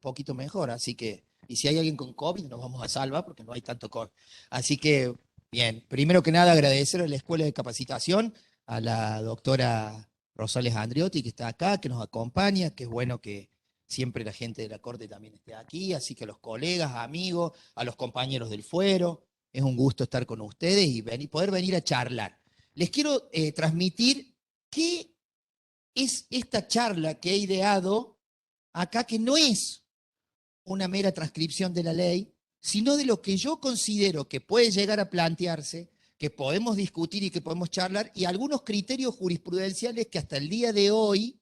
poquito mejor, así que, y si hay alguien con COVID, nos vamos a salvar porque no hay tanto COVID. Así que, bien, primero que nada agradecer a la Escuela de Capacitación, a la doctora Rosales Andriotti que está acá, que nos acompaña, que es bueno que siempre la gente de la Corte también esté aquí, así que a los colegas, amigos, a los compañeros del fuero, es un gusto estar con ustedes y poder venir a charlar. Les quiero transmitir qué es esta charla que he ideado acá, que no es una mera transcripción de la ley, sino de lo que yo considero que puede llegar a plantearse, que podemos discutir y que podemos charlar, y algunos criterios jurisprudenciales que hasta el día de hoy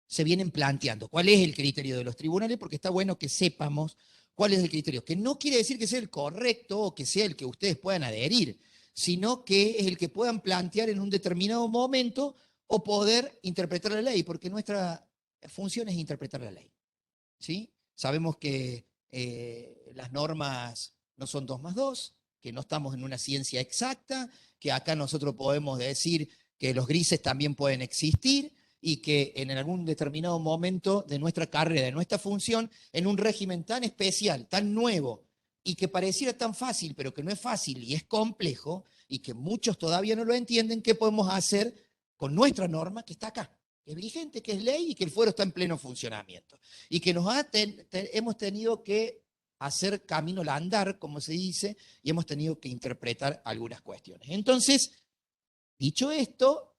se vienen planteando. ¿Cuál es el criterio de los tribunales? Porque está bueno que sepamos cuál es el criterio, que no quiere decir que sea el correcto o que sea el que ustedes puedan adherir, sino que es el que puedan plantear en un determinado momento o poder interpretar la ley, porque nuestra función es interpretar la ley. ¿Sí? Sabemos que las normas no son 2 más 2, que no estamos en una ciencia exacta, que acá nosotros podemos decir que los grises también pueden existir y que en algún determinado momento de nuestra carrera, de nuestra función, en un régimen tan especial, tan nuevo, y que pareciera tan fácil, pero que no es fácil y es complejo, y que muchos todavía no lo entienden, ¿qué podemos hacer con nuestra norma que está acá? Que es vigente, que es ley y que el fuero está en pleno funcionamiento. Y que hemos tenido que hacer camino al andar, como se dice, y hemos tenido que interpretar algunas cuestiones. Entonces, dicho esto,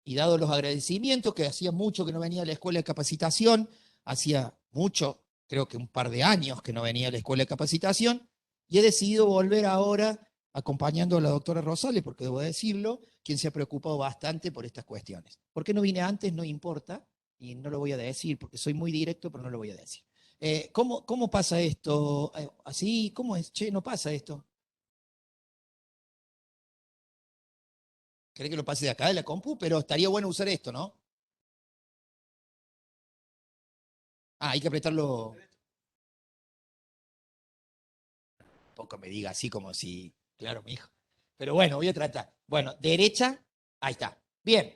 y dado los agradecimientos, que hacía mucho que no venía a la Escuela de Capacitación, hacía mucho, creo que un par de años que no venía a la Escuela de Capacitación, y he decidido volver ahora acompañando a la doctora Rosales, porque debo decirlo, quien se ha preocupado bastante por estas cuestiones. ¿Por qué no vine antes? No importa, y no lo voy a decir, porque soy muy directo, pero no lo voy a decir. ¿Cómo pasa esto? ¿Así? ¿Cómo es? Che, no pasa esto. ¿Querés que lo pase de acá, de la compu? Pero estaría bueno usar esto, ¿no? Ah, hay que apretarlo. Poco me diga así como si, claro, mi hijo. Pero bueno, voy a tratar. Bueno, derecha, ahí está. Bien.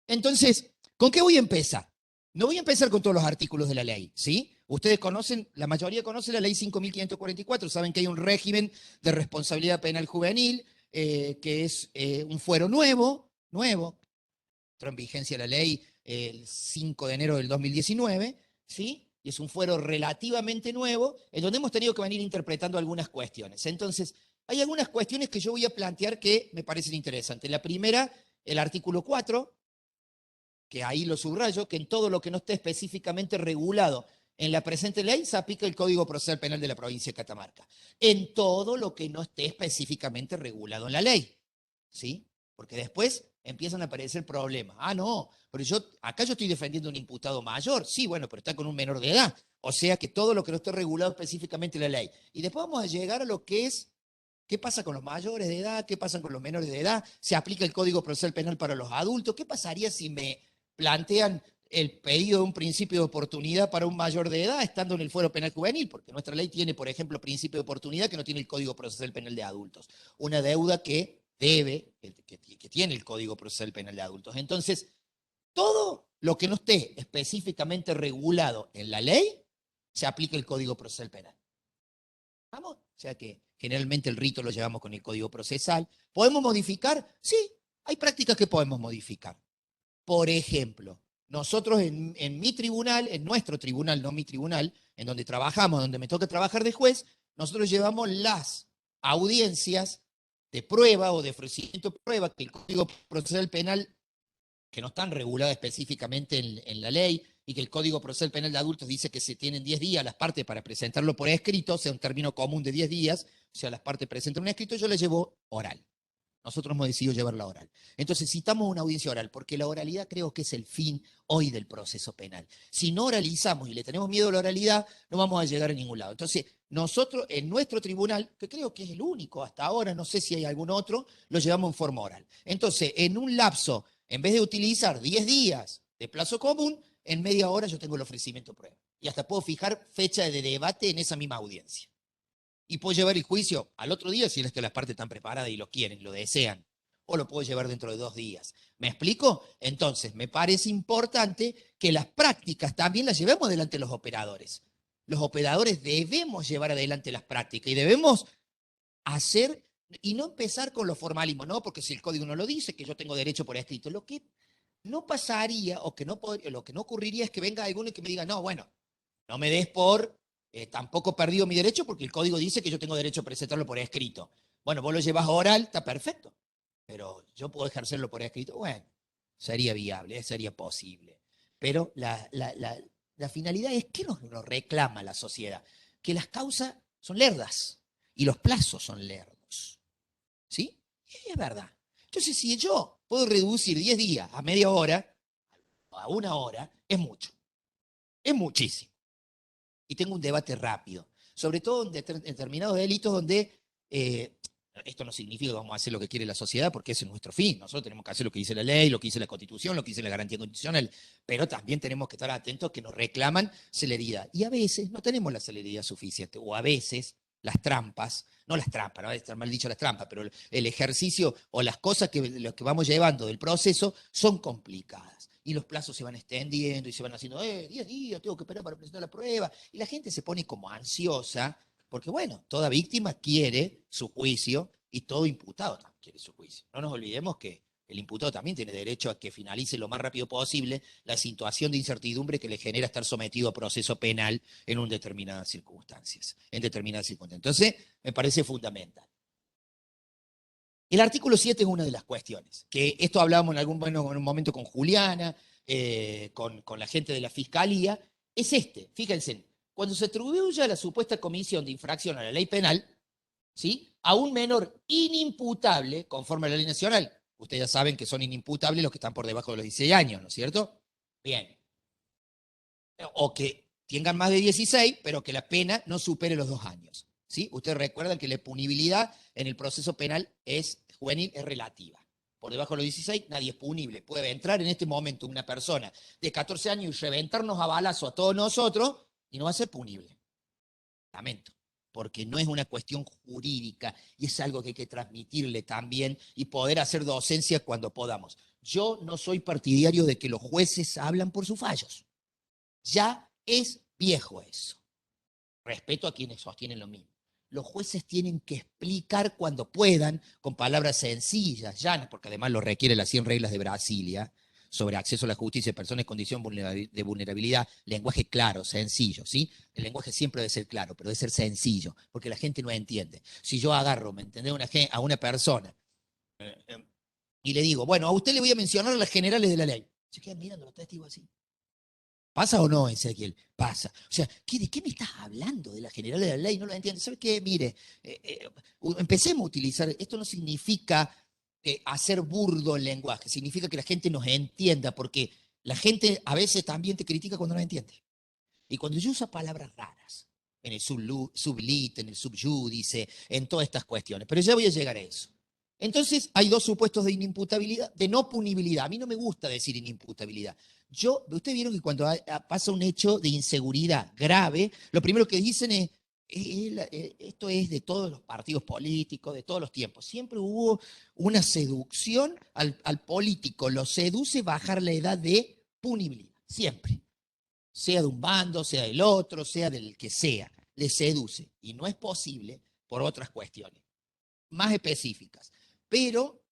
Entonces, ¿con qué voy a empezar? No voy a empezar con todos los artículos de la ley, ¿sí? Ustedes conocen, la mayoría conoce la ley 5.544, saben que hay un régimen de responsabilidad penal juvenil, que es un fuero nuevo, entró en vigencia la ley el 5 de enero del 2019, ¿sí? Y es un fuero relativamente nuevo, en donde hemos tenido que venir interpretando algunas cuestiones. Entonces, hay algunas cuestiones que yo voy a plantear que me parecen interesantes. La primera, el artículo 4, que ahí lo subrayo, que en todo lo que no esté específicamente regulado en la presente ley se aplica el Código Procesal Penal de la provincia de Catamarca. En todo lo que no esté específicamente regulado en la ley, ¿sí? Porque después empiezan a aparecer problemas. Ah, no, pero acá yo estoy defendiendo a un imputado mayor. Sí, bueno, pero está con un menor de edad. O sea que todo lo que no esté regulado específicamente en la ley. Y después vamos a llegar a lo que es ¿qué pasa con los mayores de edad? ¿Qué pasa con los menores de edad? ¿Se aplica el Código Procesal Penal para los adultos? ¿Qué pasaría si me plantean el pedido de un principio de oportunidad para un mayor de edad estando en el fuero penal juvenil? Porque nuestra ley tiene, por ejemplo, principio de oportunidad que no tiene el Código Procesal Penal de adultos. Una deuda que tiene el Código Procesal Penal de adultos. Entonces, todo lo que no esté específicamente regulado en la ley, se aplica el Código Procesal Penal. ¿Vamos? O sea que generalmente el rito lo llevamos con el Código Procesal. ¿Podemos modificar? Sí, hay prácticas que podemos modificar. Por ejemplo, nosotros en mi tribunal, en nuestro tribunal, no mi tribunal, en donde trabajamos, donde me toca trabajar de juez, nosotros llevamos las audiencias de prueba o de ofrecimiento de prueba que el Código Procesal Penal, que no están reguladas específicamente en la ley, y que el Código Procesal Penal de Adultos dice que se tienen 10 días las partes para presentarlo por escrito, o sea, un término común de 10 días, o sea, las partes presentan un escrito, yo le llevo oral. Nosotros hemos decidido llevarla oral. Entonces, citamos una audiencia oral, porque la oralidad creo que es el fin hoy del proceso penal. Si no oralizamos y le tenemos miedo a la oralidad, no vamos a llegar a ningún lado. Entonces, nosotros en nuestro tribunal, que creo que es el único hasta ahora, no sé si hay algún otro, lo llevamos en forma oral. Entonces, en un lapso, en vez de utilizar 10 días de plazo común, en media hora yo tengo el ofrecimiento de prueba. Y hasta puedo fijar fecha de debate en esa misma audiencia. Y puedo llevar el juicio al otro día si es que las partes están preparadas y lo quieren, lo desean. o lo puedo llevar dentro de 2 días. ¿Me explico? Entonces, me parece importante que las prácticas también las llevemos adelante los operadores. Los operadores debemos llevar adelante las prácticas y debemos hacer y no empezar con los formalismos, ¿no? Porque si el código no lo dice, que yo tengo derecho por escrito. Lo que no pasaría o que no lo que no ocurriría es que venga alguno y que me diga, no, bueno, no me des por tampoco perdido mi derecho porque el código dice que yo tengo derecho a presentarlo por escrito. Bueno, vos lo llevas oral, está perfecto, pero yo puedo ejercerlo por escrito. Bueno, sería viable, sería posible. Pero la finalidad es, ¿qué nos reclama la sociedad? Que las causas son lerdas y los plazos son lerdos. ¿Sí? Y es verdad. Entonces, si yo puedo reducir 10 días a media hora, a 1 hora, es mucho. Es muchísimo. Y tengo un debate rápido. Sobre todo en determinados delitos donde esto no significa que vamos a hacer lo que quiere la sociedad, porque ese es nuestro fin. Nosotros tenemos que hacer lo que dice la ley, lo que dice la Constitución, lo que dice la garantía constitucional, pero también tenemos que estar atentos que nos reclaman celeridad. Y a veces no tenemos la celeridad suficiente, o a veces las trampas, no las trampas, no estar mal dicho las trampas, pero el ejercicio o las cosas que vamos llevando del proceso son complicadas. Y los plazos se van extendiendo y se van haciendo, 10 días, tengo que esperar para presentar la prueba. Y la gente se pone como ansiosa porque, bueno, toda víctima quiere su juicio y todo imputado también quiere su juicio. No nos olvidemos que el imputado también tiene derecho a que finalice lo más rápido posible la situación de incertidumbre que le genera estar sometido a proceso penal en determinadas circunstancias. Entonces, me parece fundamental. El artículo 7 es una de las cuestiones, que esto hablábamos en en un momento con Juliana, con la gente de la Fiscalía, es fíjense, cuando se atribuye a la supuesta comisión de infracción a la ley penal, ¿sí? A un menor inimputable, conforme a la ley nacional. Ustedes ya saben que son inimputables los que están por debajo de los 16 años, ¿no es cierto? Bien. O que tengan más de 16, pero que la pena no supere los 2 años. ¿Sí? Ustedes recuerdan que la punibilidad en el proceso penal juvenil es relativa. Por debajo de los 16, nadie es punible. Puede entrar en este momento una persona de 14 años y reventarnos a balazo a todos nosotros y no va a ser punible. Lamento, porque no es una cuestión jurídica y es algo que hay que transmitirle también y poder hacer docencia cuando podamos. Yo no soy partidario de que los jueces hablan por sus fallos. Ya es viejo eso. Respeto a quienes sostienen lo mismo. Los jueces tienen que explicar cuando puedan, con palabras sencillas, llanas, porque además lo requiere las 100 reglas de Brasilia, sobre acceso a la justicia de personas en condición de vulnerabilidad, lenguaje claro, sencillo, ¿sí? El lenguaje siempre debe ser claro, pero debe ser sencillo, porque la gente no entiende. Si yo agarro, ¿me entendés? A una persona y le digo, bueno, a usted le voy a mencionar las generales de la ley. Se quedan mirando los testigos así. ¿Pasa o no, Ezequiel? Pasa. O sea, ¿de qué me estás hablando de la general de la ley? No lo entiendo. ¿Sabe qué? Mire, empecemos a utilizar, esto no significa hacer burdo el lenguaje, significa que la gente nos entienda, porque la gente a veces también te critica cuando no entiende. Y cuando yo uso palabras raras, en el sublit, en el subyúdice, en todas estas cuestiones, pero ya voy a llegar a eso. Entonces, hay 2 supuestos de inimputabilidad, de no punibilidad. A mí no me gusta decir inimputabilidad. Ustedes vieron que cuando pasa un hecho de inseguridad grave, lo primero que dicen es, esto es de todos los partidos políticos, de todos los tiempos. Siempre hubo una seducción al político, lo seduce bajar la edad de punibilidad, siempre. Sea de un bando, sea del otro, sea del que sea, le seduce. Y no es posible por otras cuestiones más específicas. Pero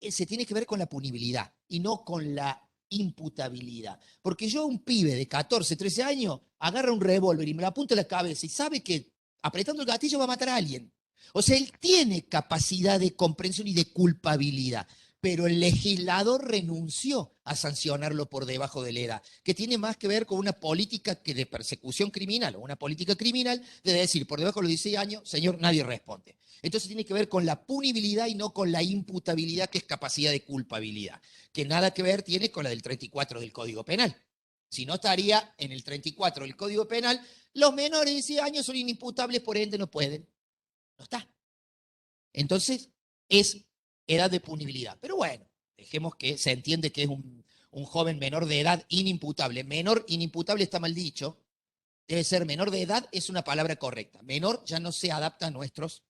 se tiene que ver con la punibilidad y no con la imputabilidad. Porque yo, un pibe de 14, 13 años, agarra un revólver y me lo apunta a la cabeza y sabe que apretando el gatillo va a matar a alguien. O sea, él tiene capacidad de comprensión y de culpabilidad, pero el legislador renunció a sancionarlo por debajo de la edad, que tiene más que ver con una política que de persecución criminal o una política criminal de decir, por debajo de los 16 años, señor, nadie responde. Entonces tiene que ver con la punibilidad y no con la imputabilidad, que es capacidad de culpabilidad, que nada que ver tiene con la del 34 del Código Penal. Si no, estaría en el 34 del Código Penal, los menores de 16 años son inimputables, por ende no pueden. No está. Entonces, es edad de punibilidad. Pero bueno, dejemos que se entiende que es un joven menor de edad inimputable. Menor inimputable está mal dicho. Debe ser menor de edad, es una palabra correcta. Menor ya no se adapta a nuestros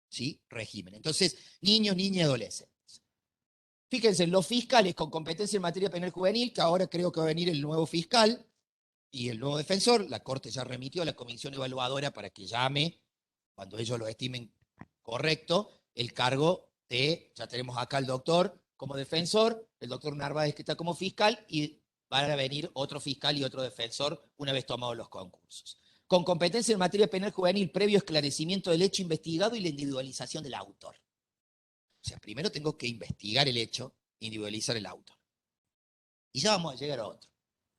¿sí? Régimen. Entonces, niños, niñas y adolescentes. Fíjense, los fiscales con competencia en materia penal juvenil, que ahora creo que va a venir el nuevo fiscal y el nuevo defensor, la Corte ya remitió a la comisión evaluadora para que llame, cuando ellos lo estimen correcto, el cargo de, ya tenemos acá al doctor como defensor, el doctor Narváez que está como fiscal, y van a venir otro fiscal y otro defensor una vez tomados los concursos. Con competencia en materia penal juvenil, previo esclarecimiento del hecho investigado y la individualización del autor. O sea, primero tengo que investigar el hecho, individualizar el autor. Y ya vamos a llegar a otro.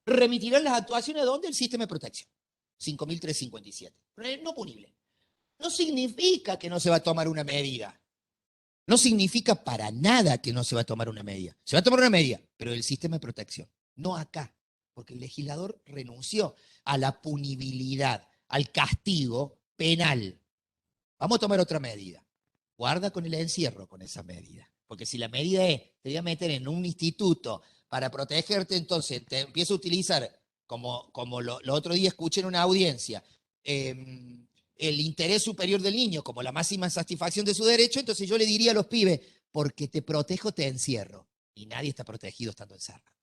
Remitirán las actuaciones de dónde el sistema de protección. 5.357. No punible. No significa que no se va a tomar una medida. No significa para nada que no se va a tomar una medida. Se va a tomar una medida, pero el sistema de protección. No acá, porque el legislador renunció a la punibilidad, al castigo penal. Vamos a tomar otra medida. Guarda con el encierro con esa medida. Porque si la medida es, te voy a meter en un instituto para protegerte, entonces te empiezo a utilizar, como lo otro día escuché en una audiencia, el interés superior del niño como la máxima satisfacción de su derecho, entonces yo le diría a los pibes, porque te protejo, te encierro. Y nadie está protegido estando encerrado.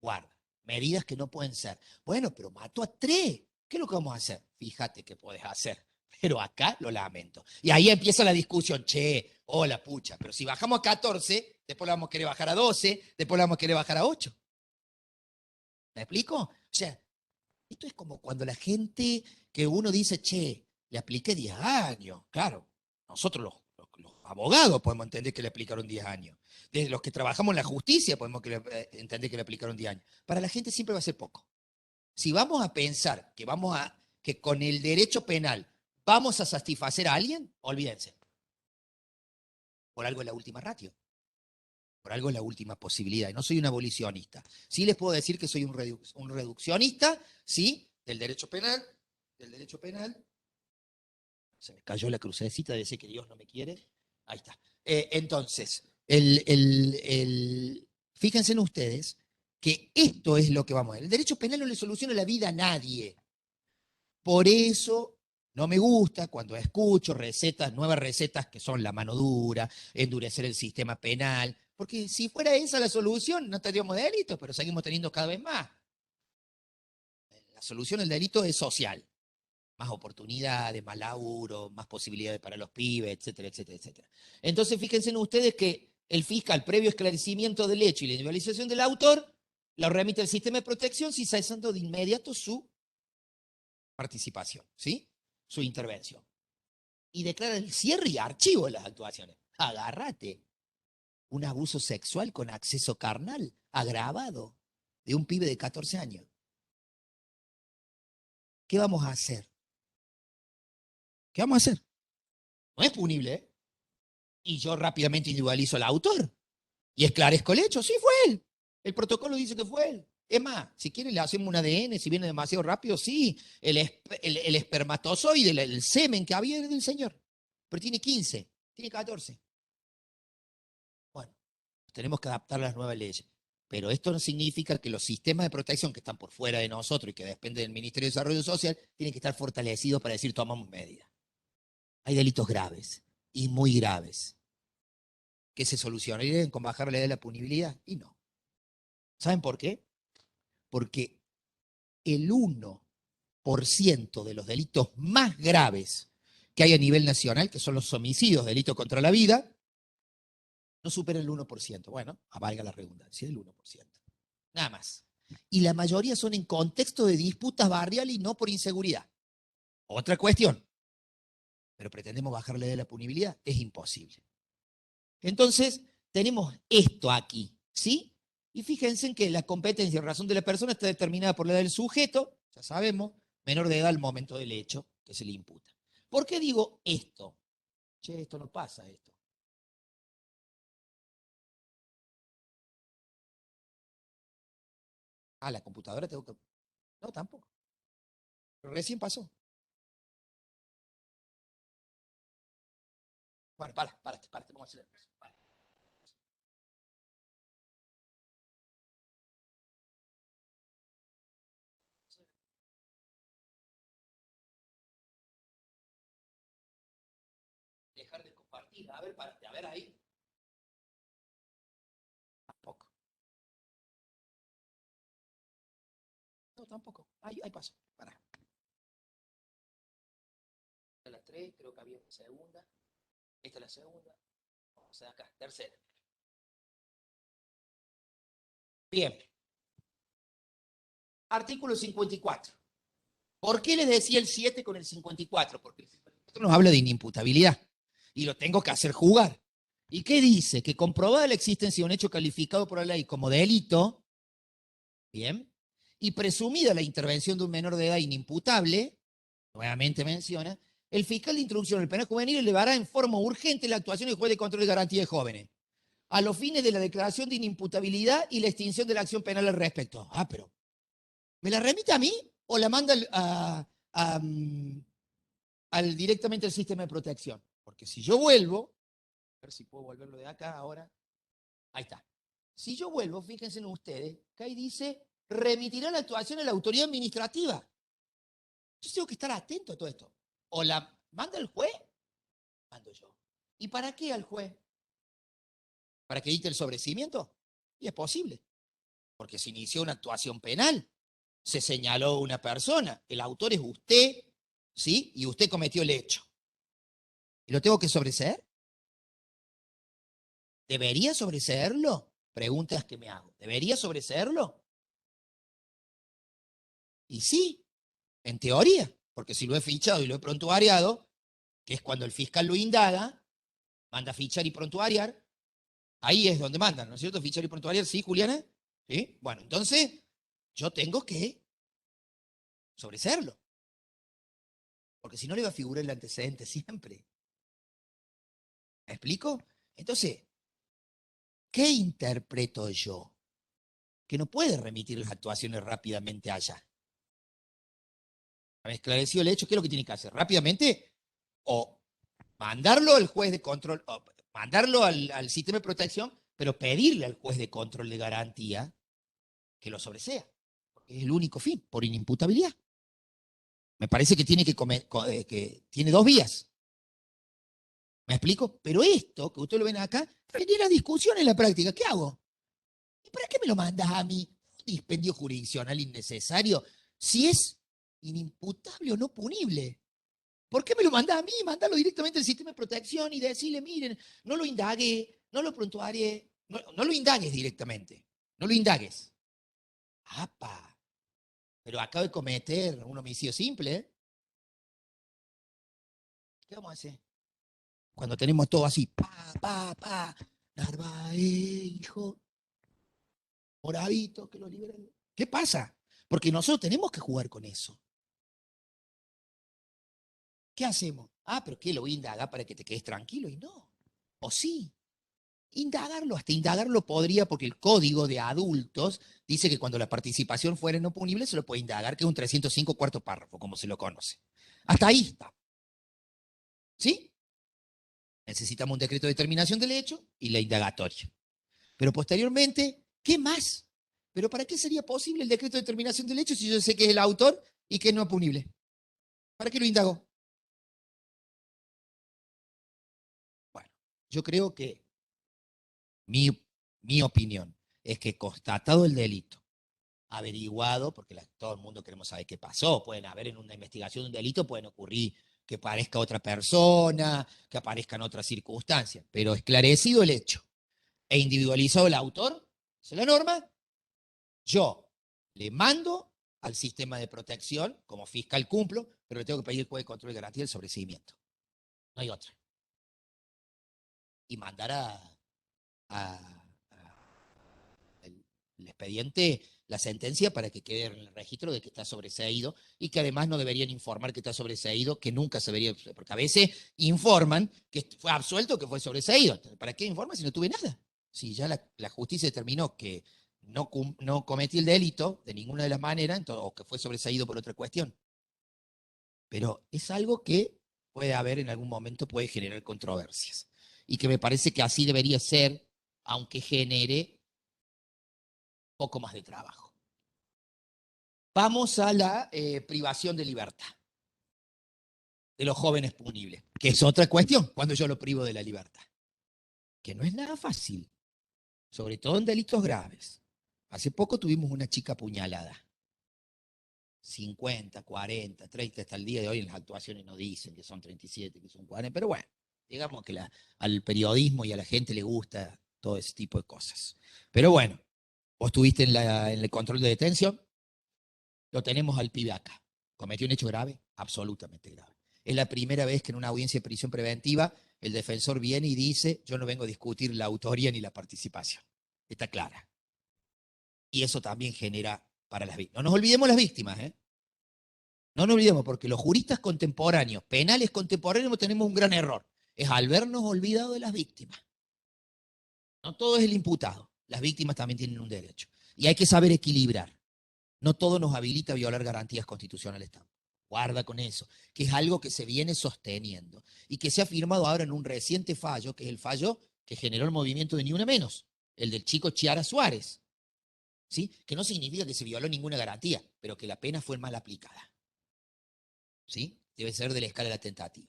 Guarda. Medidas que no pueden ser. Bueno, pero mató a 3. ¿Qué es lo que vamos a hacer? Fíjate qué podés hacer. Pero acá lo lamento. Y ahí empieza la discusión. Che, la pucha. Pero si bajamos a 14, después le vamos a querer bajar a 12, después le vamos a querer bajar a 8. ¿Me explico? O sea, esto es como cuando la gente que uno dice, che, le apliqué 10 años. Claro, nosotros los abogados podemos entender que le aplicaron 10 años. Desde los que trabajamos en la justicia podemos entender que le aplicaron 10 años. Para la gente siempre va a ser poco. Si vamos a pensar que con el derecho penal vamos a satisfacer a alguien, olvídense. Por algo es la última ratio. Por algo es la última posibilidad. Y no soy un abolicionista. Sí les puedo decir que soy un reduccionista, ¿sí? Del derecho penal. Del derecho penal. Se me cayó la crucecita de decir que Dios no me quiere. Ahí está. Entonces, fíjense en ustedes que esto es lo que vamos a ver. El derecho penal no le soluciona la vida a nadie. Por eso no me gusta cuando escucho recetas, nuevas recetas que son la mano dura, endurecer el sistema penal, porque si fuera esa la solución, no tendríamos delitos, pero seguimos teniendo cada vez más. La solución al delito es social. Más oportunidades, más laburo, más posibilidades para los pibes, etcétera, etcétera, etcétera. Entonces, fíjense en ustedes que el fiscal, previo esclarecimiento del hecho y la individualización del autor, lo remite al sistema de protección si cesando de inmediato su participación, ¿sí? Su intervención. Y declara el cierre y archivo de las actuaciones. Agárrate. Un abuso sexual con acceso carnal agravado de un pibe de 14 años. ¿Qué vamos a hacer? ¿Qué vamos a hacer? No es punible, ¿eh? Y yo rápidamente individualizo al autor y esclarezco el hecho. Sí, fue él. El protocolo dice que fue él. Es más, si quieren le hacemos un ADN, si viene demasiado rápido, sí. El espermatozoide, el semen que había era del señor. Pero tiene 15, tiene 14. Bueno, tenemos que adaptar las nuevas leyes. Pero esto no significa que los sistemas de protección que están por fuera de nosotros y que dependen del Ministerio de Desarrollo Social tienen que estar fortalecidos para decir tomamos medidas. Hay delitos graves y muy graves que se solucionarían con bajar la edad de la punibilidad y no. ¿Saben por qué? Porque el 1% de los delitos más graves que hay a nivel nacional, que son los homicidios, delitos contra la vida, no supera el 1%. Bueno, valga la redundancia, el 1%. Nada más. Y la mayoría son en contexto de disputas barriales y no por inseguridad. Otra cuestión. Pero pretendemos bajarle de la punibilidad. Es imposible. Entonces, tenemos esto aquí, ¿sí? Y fíjense en que la competencia en razón de la persona está determinada por la edad del sujeto, ya sabemos, menor de edad al momento del hecho que se le imputa. ¿Por qué digo esto? Che, esto no pasa, esto. La computadora tengo que... No, tampoco. Pero recién pasó. Bueno, párate, vamos a hacer eso. compartir. A ver, párate, a ver ahí. Tampoco. No, tampoco. Ahí paso. Pará. Esta es la 3, creo que había una segunda. Esta es la segunda. Vamos a acá, tercera. Bien. Artículo 54. ¿Por qué les decía el 7 con el 54? Porque el 54 nos habla de inimputabilidad y lo tengo que hacer jugar. ¿Y qué dice? Que comprobada la existencia de un hecho calificado por la ley como delito, bien, y presumida la intervención de un menor de edad inimputable, nuevamente menciona, el fiscal de instrucción del penal juvenil elevará en forma urgente la actuación del juez de control de garantía de jóvenes, a los fines de la declaración de inimputabilidad y la extinción de la acción penal al respecto. Ah, pero ¿me la remite a mí o la manda directamente al sistema de protección? Porque si yo vuelvo, a ver si puedo volverlo de acá ahora, ahí está. Si yo vuelvo, fíjense en ustedes, que ahí dice, remitirá la actuación a la autoridad administrativa. Yo tengo que estar atento a todo esto. O la manda el juez, mando yo. ¿Y para qué al juez? ¿Para que dicte el sobreseimiento? Y es posible, porque se inició una actuación penal. Se señaló una persona, el autor es usted, ¿sí? Y usted cometió el hecho. ¿Y lo tengo que sobreseer? ¿Debería sobreseerlo? Preguntas que me hago. ¿Debería sobreseerlo? Y sí, en teoría, porque si lo he fichado y lo he prontuariado, que es cuando el fiscal lo indaga, manda fichar y prontuariar, ahí es donde mandan, ¿no es cierto? Fichar y prontuariar, ¿sí, Juliana? ¿Sí? Bueno, entonces yo tengo que sobreseerlo, porque si no le va a figurar el antecedente siempre. ¿Me explico? Entonces, ¿qué interpreto yo? Que no puede remitir las actuaciones rápidamente allá. ¿Me esclarecido el hecho? ¿Qué es lo que tiene que hacer? Rápidamente, o mandarlo al juez de control, o mandarlo al sistema de protección, pero pedirle al juez de control de garantía que lo sobresea. Porque es el único fin, por inimputabilidad. Me parece que que tiene dos vías. ¿Me explico? Pero esto, que ustedes lo ven acá, genera discusión en la práctica. ¿Qué hago? ¿Y para qué me lo mandas a mí? Un dispendio jurisdiccional innecesario si es inimputable o no punible. ¿Por qué me lo mandás a mí? Mándalo directamente al sistema de protección y decirle, miren, no lo indague, no lo prontuarie, no lo indagues directamente, no lo indagues. ¡Apa! Pero acabo de cometer un homicidio simple, ¿eh? ¿Qué vamos a hacer? Cuando tenemos todo así, Narváez, hijo, Moravito, que lo liberen. ¿Qué pasa? Porque nosotros tenemos que jugar con eso. ¿Qué hacemos? Ah, pero ¿qué? Lo voy a indagar para que te quedes tranquilo. Y no. O sí. Indagarlo, hasta indagarlo podría, porque el código de adultos dice que cuando la participación fuera no punible se lo puede indagar, que es un 305 cuarto párrafo, como se lo conoce. Hasta ahí está. ¿Sí? Necesitamos un decreto de determinación del hecho y la indagatoria. Pero posteriormente, ¿qué más? ¿Pero para qué sería posible el decreto de determinación del hecho si yo sé que es el autor y que es no punible? ¿Para qué lo indago? Bueno, yo creo que mi, mi opinión es que constatado el delito, averiguado, porque todo el mundo queremos saber qué pasó, pueden haber en una investigación de un delito, pueden ocurrir que aparezca otra persona, que aparezcan otras circunstancias, pero esclarecido el hecho e individualizado el autor, es la norma, yo le mando al sistema de protección, como fiscal cumplo, pero le tengo que pedir el juez de control y garantía el sobreseimiento. No hay otra. Y mandar el expediente, la sentencia, para que quede en el registro de que está sobreseído y que además no deberían informar que está sobreseído, que nunca se debería, porque a veces informan que fue absuelto, que fue sobreseído. ¿Para qué informan si no tuve nada? Si ya la justicia determinó que no cometí el delito de ninguna de las maneras, o que fue sobreseído por otra cuestión. Pero es algo que puede haber en algún momento, puede generar controversias. Y que me parece que así debería ser, aunque genere poco más de trabajo. Vamos a la privación de libertad. de los jóvenes punibles, que es otra cuestión cuando yo lo privo de la libertad, que no es nada fácil, sobre todo en delitos graves. Hace poco tuvimos una chica apuñalada. 50, 40, 30, hasta el día de hoy en las actuaciones no dicen que son 37, que son 40, pero bueno, digamos que al periodismo y a la gente le gusta todo ese tipo de cosas. Pero bueno, vos estuviste en el control de detención, lo tenemos al pibe acá. ¿Cometió un hecho grave? Absolutamente grave. Es la primera vez que en una audiencia de prisión preventiva el defensor viene y dice, yo no vengo a discutir la autoría ni la participación. Está clara. Y eso también genera para las víctimas. No nos olvidemos las víctimas, ¿eh? No nos olvidemos, porque los juristas contemporáneos, penales contemporáneos, tenemos un gran error. Es habernos olvidado de las víctimas. No todo es el imputado. Las víctimas también tienen un derecho. Y hay que saber equilibrar. No todo nos habilita a violar garantías constitucionales tampoco. Guarda con eso, que es algo que se viene sosteniendo y que se ha firmado ahora en un reciente fallo, que es el fallo que generó el movimiento de Ni Una Menos, el del chico Chiara Suárez. ¿Sí? Que no significa que se violó ninguna garantía, pero que la pena fue mal aplicada. ¿Sí? Debe ser de la escala de la tentativa.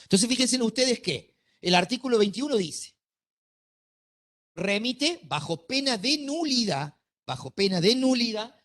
Entonces, fíjense ustedes que el artículo 21 dice, remite bajo pena de nulidad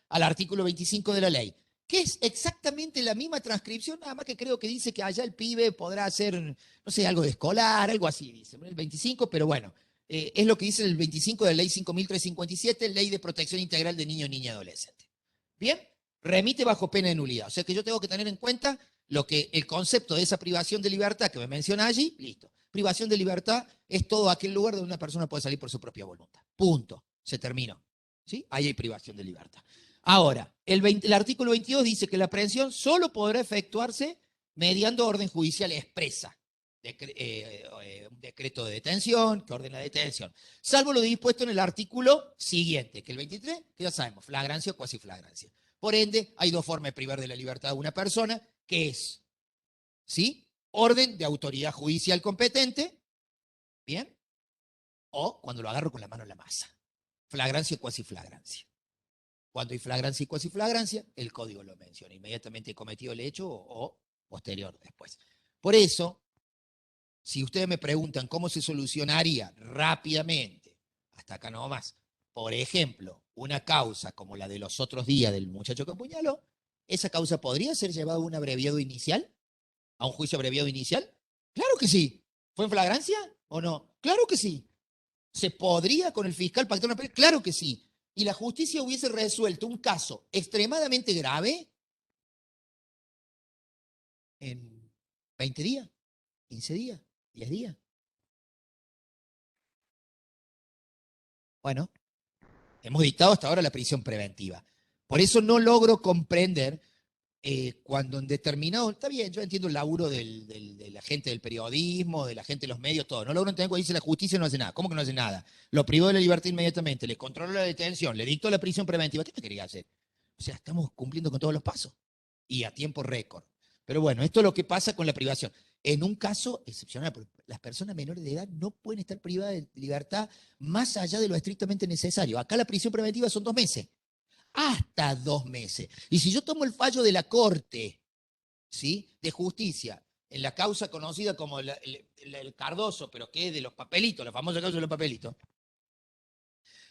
al artículo 25 de la ley, que es exactamente la misma transcripción, nada más que creo que dice que allá el pibe podrá hacer, no sé, algo de escolar, algo así, dice, el 25, pero bueno, es lo que dice el 25 de la ley 5.357, ley de protección integral de niño, niña y adolescente. Bien, remite bajo pena de nulidad, o sea que yo tengo que tener en cuenta lo que el concepto de esa privación de libertad que me menciona allí, listo. Privación de libertad es todo aquel lugar donde una persona puede salir por su propia voluntad. Punto. Se terminó. ¿Sí? Ahí hay privación de libertad. Ahora, el artículo 22 dice que la aprehensión solo podrá efectuarse mediante orden judicial expresa. Un decreto de detención que ordena la detención. Salvo lo dispuesto en el artículo siguiente, que el 23, que ya sabemos, flagrancia o cuasi flagrancia. Por ende, hay dos formas de privar de la libertad a una persona, que es, ¿sí? Orden de autoridad judicial competente, ¿bien? O cuando lo agarro con la mano en la masa. Flagrancia o cuasi flagrancia. Cuando hay flagrancia y cuasi flagrancia, el código lo menciona. Inmediatamente he cometido el hecho o posterior después. Por eso, si ustedes me preguntan cómo se solucionaría rápidamente, hasta acá no más, por ejemplo, una causa como la de los otros días del muchacho que apuñaló, ¿esa causa podría ser llevada a un abreviado inicial? ¿A un juicio abreviado inicial? Claro que sí. ¿Fue en flagrancia o no? Claro que sí. ¿Se podría con el fiscal pactar una pena? Claro que sí. ¿Y la justicia hubiese resuelto un caso extremadamente grave en 20 días, 15 días, 10 días? Bueno, hemos dictado hasta ahora la prisión preventiva. Por eso no logro comprender cuando en determinado, está bien, yo entiendo el laburo de la gente del periodismo, de la gente de los medios, todo. No logro entender cuando dice la justicia no hace nada. ¿Cómo que no hace nada? Lo privó de la libertad inmediatamente, le controló la detención, le dictó la prisión preventiva. ¿Qué me quería hacer? O sea, estamos cumpliendo con todos los pasos y a tiempo récord. Pero bueno, esto es lo que pasa con la privación. En un caso excepcional, porque las personas menores de edad no pueden estar privadas de libertad más allá de lo estrictamente necesario. Acá la prisión preventiva son 2 meses. Hasta 2 meses. Y si yo tomo el fallo de la Corte, ¿sí? De Justicia, en la causa conocida como el Cardoso, pero que es de los papelitos, la famosa causa de los papelitos.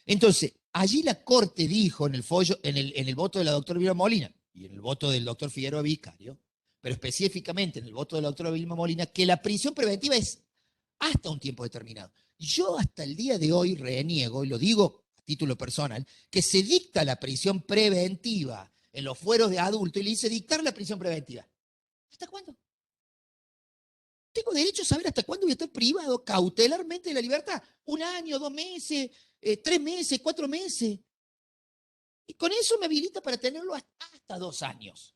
Entonces, allí la Corte dijo en el, follo, en el voto de la doctora Vilma Molina y en el voto del doctor Figueroa Vicario, pero específicamente en el voto de la doctora Vilma Molina, que la prisión preventiva es hasta un tiempo determinado. Yo hasta el día de hoy reniego, y lo digo a título personal, que se dicta la prisión preventiva en los fueros de adultos y le dice dictar la prisión preventiva. ¿Hasta cuándo? Tengo derecho a saber hasta cuándo voy a estar privado cautelarmente de la libertad. 1 año, 2 meses, 3 meses, 4 meses. Y con eso me habilita para tenerlo hasta 2 años.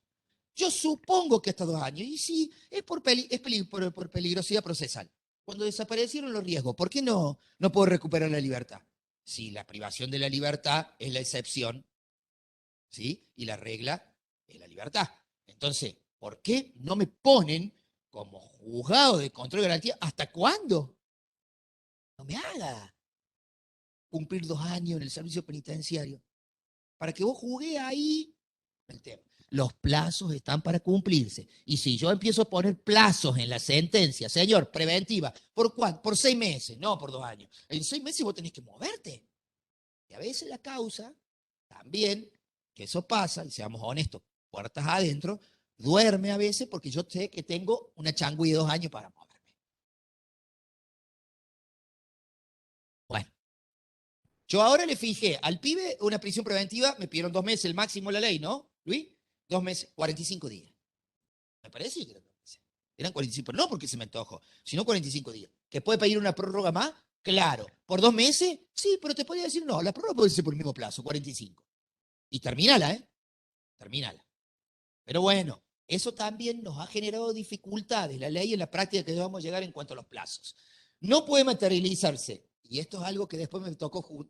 Yo supongo que hasta 2 años. Y sí, es por peligrosidad procesal. Cuando desaparecieron los riesgos, ¿por qué no puedo recuperar la libertad? Si la privación de la libertad es la excepción, ¿sí? Y la regla es la libertad. Entonces, ¿por qué no me ponen como juzgado de control de garantía? ¿Hasta cuándo? No me haga cumplir 2 años en el servicio penitenciario. Para que vos jugué ahí el tema. Los plazos están para cumplirse. Y si yo empiezo a poner plazos en la sentencia, señor, preventiva, ¿por cuánto? Por 6 meses, no por 2 años. En 6 meses vos tenés que moverte. Y a veces la causa, también, que eso pasa, y seamos honestos, puertas adentro, duerme a veces porque yo sé que tengo una changüí de 2 años para moverme. Bueno, yo ahora le fijé al pibe una prisión preventiva, me pidieron 2 meses, el máximo de la ley, ¿no, Luis? 2 meses, 45 días. Me parece que eran 2 meses. Eran 45, pero no porque se me antojó, sino 45 días. ¿Que puede pedir una prórroga más? Claro. ¿Por 2 meses? Sí, pero te podría decir, no, la prórroga puede ser por el mismo plazo, 45. Y termínala, ¿eh? Termínala. Pero bueno, eso también nos ha generado dificultades, la ley en la práctica que vamos a llegar en cuanto a los plazos. No puede materializarse, y esto es algo que después me tocó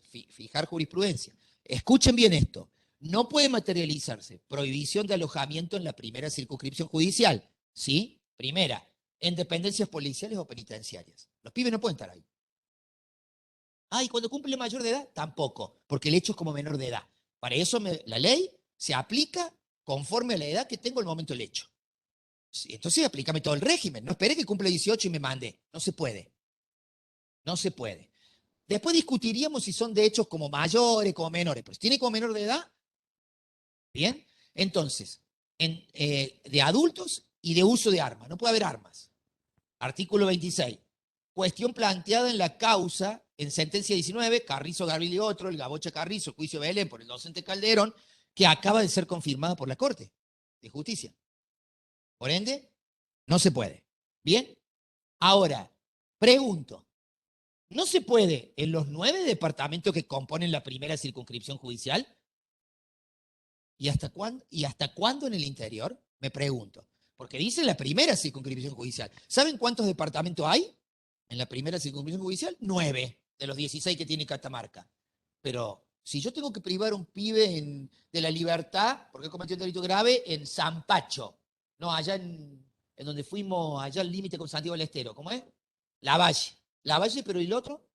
fijar jurisprudencia. Escuchen bien esto. No puede materializarse prohibición de alojamiento en la primera circunscripción judicial. ¿Sí? Primera, en dependencias policiales o penitenciarias. Los pibes no pueden estar ahí. Ah, y cuando cumple mayor de edad, tampoco, porque el hecho es como menor de edad. Para eso la ley se aplica conforme a la edad que tengo el momento del hecho. Sí, entonces aplícame todo el régimen. No espere que cumple 18 y me mande. No se puede. No se puede. Después discutiríamos si son de hechos como mayores, como menores. Pero si tiene como menor de edad, bien. Entonces, de adultos y de uso de armas. No puede haber armas. Artículo 26. Cuestión planteada en la causa, en sentencia 19, Carrizo, Gabriel y otro, el Gabocha Carrizo, juicio Belén por el docente Calderón, que acaba de ser confirmada por la Corte de Justicia. Por ende, no se puede. Bien. Ahora, pregunto, ¿no se puede en los 9 departamentos que componen la primera circunscripción judicial? ¿Y hasta cuándo en el interior? Me pregunto. Porque dice la primera circunscripción judicial. ¿Saben cuántos departamentos hay en la primera circunscripción judicial? 9 de los 16 que tiene Catamarca. Pero si yo tengo que privar a un pibe de la libertad porque cometió un delito grave en Zampacho, no, allá en donde fuimos, allá al límite con Santiago del Estero, ¿cómo es? Lavalle. Lavalle, pero ¿y el otro?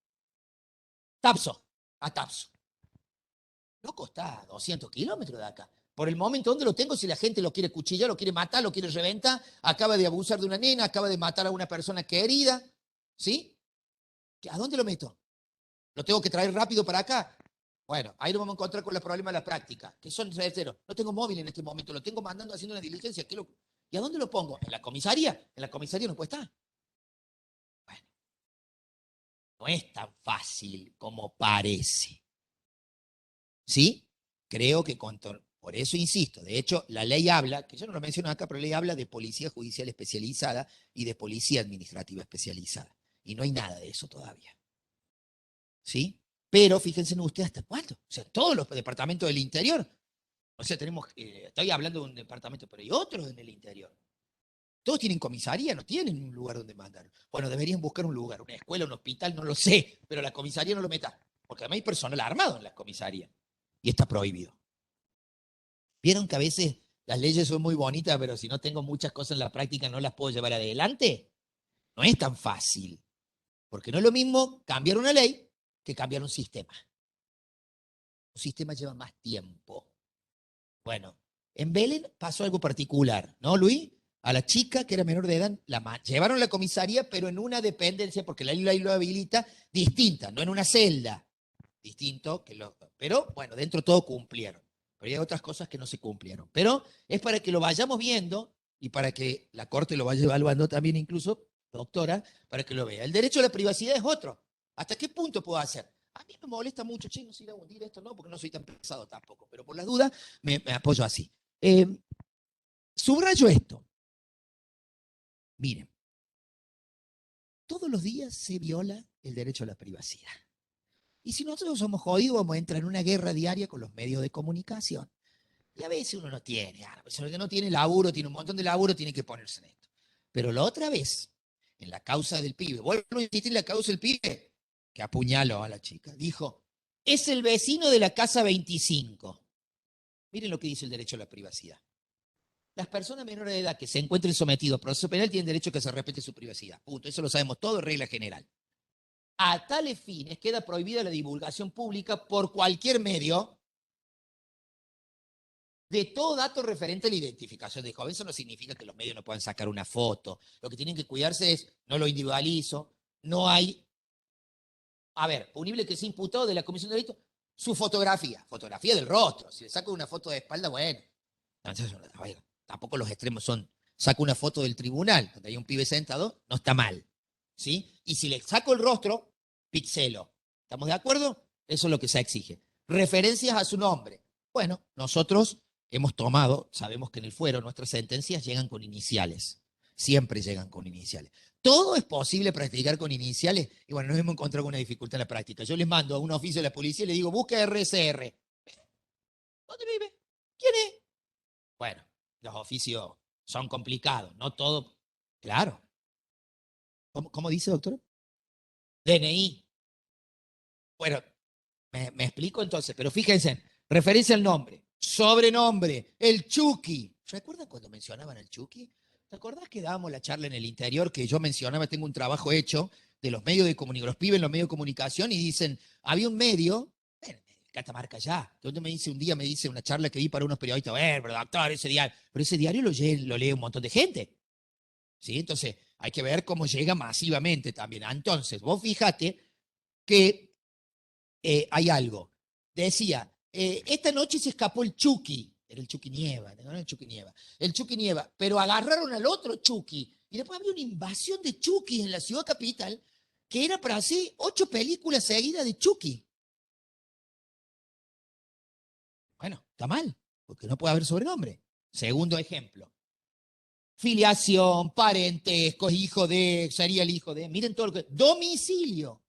Tapso. A Tapso. Loco, está a 200 kilómetros de acá. Por el momento, ¿dónde lo tengo? Si la gente lo quiere cuchillar, lo quiere matar, lo quiere reventar, acaba de abusar de una nena, acaba de matar a una persona querida, ¿sí? ¿A dónde lo meto? ¿Lo tengo que traer rápido para acá? Bueno, ahí nos vamos a encontrar con los problemas de la práctica, que son certeros. No tengo móvil en este momento, lo tengo mandando haciendo una diligencia. ¿Y a dónde lo pongo? ¿En la comisaría? En la comisaría no puede estar. Bueno, no es tan fácil como parece. ¿Sí? Creo que por eso insisto, de hecho, la ley habla, que yo no lo menciono acá, pero la ley habla de policía judicial especializada y de policía administrativa especializada. Y no hay nada de eso todavía. ¿Sí? Pero fíjense en ustedes hasta cuándo. O sea, todos los departamentos del interior. O sea, estoy hablando de un departamento, pero hay otros en el interior. Todos tienen comisaría, no tienen un lugar donde mandar. Bueno, deberían buscar un lugar, una escuela, un hospital, no lo sé, pero la comisaría no lo meta. Porque además hay personal armado en las comisarías. Y está prohibido. ¿Vieron que a veces las leyes son muy bonitas, pero si no tengo muchas cosas en la práctica no las puedo llevar adelante? No es tan fácil. Porque no es lo mismo cambiar una ley que cambiar un sistema. Un sistema lleva más tiempo. Bueno, en Belén pasó algo particular, ¿no, Luis? A la chica que era menor de edad llevaron a la comisaría, pero en una dependencia, porque la ley lo habilita, distinta, no en una celda. Distinto, pero bueno, dentro todo cumplieron. Pero hay otras cosas que no se cumplieron. Pero es para que lo vayamos viendo y para que la Corte lo vaya evaluando también incluso, doctora, para que lo vea. El derecho a la privacidad es otro. ¿Hasta qué punto puedo hacer? A mí me molesta mucho, che, no se irá a hundir esto, no, porque no soy tan pesado tampoco, pero por las dudas me apoyo así. Subrayo esto. Miren, todos los días se viola el derecho a la privacidad. Y si nosotros somos jodidos, vamos a entrar en una guerra diaria con los medios de comunicación. Y a veces uno no tiene, a la persona que no tiene laburo, tiene un montón de laburo, tiene que ponerse en esto. Pero la otra vez, en la causa del pibe, vuelvo a insistir en la causa del pibe, que apuñaló a la chica, dijo, es el vecino de la casa 25. Miren lo que dice el derecho a la privacidad. Las personas menores de edad que se encuentren sometidos a proceso penal tienen derecho a que se respete su privacidad. Punto. Eso lo sabemos todo, regla general. A tales fines queda prohibida la divulgación pública por cualquier medio de todo dato referente a la identificación de joven. Eso no significa que los medios no puedan sacar una foto. Lo que tienen que cuidarse es, no lo individualizo, no hay, a ver, punible que sea imputado de la comisión de delito, su fotografía del rostro. Si le saco una foto de espalda, bueno. Entonces, a ver, tampoco los extremos son, saco una foto del tribunal, donde hay un pibe sentado, no está mal. ¿Sí? Y si le saco el rostro, pixelo. ¿Estamos de acuerdo? Eso es lo que se exige. Referencias a su nombre. Bueno, nosotros hemos tomado, sabemos que en el fuero nuestras sentencias llegan con iniciales. Siempre llegan con iniciales. Todo es posible practicar con iniciales. Y bueno, nos hemos encontrado con una dificultad en la práctica. Yo les mando a un oficio de la policía y le digo, busca RCR. ¿Dónde vive? ¿Quién es? Bueno, los oficios son complicados, no todo. Claro. ¿Cómo dice, doctor? DNI. Bueno, me explico entonces, pero fíjense, referencia al nombre, sobrenombre, el Chucky. ¿Recuerdan cuando mencionaban el Chucky? ¿Te acordás que dábamos la charla en el interior que yo mencionaba, tengo un trabajo hecho de los medios de comunicación, los pibes en los medios de comunicación y dicen, había un medio, bueno, Catamarca ya, donde me dice un día, me dice una charla que di para unos periodistas, pero doctor, pero ese diario lo lee un montón de gente. ¿Sí? Entonces, hay que ver cómo llega masivamente también. Entonces, vos fíjate que hay algo. Decía, esta noche se escapó el Chucky. Era el Chucky Nieva, ¿no? El Chucky Nieva. El Chucky Nieva. Pero agarraron al otro Chucky. Y después había una invasión de Chucky en la ciudad capital que era para así 8 películas seguidas de Chucky. Bueno, está mal, porque no puede haber sobrenombre. Segundo ejemplo. Filiación, parentesco, hijo de, sería el hijo de. Miren todo lo que. Domicilio.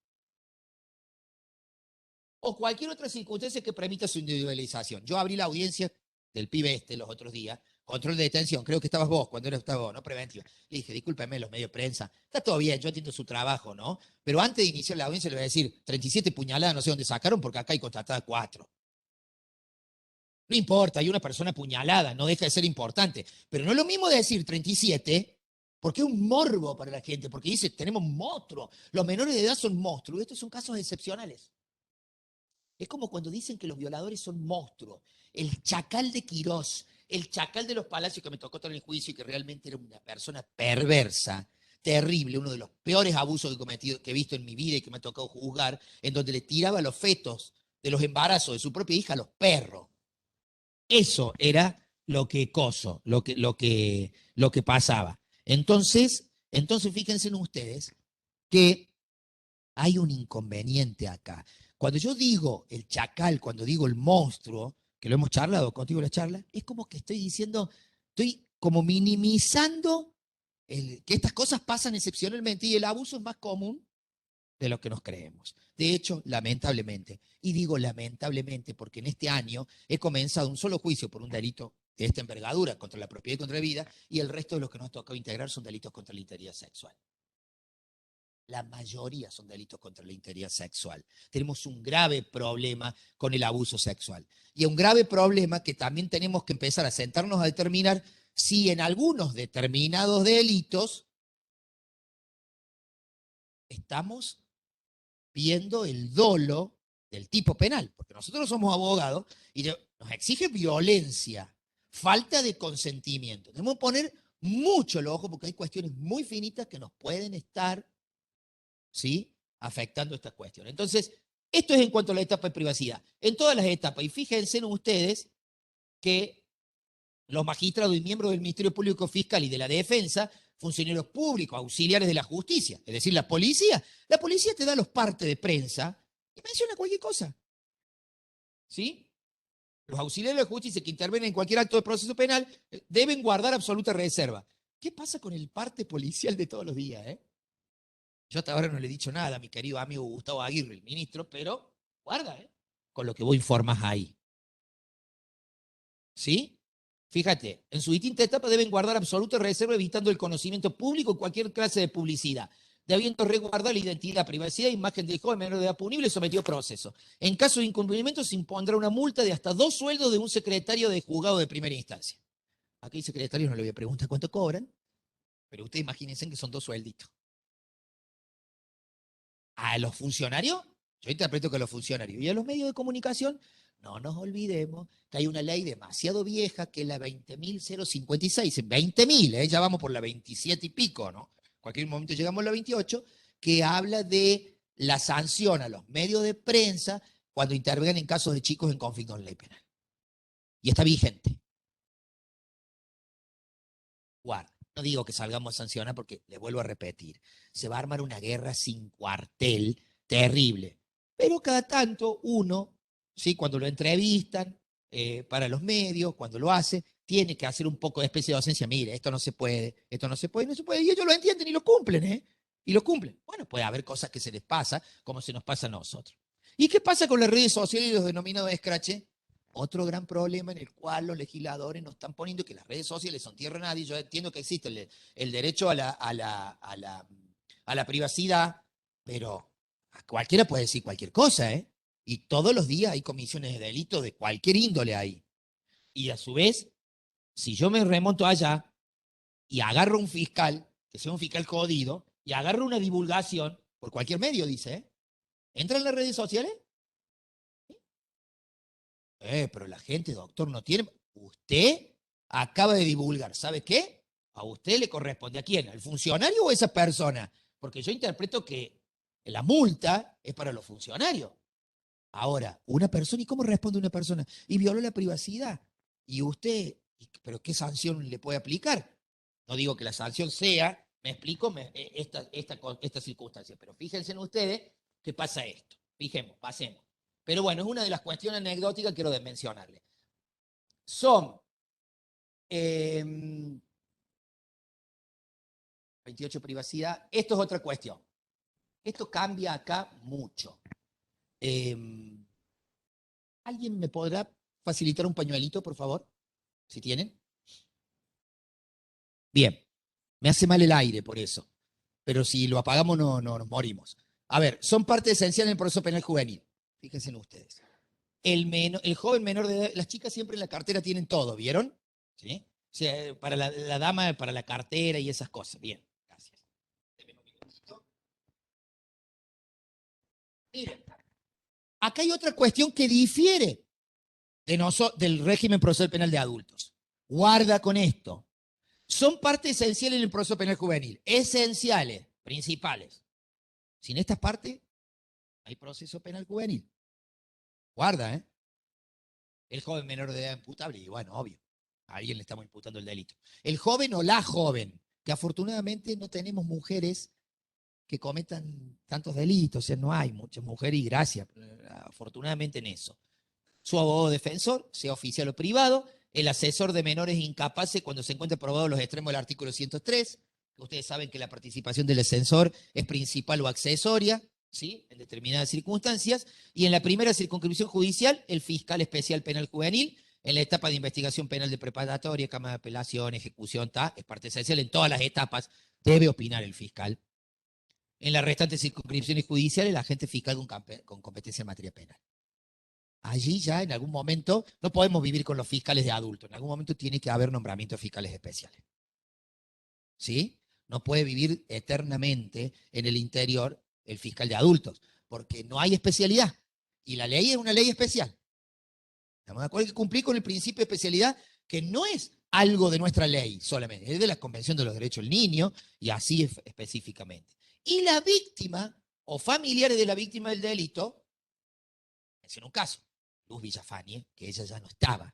O cualquier otra circunstancia que permita su individualización. Yo abrí la audiencia del pibe los otros días, control de detención, creo que estabas vos, cuando estabas vos, ¿no? Preventiva. Le dije, discúlpeme, los medios de prensa, está todo bien, yo entiendo su trabajo, ¿no? Pero antes de iniciar la audiencia le voy a decir, 37 puñaladas, no sé dónde sacaron, porque acá hay contratadas 4. No importa, hay una persona puñalada, no deja de ser importante. Pero no es lo mismo decir 37, porque es un morbo para la gente, porque dice, tenemos monstruos, los menores de edad son monstruos, estos son casos excepcionales. Es como cuando dicen que los violadores son monstruos. El chacal de Quirós, el chacal de los Palacios que me tocó estar en el juicio y que realmente era una persona perversa, terrible, uno de los peores abusos que he visto en mi vida y que me ha tocado juzgar, en donde le tiraba los fetos de los embarazos de su propia hija a los perros. Eso era lo que pasaba. Entonces fíjense en ustedes que hay un inconveniente acá. Cuando yo digo el chacal, cuando digo el monstruo, que lo hemos charlado contigo en la charla, es como que estoy diciendo, estoy como minimizando que estas cosas pasan excepcionalmente y el abuso es más común de lo que nos creemos. De hecho, lamentablemente, y digo lamentablemente porque en este año he comenzado un solo juicio por un delito de esta envergadura contra la propiedad y contra la vida, y el resto de los que nos ha tocado integrar son delitos contra la integridad sexual. La mayoría son delitos contra la integridad sexual. Tenemos un grave problema con el abuso sexual. Y un grave problema que también tenemos que empezar a sentarnos a determinar si en algunos determinados delitos estamos viendo el dolo del tipo penal. Porque nosotros somos abogados y nos exige violencia, falta de consentimiento. Tenemos que poner mucho el ojo porque hay cuestiones muy finitas que nos pueden estar, ¿sí?, afectando estas cuestiones. Entonces, esto es en cuanto a la etapa de privacidad. En todas las etapas, y fíjense en ustedes que los magistrados y miembros del Ministerio Público Fiscal y de la Defensa, funcionarios públicos, auxiliares de la justicia, es decir, la policía te da los partes de prensa y menciona cualquier cosa. ¿Sí? Los auxiliares de la justicia que intervienen en cualquier acto de proceso penal deben guardar absoluta reserva. ¿Qué pasa con el parte policial de todos los días? Yo hasta ahora no le he dicho nada a mi querido amigo Gustavo Aguirre, el ministro, pero guarda, con lo que vos informas ahí. ¿Sí? Fíjate, en su distinta etapa deben guardar absoluta reserva evitando el conocimiento público en cualquier clase de publicidad, debiendo resguardar la identidad, privacidad e imagen del joven menor de edad punible sometido a proceso. En caso de incumplimiento se impondrá una multa de hasta 2 sueldos de un secretario de juzgado de primera instancia. Aquí hay secretarios, no le voy a preguntar cuánto cobran, pero ustedes imagínense que son 2 suelditos. A los funcionarios, yo interpreto que a los funcionarios y a los medios de comunicación no nos olvidemos que hay una ley demasiado vieja, que es la 20.056, 20.000, ya vamos por la 27 y pico, ¿no? En cualquier momento llegamos a la 28, que habla de la sanción a los medios de prensa cuando intervengan en casos de chicos en conflicto de ley penal. Y está vigente. Guarda. No digo que salgamos a sancionar porque, le vuelvo a repetir, se va a armar una guerra sin cuartel terrible. Pero cada tanto uno, ¿sí? Cuando lo entrevistan para los medios, cuando lo hace, tiene que hacer un poco de especie de docencia. Mire, esto no se puede, esto no se puede, no se puede. Y ellos lo entienden y lo cumplen, ¿eh? Y lo cumplen. Bueno, puede haber cosas que se les pasa, como se nos pasa a nosotros. ¿Y qué pasa con las redes sociales y los denominados escraches? Otro gran problema en el cual los legisladores nos están poniendo que las redes sociales son tierra de nadie. Yo entiendo que existe el derecho a la privacidad, pero cualquiera puede decir cualquier cosa, ¿eh? Y todos los días hay comisiones de delito de cualquier índole ahí. Y a su vez, si yo me remonto allá y agarro un fiscal, que sea un fiscal jodido, y agarro una divulgación, por cualquier medio, dice, ¿eh? ¿Entra en las redes sociales? Pero la gente, doctor, no tiene. Usted acaba de divulgar, ¿sabe qué? A usted le corresponde. ¿A quién? ¿Al funcionario o a esa persona? Porque yo interpreto que la multa es para los funcionarios. Ahora, una persona, ¿y cómo responde una persona? Y violó la privacidad. Y usted, ¿pero qué sanción le puede aplicar? No digo que la sanción sea, me explico, esta circunstancia, pero fíjense en ustedes que pasa esto. Fijemos, pasemos. Pero bueno, es una de las cuestiones anecdóticas que quiero mencionarle. Son 28 privacidad. Esto es otra cuestión. Esto cambia acá mucho. ¿Alguien me podrá facilitar un pañuelito, por favor? Si tienen. Bien, me hace mal el aire por eso. Pero si lo apagamos no nos morimos. A ver, son parte esencial en el proceso penal juvenil. Fíjense en ustedes. El joven menor de edad, las chicas siempre en la cartera tienen todo, ¿vieron? ¿Sí? O sea, para la dama, para la cartera y esas cosas. Bien, gracias. Miren, acá hay otra cuestión que difiere del régimen procesal penal de adultos. Guarda con esto. Son parte esencial en el proceso penal juvenil. Esenciales, principales. Sin estas partes, hay proceso penal juvenil. Guarda, ¿eh? El joven menor de edad imputable, y bueno, obvio, a alguien le estamos imputando el delito. El joven o la joven, que afortunadamente no tenemos mujeres que cometan tantos delitos, o sea, no hay muchas mujeres y gracias, afortunadamente en eso. Su abogado defensor, sea oficial o privado, el asesor de menores incapaces cuando se encuentre probado los extremos del artículo 103. Ustedes saben que la participación del asesor es principal o accesoria, ¿sí? En determinadas circunstancias. Y en la primera circunscripción judicial, el fiscal especial penal juvenil. En la etapa de investigación penal de preparatoria, cámara de apelación, ejecución, es parte esencial. En todas las etapas debe opinar el fiscal. En las restantes circunscripciones judiciales, el agente fiscal con competencia en materia penal. Allí ya en algún momento no podemos vivir con los fiscales de adultos. En algún momento tiene que haber nombramientos fiscales especiales. ¿Sí? No puede vivir eternamente en el interior el fiscal de adultos, porque no hay especialidad. Y la ley es una ley especial. Estamos de acuerdo que cumplir con el principio de especialidad, que no es algo de nuestra ley solamente, es de la Convención de los Derechos del Niño y así específicamente. Y la víctima o familiares de la víctima del delito, menciono un caso, Luz Villafañe, que ella ya no estaba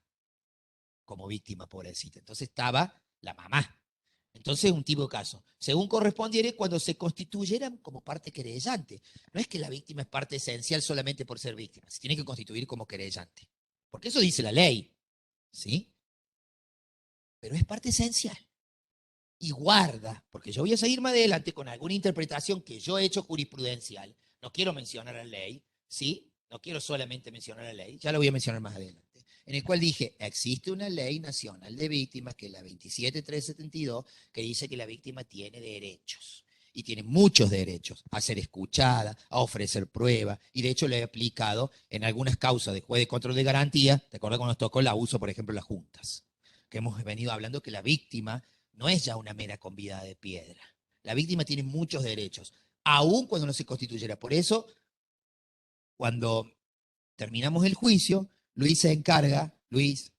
como víctima, pobrecita. Entonces estaba la mamá. Entonces, un tipo de caso. Según correspondiere, cuando se constituyeran como parte querellante. No es que la víctima es parte esencial solamente por ser víctima. Se tiene que constituir como querellante. Porque eso dice la ley. ¿Sí? Pero es parte esencial. Y guarda, porque yo voy a seguir más adelante con alguna interpretación que yo he hecho jurisprudencial. No quiero mencionar la ley, ¿sí? No quiero solamente mencionar la ley, ya la voy a mencionar más adelante. En el cual dije, existe una ley nacional de víctimas, que es la 27372, que dice que la víctima tiene derechos. Y tiene muchos derechos, a ser escuchada, a ofrecer pruebas, y de hecho lo he aplicado en algunas causas de juez de control de garantía. ¿Te acuerdas cuando nos tocó el abuso, por ejemplo, en las juntas? Que hemos venido hablando que la víctima no es ya una mera convidada de piedra. La víctima tiene muchos derechos, aun cuando no se constituyera. Por eso, cuando terminamos el juicio, Luis se encarga, Luis,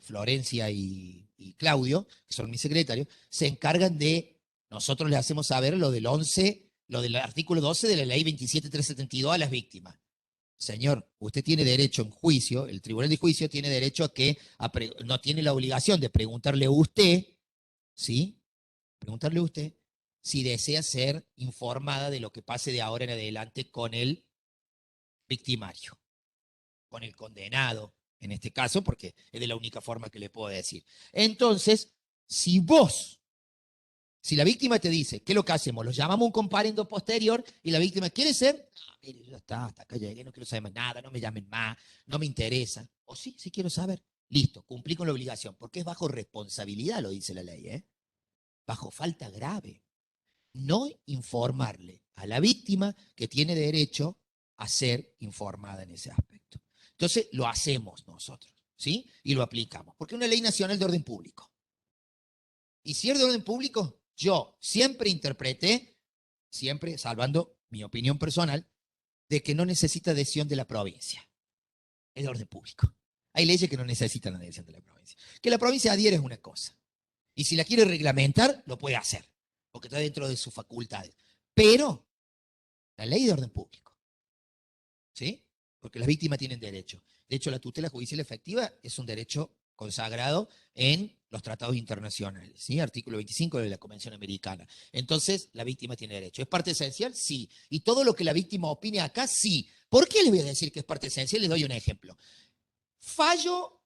Florencia y Claudio, que son mis secretarios, se encargan de, nosotros le hacemos saber lo del 11, lo del artículo 12 de la ley 27372 a las víctimas. Señor, usted tiene derecho en juicio, el tribunal de juicio tiene derecho a que, no tiene la obligación de preguntarle a usted, ¿sí? Preguntarle a usted si desea ser informada de lo que pase de ahora en adelante con el victimario, con el condenado, en este caso, porque es de la única forma que le puedo decir. Entonces, si la víctima te dice, ¿qué es lo que hacemos? Lo llamamos un comparendo posterior y la víctima quiere ser, mire, ya está, hasta acá llegué, no quiero saber más nada, no me llamen más, no me interesa. O sí, sí quiero saber. Listo, cumplí con la obligación, porque es bajo responsabilidad, lo dice la ley, ¿eh? Bajo falta grave. No informarle a la víctima que tiene derecho a ser informada en ese aspecto. Entonces, lo hacemos nosotros, ¿sí? Y lo aplicamos, porque es una ley nacional de orden público. Y si es de orden público, yo siempre interpreté, siempre salvando mi opinión personal, de que no necesita adhesión de la provincia. Es de orden público. Hay leyes que no necesitan adhesión de la provincia. Que la provincia adhiera es una cosa. Y si la quiere reglamentar, lo puede hacer, porque está dentro de sus facultades. Pero la ley de orden público, ¿sí? Porque las víctimas tienen derecho. De hecho, la tutela judicial efectiva es un derecho consagrado en los tratados internacionales, ¿sí? Artículo 25 de la Convención Americana. Entonces, la víctima tiene derecho. ¿Es parte esencial? Sí. Y todo lo que la víctima opine acá, sí. ¿Por qué les voy a decir que es parte esencial? Les doy un ejemplo. Fallo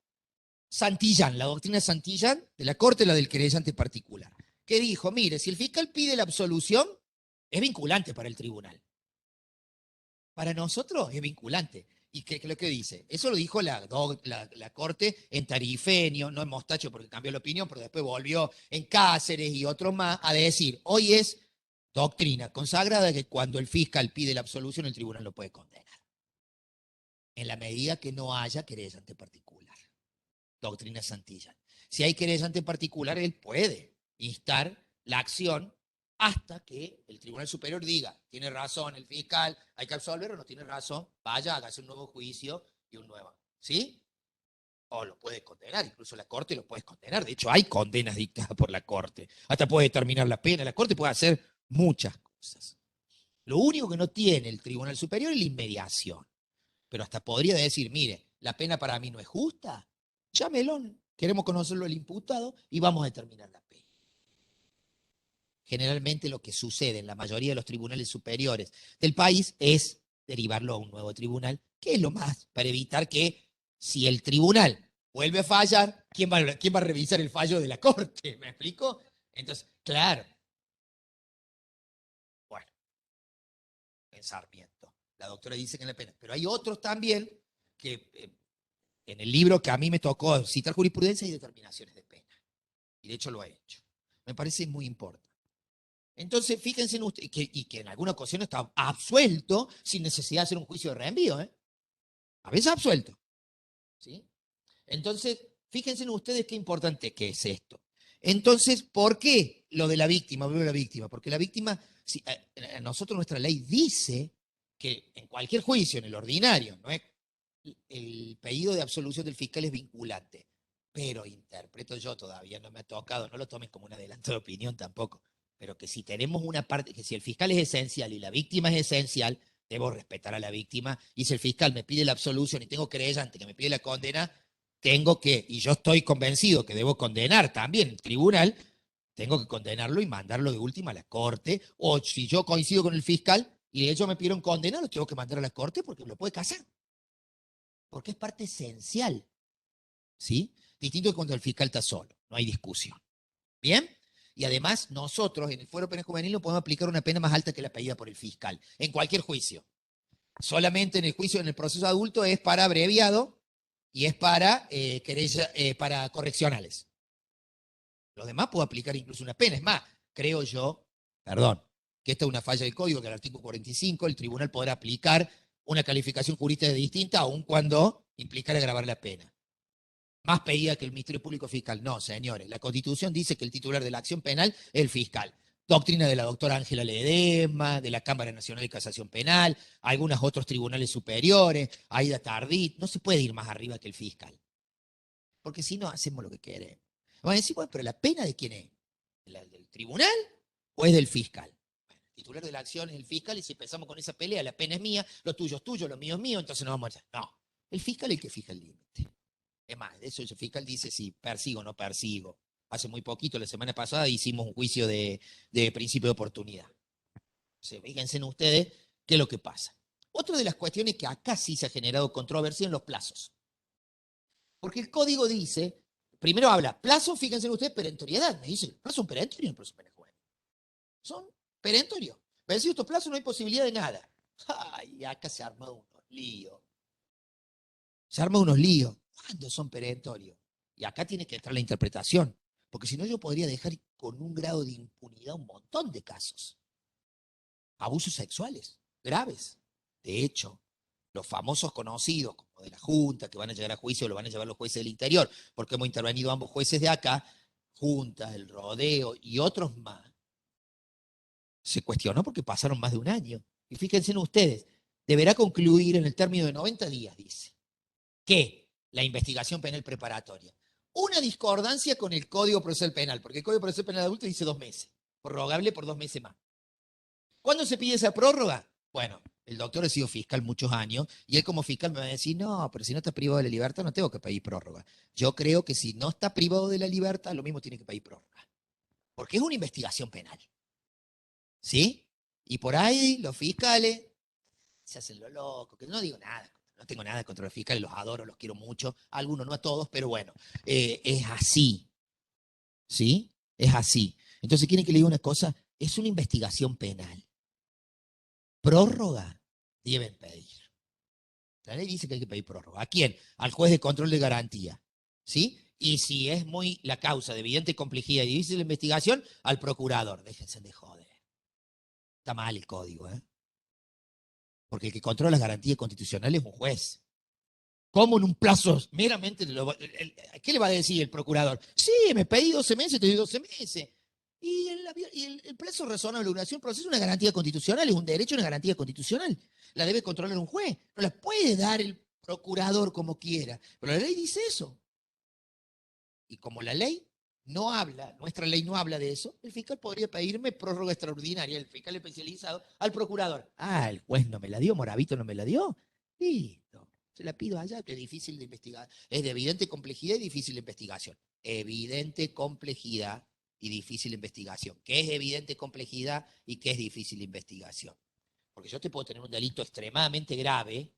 Santillán, la doctrina Santillán de la Corte, la del querellante particular, que dijo, mire, si el fiscal pide la absolución, es vinculante para el tribunal. Para nosotros es vinculante. ¿Y qué es lo que dice? Eso lo dijo la Corte en Tarifenio, no en Mostacho porque cambió la opinión, pero después volvió en Cáceres y otros más a decir, hoy es doctrina consagrada que cuando el fiscal pide la absolución, el tribunal lo puede condenar. En la medida que no haya querellante particular. Doctrina Santillán. Si hay querellante particular, él puede instar la acción hasta que el Tribunal Superior diga, tiene razón el fiscal, hay que absolver o no tiene razón, vaya, hágase un nuevo juicio y un nuevo, ¿sí? O lo puede condenar, incluso la Corte lo puede condenar. De hecho, hay condenas dictadas por la Corte. Hasta puede determinar la pena. La Corte puede hacer muchas cosas. Lo único que no tiene el Tribunal Superior es la inmediación. Pero hasta podría decir, mire, la pena para mí no es justa, llámelo, queremos conocerlo el imputado y vamos a determinar la pena. Generalmente lo que sucede en la mayoría de los tribunales superiores del país es derivarlo a un nuevo tribunal, que es lo más, para evitar que si el tribunal vuelve a fallar, ¿quién va a revisar el fallo de la Corte? ¿Me explico? Entonces, claro. Bueno, en Sarmiento. La doctora dice que no es pena. Pero hay otros también que en el libro que a mí me tocó citar jurisprudencia y determinaciones de pena. Y de hecho lo he hecho. Me parece muy importante. Entonces, fíjense en ustedes, y que en alguna ocasión está absuelto sin necesidad de hacer un juicio de reenvío, ¿eh? A veces absuelto. ¿Sí? Entonces, fíjense en ustedes qué importante que es esto. Entonces, ¿por qué lo de la víctima? La víctima? Porque la víctima, si, nosotros nuestra ley dice que en cualquier juicio, en el ordinario, ¿no es? El pedido de absolución del fiscal es vinculante. Pero interpreto yo, todavía no me ha tocado, no lo tomen como un adelanto de opinión tampoco, pero que si tenemos una parte, que si el fiscal es esencial y la víctima es esencial, debo respetar a la víctima. Y si el fiscal me pide la absolución y tengo querellante que me pide la condena, tengo que, y yo estoy convencido que debo condenar también el tribunal, tengo que condenarlo y mandarlo de última a la corte. O si yo coincido con el fiscal y ellos me pidieron condena, lo tengo que mandar a la corte porque lo puede casar. Porque es parte esencial. ¿Sí? Distinto que cuando el fiscal está solo, no hay discusión. ¿Bien? Y además, nosotros en el Fuero Penal Juvenil no podemos aplicar una pena más alta que la pedida por el fiscal, en cualquier juicio. Solamente en el juicio, en el proceso adulto, es para abreviado y es para, para correccionales. Los demás puedo aplicar incluso una pena. Es más, creo yo, perdón, que esta es una falla del código, que el artículo 45, el tribunal podrá aplicar una calificación jurídica distinta, aun cuando implicara agravar la pena. Más pedida que el Ministerio Público Fiscal. No, señores, la Constitución dice que el titular de la acción penal es el fiscal. doctrina de la doctora Ángela Ledesma, de la Cámara Nacional de Casación Penal, algunos otros tribunales superiores, Aida Tardit. No se puede ir más arriba que el fiscal. Porque si no, hacemos lo que queremos. Van a decir, bueno, pero ¿la pena de quién es? ¿La del tribunal o es del fiscal? Bueno, el titular de la acción es el fiscal y si empezamos con esa pelea, la pena es mía, lo tuyo es tuyo, lo mío es mío, entonces no vamos a hacer. No, el fiscal es el que fija el límite. Es más, de eso el fiscal dice si persigo o no persigo. Hace muy poquito, la semana pasada, hicimos un juicio de principio de oportunidad. Fíjense en ustedes qué es lo que pasa. Otra de las cuestiones que acá sí se ha generado controversia en los plazos. Porque el código dice, primero habla, plazo, fíjense ustedes, perentoriedad. Me dice, plazo un perentorio y un plazo pena juvenil. Son perentorios. Me decir, estos plazos no hay posibilidad de nada. Ay, acá se arma unos líos. Se arma unos líos. ¿Cuándo son perentorios? Y acá tiene que entrar la interpretación. Porque si no, yo podría dejar con un grado de impunidad un montón de casos. Abusos sexuales, graves. De hecho, los famosos conocidos, como de la Junta, que van a llegar a juicio, lo van a llevar los jueces del interior, porque hemos intervenido ambos jueces de acá, Junta, el Rodeo y otros más, se cuestionó porque pasaron más de un año. Y fíjense en ustedes, deberá concluir en el término de 90 días, dice. ¿Qué? La investigación penal preparatoria. Una discordancia con el Código Procesal Penal, porque el Código Procesal Penal Adulto dice 2 meses, prorrogable por 2 meses más. ¿Cuándo se pide esa prórroga? Bueno, el doctor ha sido fiscal muchos años y él como fiscal me va a decir, no, pero si no está privado de la libertad no tengo que pedir prórroga. Yo creo que si no está privado de la libertad, lo mismo tiene que pedir prórroga. Porque es una investigación penal. ¿Sí? Y por ahí los fiscales se hacen lo loco, que no digo nada, no tengo nada contra los fiscales, los adoro, los quiero mucho, algunos, no a todos, pero bueno, es así. ¿Sí? Es así. Entonces, ¿quieren que le diga una cosa? Es una investigación penal. Prórroga deben pedir. La ley dice que hay que pedir prórroga. ¿A quién? Al juez de control de garantía. ¿Sí? Y si es muy la causa de evidente complejidad y difícil de investigación, al procurador. Déjense de joder. Está mal el código, ¿eh? Porque el que controla las garantías constitucionales es un juez. ¿Cómo en un plazo meramente? ¿Qué le va a decir el procurador? Sí, me pedí 12 meses, te doy 12 meses. Y el plazo razonable de duración del proceso es una garantía constitucional, es un derecho, una garantía constitucional. La debe controlar un juez. No la puede dar el procurador como quiera. Pero la ley dice eso. Y como la ley no habla, nuestra ley no habla de eso, el fiscal podría pedirme prórroga extraordinaria, el fiscal especializado, al procurador. Ah, el juez no me la dio, Moravito no me la dio. Listo. Se la pido allá, que es difícil de investigar. Es de evidente complejidad y difícil de investigación. Evidente complejidad y difícil investigación. ¿Qué es evidente complejidad y qué es difícil investigación? Porque yo te puedo tener un delito extremadamente grave,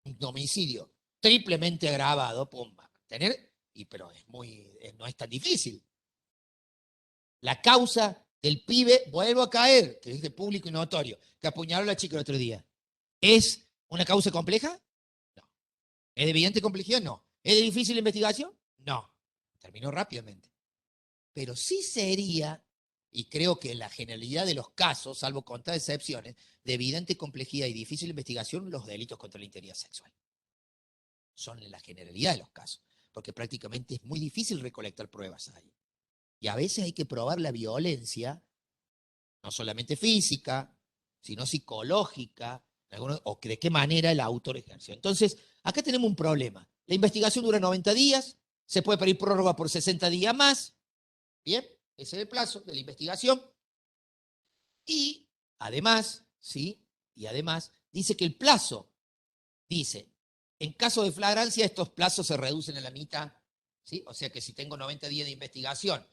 un homicidio triplemente agravado, pumba. Pero no es tan difícil. La causa del pibe, vuelvo a caer, que es de público y notorio, que apuñaló a la chica el otro día. ¿Es una causa compleja? No. ¿Es de evidente complejidad? No. ¿Es de difícil investigación? No. Terminó rápidamente. Pero sí sería, y creo que en la generalidad de los casos, salvo contadas excepciones, de evidente complejidad y difícil investigación, los delitos contra la integridad sexual. Son en la generalidad de los casos, porque prácticamente es muy difícil recolectar pruebas ahí. Y a veces hay que probar la violencia, no solamente física, sino psicológica, o de qué manera el autor ejerció. Entonces, acá tenemos un problema. La investigación dura 90 días, se puede pedir prórroga por 60 días más. Bien, ese es el plazo de la investigación. Y además, ¿sí? Y además, dice que el plazo, dice, en caso de flagrancia, estos plazos se reducen a la mitad, ¿sí? O sea que si tengo 90 días de investigación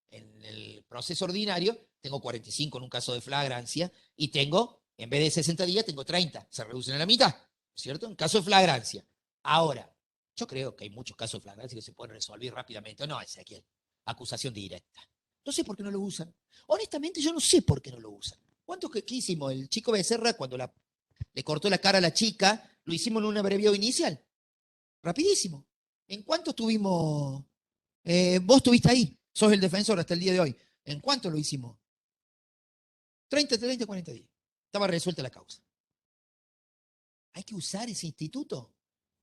en el proceso ordinario, tengo 45 en un caso de flagrancia y tengo, en vez de 60 días, tengo 30. Se reducen a la mitad, ¿cierto? En caso de flagrancia. Ahora, yo creo que hay muchos casos de flagrancia que se pueden resolver rápidamente. No, Ezequiel, acusación directa. No sé por qué no lo usan. Honestamente, yo no sé por qué no lo usan. ¿Qué hicimos? El chico Becerra, cuando le cortó la cara a la chica, lo hicimos en un abreviado inicial. Rapidísimo. ¿En cuánto estuvimos? Vos estuviste ahí. Sos el defensor hasta el día de hoy. ¿En cuánto lo hicimos? 30, 40 días. Estaba resuelta la causa. Hay que usar ese instituto.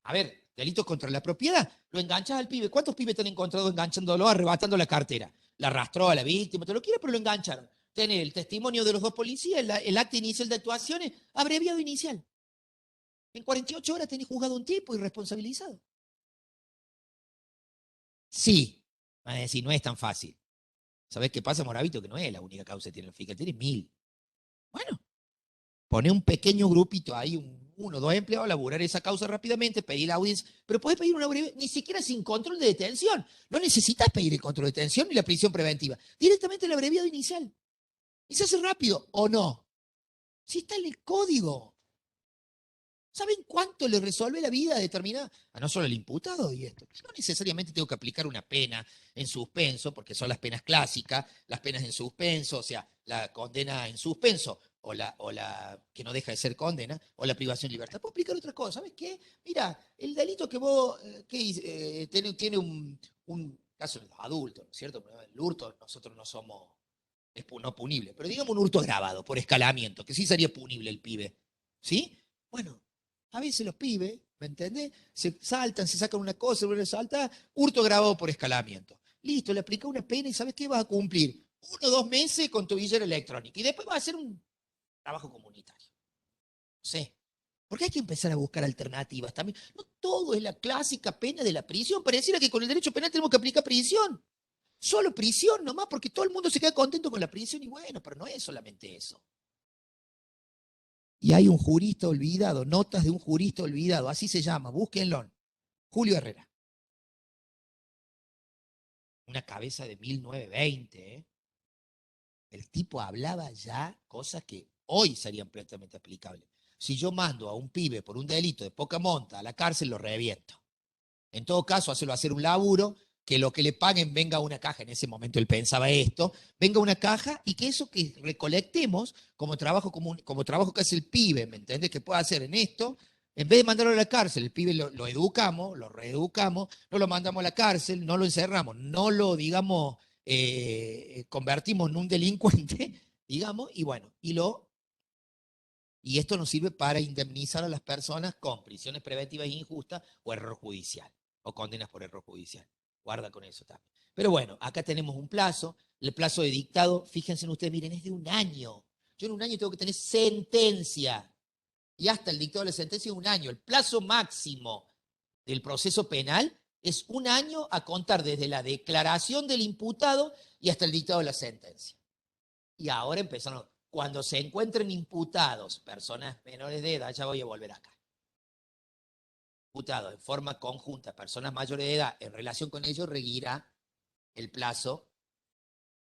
A ver, delitos contra la propiedad. Lo enganchas al pibe. ¿Cuántos pibes te han encontrado enganchándolo, arrebatando la cartera? La arrastró a la víctima, te lo quiere, pero lo engancharon. tener el testimonio de los dos policías, el acta inicial de actuaciones, abreviado inicial. En 48 horas tenés juzgado un tipo y responsabilizado. Sí, van a decir, no es tan fácil. ¿Sabés qué pasa, Moravito? Que no es la única causa que tiene el fiscal, tiene 1000. Bueno, pone un pequeño grupito ahí, uno o dos empleados a laburar esa causa rápidamente, pedir la audiencia, pero podés pedir una breve, ni siquiera sin control de detención. No necesitas pedir el control de detención ni la prisión preventiva. Directamente el abreviado inicial. Y se hace rápido, ¿o no? Si está en el código. ¿Saben cuánto le resuelve la vida determinada? A no solo el imputado y esto. Yo no necesariamente tengo que aplicar una pena en suspenso, porque son las penas clásicas, las penas en suspenso, o sea, la condena en suspenso, o la que no deja de ser condena, o la privación de libertad. Puedo aplicar otra cosa, ¿sabes qué? Mira, el delito que vos, tiene un caso de los adultos, ¿no es cierto? El hurto, nosotros no somos, es no punible, pero digamos un hurto agravado por escalamiento, que sí sería punible el pibe, ¿sí? Bueno, a veces los pibes, ¿me entendés? Se saltan, se sacan una cosa, vuelven a saltar, hurto agravado por escalamiento. Listo, le aplica una pena y ¿sabes qué? Vas a cumplir 1 o 2 meses con tu billetera electrónica y después vas a hacer un trabajo comunitario. No sé. Porque hay que empezar a buscar alternativas también. No todo es la clásica pena de la prisión. Pareciera que con el derecho penal tenemos que aplicar prisión. Solo prisión nomás, porque todo el mundo se queda contento con la prisión y bueno, pero no es solamente eso. Y hay un jurista olvidado, notas de un jurista olvidado, así se llama, búsquenlo. Julio Herrera. Una cabeza de 1920, ¿eh? El tipo hablaba ya cosas que hoy serían plenamente aplicables. Si yo mando a un pibe por un delito de poca monta a la cárcel, lo reviento. En todo caso, hacer un laburo, que lo que le paguen venga a una caja. En ese momento él pensaba esto, venga a una caja y que eso que recolectemos como trabajo común, como trabajo que hace el pibe, ¿me entiendes? Que puede hacer en esto, en vez de mandarlo a la cárcel, el pibe lo educamos, lo reeducamos, no lo mandamos a la cárcel, no lo encerramos, no lo, digamos, convertimos en un delincuente, digamos, y bueno, y esto nos sirve para indemnizar a las personas con prisiones preventivas injustas o error judicial, o condenas por error judicial. Guarda con eso también. Pero bueno, acá tenemos un plazo. El plazo de dictado, fíjense en ustedes, miren, es de 1 año. Yo en 1 año tengo que tener sentencia. Y hasta el dictado de la sentencia es 1 año. El plazo máximo del proceso penal es 1 año a contar desde la declaración del imputado y hasta el dictado de la sentencia. Y ahora empezaron, cuando se encuentren imputados, personas menores de edad, ya voy a volver acá, imputados en forma conjunta, personas mayores de edad, en relación con ellos, reguirá el plazo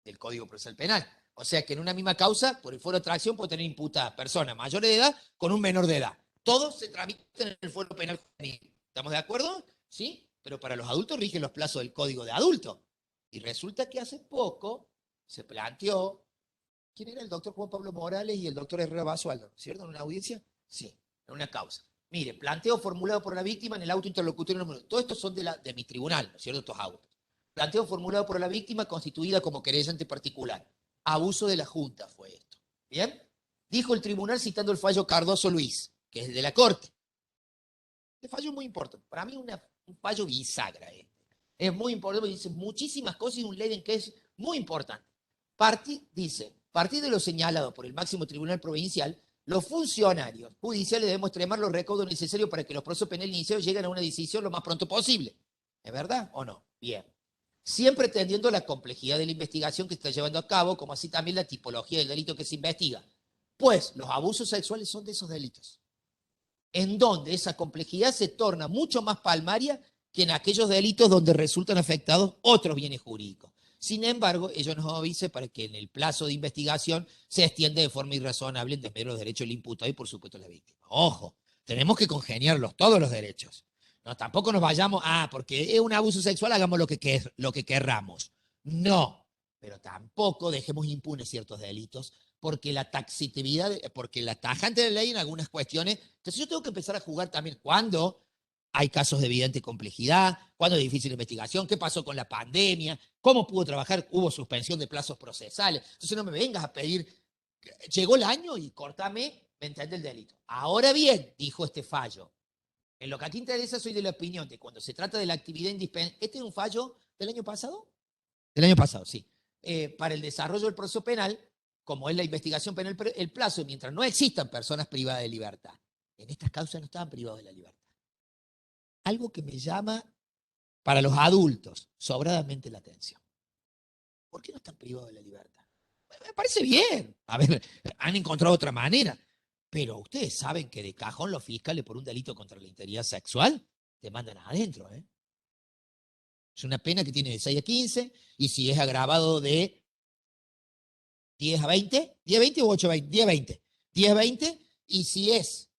del Código Procesal Penal. O sea que en una misma causa, por el foro de atracción, puede tener imputada personas mayores de edad con un menor de edad. Todos se tramitan en el foro penal juvenil. ¿Estamos de acuerdo? ¿Sí? Pero para los adultos rigen los plazos del Código de Adultos. Y resulta que hace poco se planteó. ¿Quién era el doctor Juan Pablo Morales y el doctor Herrera Basualdo? ¿Cierto? ¿En una audiencia? Sí, en una causa. Mire, planteo formulado por la víctima en el auto interlocutorio número 1. Todos estos son de mi tribunal, ¿no es cierto? Estos autos. Planteo formulado por la víctima constituida como querellante particular. Abuso de la Junta fue esto. ¿Bien? Dijo el tribunal citando el fallo Cardoso Luis, que es de la Corte. Este fallo es muy importante. Para mí un fallo bisagra este. Es muy importante porque dice muchísimas cosas y un ley en que es muy importante. Dice, partir de lo señalado por el máximo tribunal provincial, los funcionarios judiciales debemos extremar los recaudos necesarios para que los procesos penales iniciados lleguen a una decisión lo más pronto posible. ¿Es verdad o no? Bien. Siempre atendiendo la complejidad de la investigación que se está llevando a cabo, como así también la tipología del delito que se investiga. Pues los abusos sexuales son de esos delitos, en donde esa complejidad se torna mucho más palmaria que en aquellos delitos donde resultan afectados otros bienes jurídicos. Sin embargo, ello nos avisa para que en el plazo de investigación se extienda de forma irrazonable en desmedro de los derechos del imputado y, por supuesto, de la víctima. Ojo, tenemos que congeniarlos todos los derechos. No, tampoco nos vayamos, porque es un abuso sexual, hagamos lo que querramos. No, pero tampoco dejemos impunes ciertos delitos, porque la taxitividad, porque la tajante de la ley en algunas cuestiones. Entonces yo tengo que empezar a jugar también cuando hay casos de evidente complejidad, cuando es difícil investigación, qué pasó con la pandemia, cómo pudo trabajar, hubo suspensión de plazos procesales. Entonces no me vengas a pedir, llegó el año y cortame, me entiende el delito. Ahora bien, dijo este fallo, en lo que a ti interesa soy de la opinión de cuando se trata de la actividad indispensable, ¿este es un fallo del año pasado? Del año pasado, sí. Para el desarrollo del proceso penal, como es la investigación penal, el plazo, mientras no existan personas privadas de libertad. En estas causas no estaban privados de la libertad. Algo que me llama, para los adultos, sobradamente la atención. ¿Por qué no están privados de la libertad? Me parece bien. A ver, han encontrado otra manera. Pero ustedes saben que de cajón los fiscales por un delito contra la integridad sexual te mandan adentro, ¿eh? Es una pena que tiene de 6 a 15 y si es agravado de 10 a 20, 10 a 20 o 8 a 20, 10 a 20, 10 a 20 y si es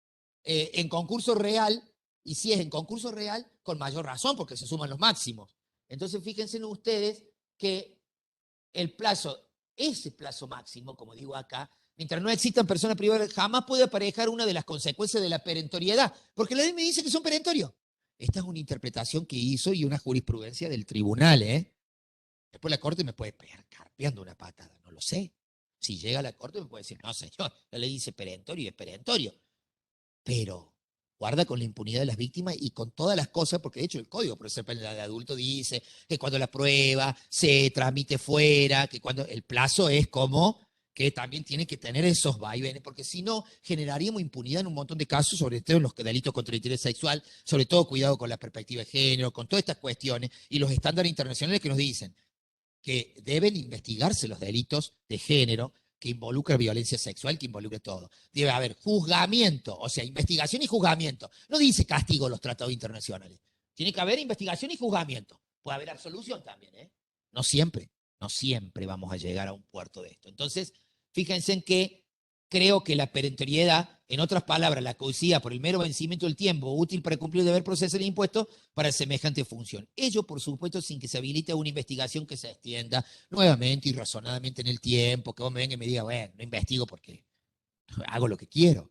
en concurso real, y si es en concurso real, con mayor razón porque se suman los máximos. Entonces fíjense ustedes que el plazo, ese plazo máximo, como digo acá, mientras no existan personas privadas, jamás puede aparejar una de las consecuencias de la perentoriedad, porque la ley me dice que son perentorios. Esta es una interpretación que hizo y una jurisprudencia del tribunal, ¿eh? Después la corte me puede pegar carpeando una patada, no lo sé. Si llega a la corte me puede decir, no señor, la ley dice perentorio y es perentorio. Pero guarda con la impunidad de las víctimas y con todas las cosas, porque de hecho el Código Procesal Penal de Adulto dice que cuando la prueba se tramite fuera, que cuando el plazo es como que también tiene que tener esos vaivenes, porque si no, generaríamos impunidad en un montón de casos, sobre todo en los delitos contra el interés sexual, sobre todo cuidado con la perspectiva de género, con todas estas cuestiones y los estándares internacionales que nos dicen que deben investigarse los delitos de género, que involucra violencia sexual, que involucre todo. Debe haber juzgamiento, o sea, investigación y juzgamiento. No dice castigo los tratados internacionales. Tiene que haber investigación y juzgamiento. Puede haber absolución también, ¿eh? No siempre, no siempre vamos a llegar a un puerto de esto. Entonces, fíjense en que creo que la perentoriedad, en otras palabras, la caducidad por el mero vencimiento del tiempo útil para cumplir el deber procesal de impuestos para semejante función. Ello, por supuesto, sin que se habilite una investigación que se extienda nuevamente y razonadamente en el tiempo, que vos me venga y me diga, bueno, no investigo porque hago lo que quiero.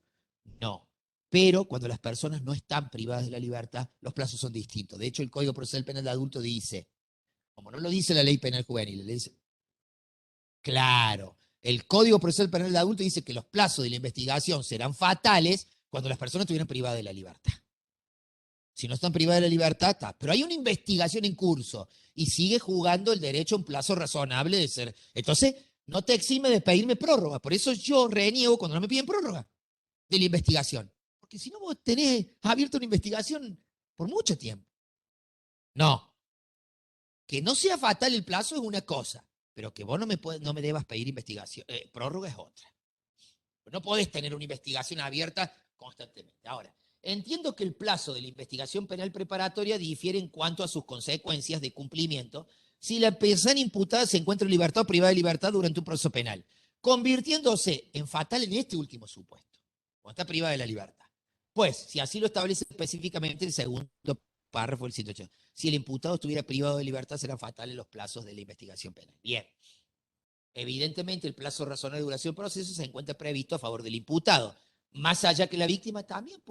No. Pero cuando las personas no están privadas de la libertad, los plazos son distintos. De hecho, el Código Procesal Penal de Adulto dice, como no lo dice la Ley Penal Juvenil, le dice, claro, el Código Procesal Penal de Adulto dice que los plazos de la investigación serán fatales cuando las personas estuvieran privadas de la libertad. Si no están privadas de la libertad, está. Pero hay una investigación en curso y sigue jugando el derecho a un plazo razonable de ser. Entonces, no te exime de pedirme prórroga. Por eso yo reniego cuando no me piden prórroga de la investigación. Porque si no, vos tenés abierta una investigación por mucho tiempo. No. Que no sea fatal el plazo es una cosa, pero que vos no me debas pedir investigación. Prórroga es otra. No podés tener una investigación abierta constantemente. Ahora, entiendo que el plazo de la investigación penal preparatoria difiere en cuanto a sus consecuencias de cumplimiento si la persona imputada se encuentra en libertad o privada de libertad durante un proceso penal, convirtiéndose en fatal en este último supuesto, cuando está privada de la libertad. Pues, si así lo establece específicamente el segundo párrafo del 108, si el imputado estuviera privado de libertad, serán fatales los plazos de la investigación penal. Bien. Evidentemente, el plazo razonable de duración del proceso se encuentra previsto a favor del imputado. Más allá que la víctima también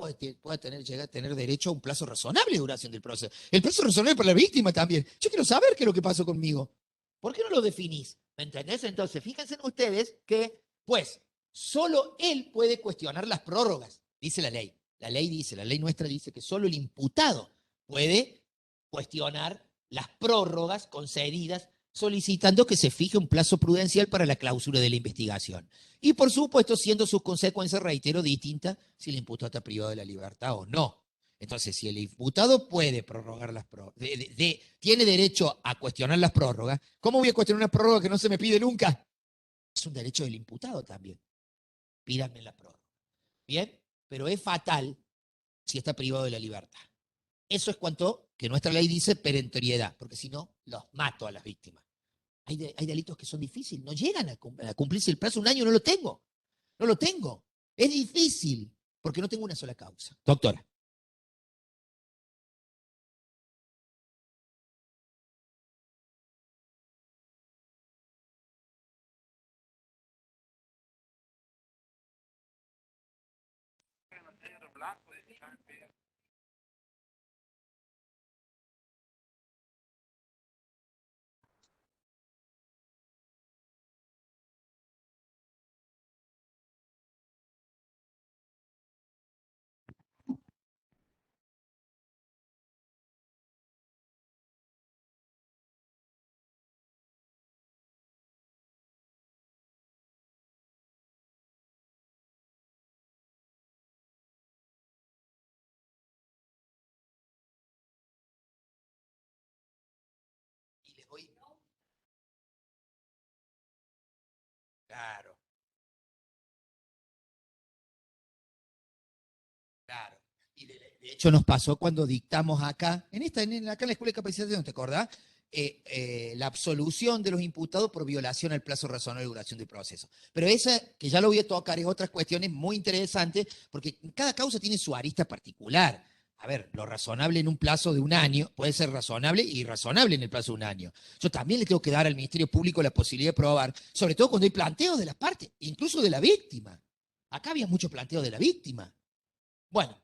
llegar a tener derecho a un plazo razonable de duración del proceso. El plazo razonable para la víctima también. Yo quiero saber qué es lo que pasó conmigo. ¿Por qué no lo definís? ¿Me entendés? Entonces, fíjense ustedes que, pues, solo él puede cuestionar las prórrogas, dice la ley. La ley dice, la ley nuestra dice que solo el imputado puede cuestionar las prórrogas concedidas solicitando que se fije un plazo prudencial para la clausura de la investigación. Y por supuesto, siendo sus consecuencias, reitero, distintas si el imputado está privado de la libertad o no. Entonces, si el imputado puede prorrogar las prórrogas, tiene derecho a cuestionar las prórrogas, ¿cómo voy a cuestionar una prórroga que no se me pide nunca? Es un derecho del imputado también. Pídanme la prórroga. Bien, pero es fatal si está privado de la libertad. Eso es cuanto que nuestra ley dice perentoriedad, porque si no, los mato a las víctimas. Hay delitos que son difíciles, no llegan a cumplirse el plazo, un año no lo tengo, no lo tengo. Es difícil, porque no tengo una sola causa. Doctora. voy. Claro, claro. Y de hecho nos pasó cuando dictamos acá, acá en la Escuela de Capacitación, ¿te acordás? La absolución de los imputados por violación al plazo razonable de duración del proceso. Pero esa, que ya lo voy a tocar, es otras cuestiones muy interesantes, porque cada causa tiene su arista particular. A ver, lo razonable en un plazo de un año puede ser razonable y irrazonable en el plazo de un año. Yo también le tengo que dar al Ministerio Público la posibilidad de probar, sobre todo cuando hay planteos de las partes, incluso de la víctima. Acá había mucho planteo de la víctima. Bueno,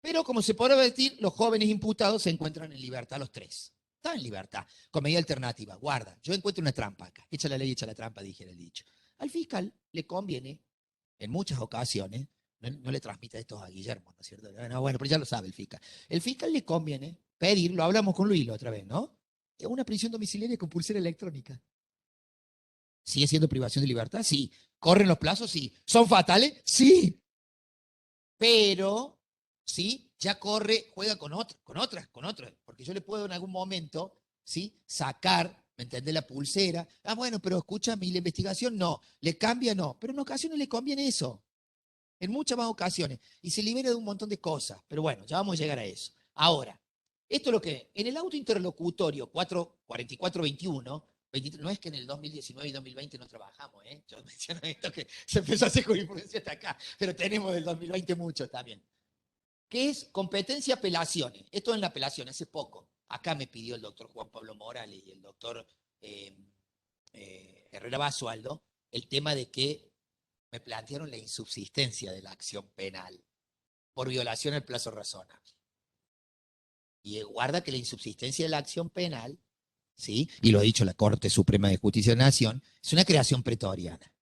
pero como se podrá decir, los jóvenes imputados se encuentran en libertad los tres. Están en libertad, con medida alternativa. Guarda, yo encuentro una trampa acá. Echa la ley, echa la trampa, dijera el dicho. Al fiscal le conviene, en muchas ocasiones, no le transmite esto a Guillermo, ¿no es cierto? No, bueno, pero ya lo sabe el fiscal. El fiscal le conviene pedir, lo hablamos con Luis la otra vez, ¿no? Una prisión domiciliaria con pulsera electrónica. ¿Sigue siendo privación de libertad? Sí. ¿Corren los plazos? Sí. ¿Son fatales? Sí. Pero, ¿sí? Ya corre, juega con otras, porque yo le puedo en algún momento, ¿sí? Sacar, ¿me entendés? La pulsera. Ah, bueno, pero escúchame, ¿y la investigación? No. ¿Le cambia? No. Pero en ocasiones le conviene eso. En muchas más ocasiones. Y se libera de un montón de cosas. Pero bueno, ya vamos a llegar a eso. Ahora, esto es lo que, en el auto interlocutorio 44421, no es que en el 2019 y 2020 no trabajamos, ¿eh? Yo menciono esto que se empezó a hacer jurisprudencia hasta acá, pero tenemos del 2020 mucho también. ¿Qué es competencia apelaciones? Esto en la apelación, hace poco. Acá me pidió el doctor Juan Pablo Morales y el doctor eh, Herrera Basualdo el tema de que me plantearon la insubsistencia de la acción penal por violación al plazo razonable. Y guarda que la insubsistencia de la acción penal, ¿sí? Y lo ha dicho la Corte Suprema de Justicia de la Nación, es una creación pretoriana.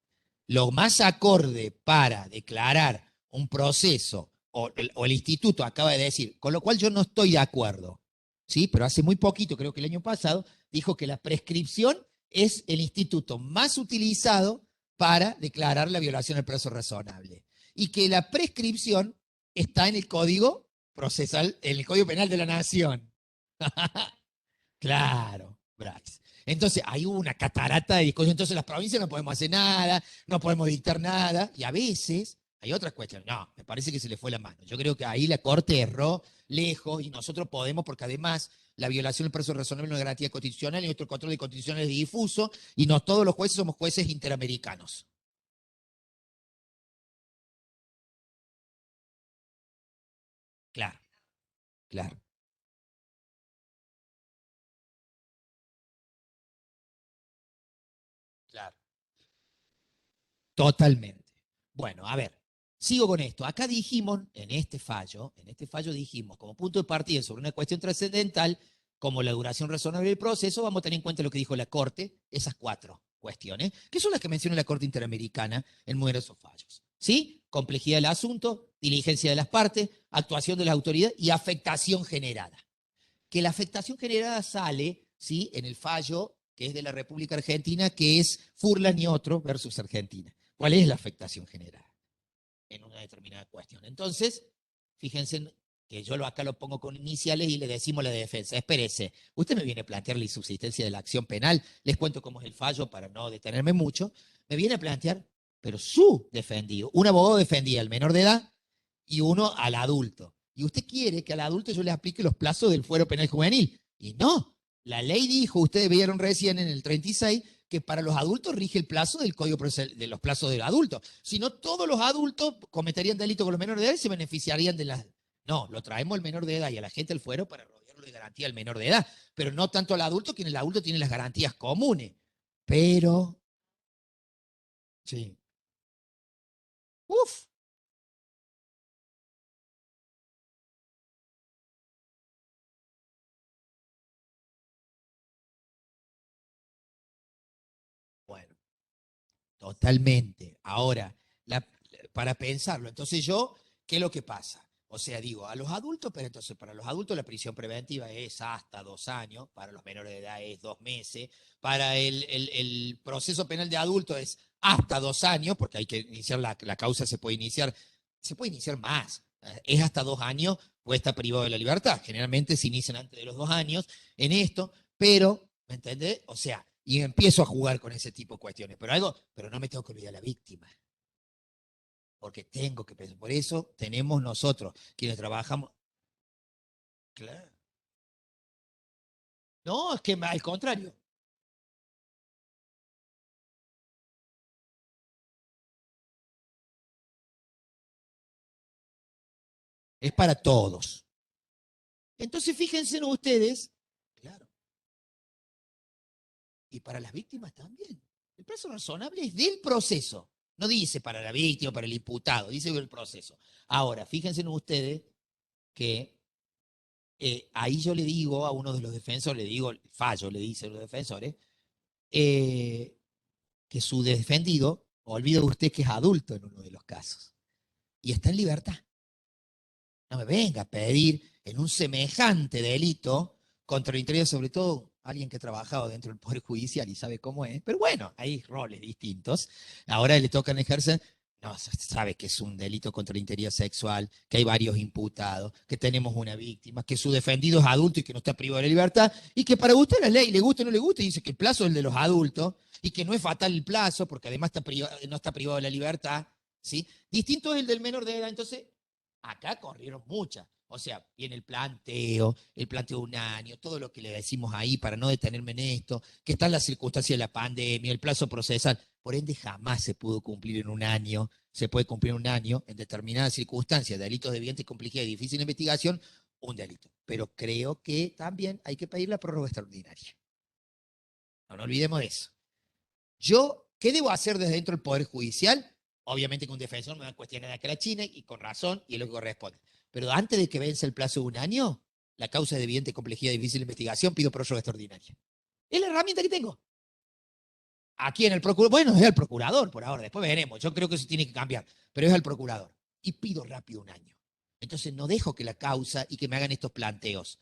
Lo más acorde para declarar un proceso, o el instituto acaba de decir, con lo cual yo no estoy de acuerdo, ¿sí? Pero hace muy poquito, creo que el año pasado, dijo que la prescripción es el instituto más utilizado para declarar la violación del plazo razonable. Y que la prescripción está en el Código Procesal, en el Código Penal de la Nación. Claro, Brax. Entonces, hay una catarata de discusión. Entonces, las provincias no podemos hacer nada, no podemos dictar nada. Y a veces hay otras cuestiones. No, me parece que se le fue la mano. Yo creo que ahí la Corte erró lejos y nosotros podemos, porque además la violación del plazo razonable es una garantía constitucional y nuestro control de constitucional es difuso y no todos los jueces somos jueces interamericanos. Claro, claro, claro. Totalmente. Bueno, a ver, sigo con esto. Acá dijimos, en este fallo dijimos, como punto de partida sobre una cuestión trascendental, como la duración razonable del proceso, vamos a tener en cuenta lo que dijo la Corte, esas cuatro cuestiones, que son las que menciona la Corte Interamericana en numerosos fallos. ¿Sí? Complejidad del asunto, diligencia de las partes, actuación de las autoridades y afectación generada. Que la afectación generada sale, ¿sí? En el fallo que es de la República Argentina, que es Furlan y otro versus Argentina. ¿Cuál es la afectación generada en una determinada cuestión? Entonces, fíjense que yo acá lo pongo con iniciales y le decimos a la defensa, espérese, usted me viene a plantear la insubsistencia de la acción penal, les cuento cómo es el fallo para no detenerme mucho, me viene a plantear, pero su defendido, un abogado defendía al menor de edad y uno al adulto. Y usted quiere que al adulto yo le aplique los plazos del fuero penal juvenil. Y no, la ley dijo, ustedes vieron recién en el 36, que para los adultos rige el plazo del Código de los plazos del adulto. Si no, todos los adultos cometerían delito con los menores de edad y se beneficiarían de las... No, lo traemos al menor de edad y a la gente del fuero para rodearlo de garantía al menor de edad, pero no tanto al adulto, que el adulto tiene las garantías comunes. Pero, sí, uff, bueno, totalmente. Ahora, la- para pensarlo, entonces yo, ¿qué es lo que pasa? O sea, digo, a los adultos, pero entonces para los adultos la prisión preventiva es hasta 2 años, para los menores de edad es 2 meses, para el proceso penal de adulto es hasta 2 años, porque hay que iniciar la causa, se puede iniciar más, es hasta 2 años o está privado de la libertad. Generalmente se inician antes de los 2 años en esto, pero ¿Me entendés? O sea, y empiezo a jugar con ese tipo de cuestiones. Pero no me tengo que olvidar de la víctima. Porque tengo que pensar. Por eso tenemos nosotros, quienes trabajamos. Claro. No, es que al contrario. Es para todos. Entonces, fíjense en ustedes. Claro. Y para las víctimas también. El plazo razonable es del proceso. No dice para la víctima, para el imputado, dice del proceso. Ahora, fíjense en ustedes que ahí yo le digo a uno de los defensores, le digo, el fallo le dice a los defensores, eh, que su defendido, olvide usted que es adulto en uno de los casos, y está en libertad. No me venga a pedir en un semejante delito contra el interior, sobre todo alguien que ha trabajado dentro del Poder Judicial y sabe cómo es, pero bueno, hay roles distintos. Ahora le tocan ejercer, no, sabe que es un delito contra el interior sexual, que hay varios imputados, que tenemos una víctima, que su defendido es adulto y que no está privado de la libertad, y que para usted la ley, le guste o no le guste, dice que el plazo es el de los adultos, y que no es fatal el plazo, porque además no está privado de la libertad, ¿sí? Distinto es el del menor de edad, entonces acá corrieron muchas. O sea, viene el planteo de un año, todo lo que le decimos ahí para no detenerme en esto, que están las circunstancias de la pandemia, el plazo procesal. Por ende, jamás se pudo cumplir en un año, se puede cumplir en un año, en determinadas circunstancias, delitos de evidente complejidad y difícil investigación, un delito. Pero creo que también hay que pedir la prórroga extraordinaria. No nos olvidemos de eso. Yo, ¿qué debo hacer desde dentro del Poder Judicial? Obviamente que un defensor me va a cuestionar acá la China y con razón y es lo que corresponde. Pero antes de que vence el plazo de un año, la causa de evidente complejidad y difícil investigación, pido prórroga extraordinaria. Es la herramienta que tengo. Aquí en el procurador, bueno, es el procurador por ahora, después veremos. Yo creo que eso tiene que cambiar, pero es el procurador. Y pido rápido un año. Entonces no dejo que la causa y que me hagan estos planteos.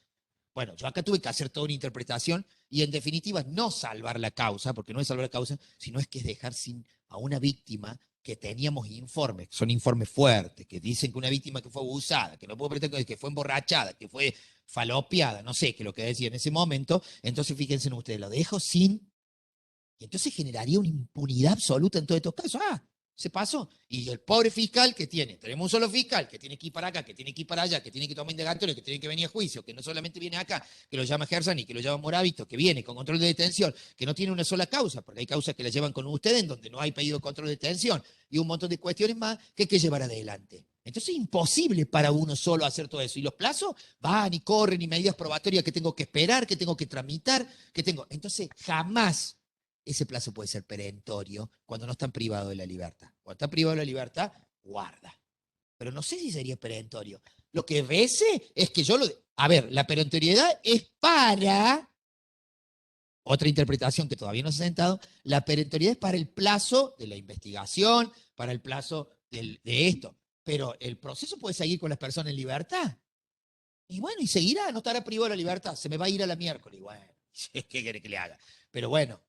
Bueno, yo acá tuve que hacer toda una interpretación y en definitiva no salvar la causa, porque no es salvar la causa, sino es que es dejar sin a una víctima que teníamos informes, son informes fuertes, que dicen que una víctima que fue abusada, que no puedo pretender que fue emborrachada, que fue falopeada, no sé qué es lo que decía en ese momento, entonces fíjense en ustedes, lo dejo sin y entonces generaría una impunidad absoluta en todos estos casos. Ah, se pasó. Y el pobre fiscal que tiene, tenemos un solo fiscal que tiene que ir para acá, que tiene que ir para allá, que tiene que tomar indagatorio, que tiene que venir a juicio, que no solamente viene acá, que lo llama Gersani, que lo llama Moravito, que viene con control de detención, que no tiene una sola causa, porque hay causas que la llevan con ustedes en donde no hay pedido control de detención y un montón de cuestiones más que hay que llevar adelante. Entonces es imposible para uno solo hacer todo eso. Y los plazos van y corren y medidas probatorias que tengo que esperar, que tengo que tramitar, que tengo. Entonces jamás ese plazo puede ser perentorio cuando no están privados de la libertad. Cuando están privados de la libertad, guarda. Pero no sé si sería perentorio. Lo que ves es que yo lo... A ver, la perentoriedad es para... Otra interpretación que todavía no se ha sentado, la perentoriedad es para el plazo de la investigación, para el plazo de esto. Pero el proceso puede seguir con las personas en libertad. Y bueno, y seguirá, no estará privado de la libertad. Se me va a ir a la miércoles. Bueno, ¿qué quiere que le haga? Pero bueno,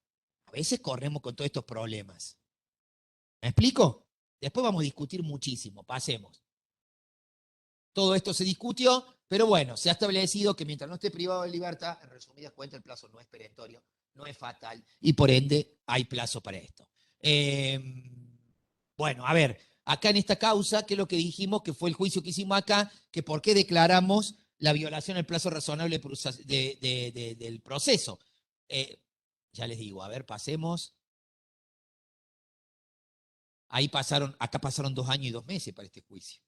a veces corremos con todos estos problemas. ¿Me explico? Después vamos a discutir muchísimo, pasemos. Todo esto se discutió, pero bueno, se ha establecido que mientras no esté privado de libertad, en resumidas cuentas, el plazo no es perentorio, no es fatal, y por ende hay plazo para esto. Bueno, a ver, acá en esta causa, ¿qué es lo que dijimos? Que fue el juicio que hicimos acá, que por qué declaramos la violación del plazo razonable del proceso. Ya les digo, a ver, pasemos. Acá pasaron 2 años y 2 meses para este juicio,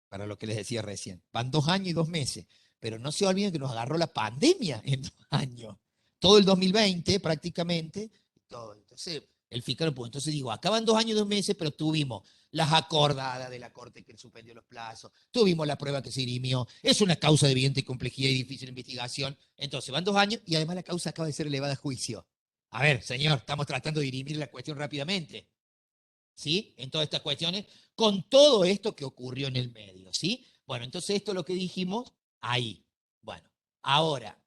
para lo que les decía recién. Van 2 años y 2 meses, pero no se olviden que nos agarró la pandemia en 2 años. Todo el 2020 prácticamente. Todo. Entonces, el fiscal, pues, entonces digo, acaban 2 años y 2 meses, pero tuvimos las acordadas de la Corte que suspendió los plazos, tuvimos la prueba que se dirimió, es una causa de evidente complejidad y difícil investigación. Entonces, van 2 años y además la causa acaba de ser elevada a juicio. A ver, señor, estamos tratando de dirimir la cuestión rápidamente. ¿Sí? En todas estas cuestiones, con todo esto que ocurrió en el medio, ¿sí? Bueno, entonces esto es lo que dijimos ahí. Bueno, ahora,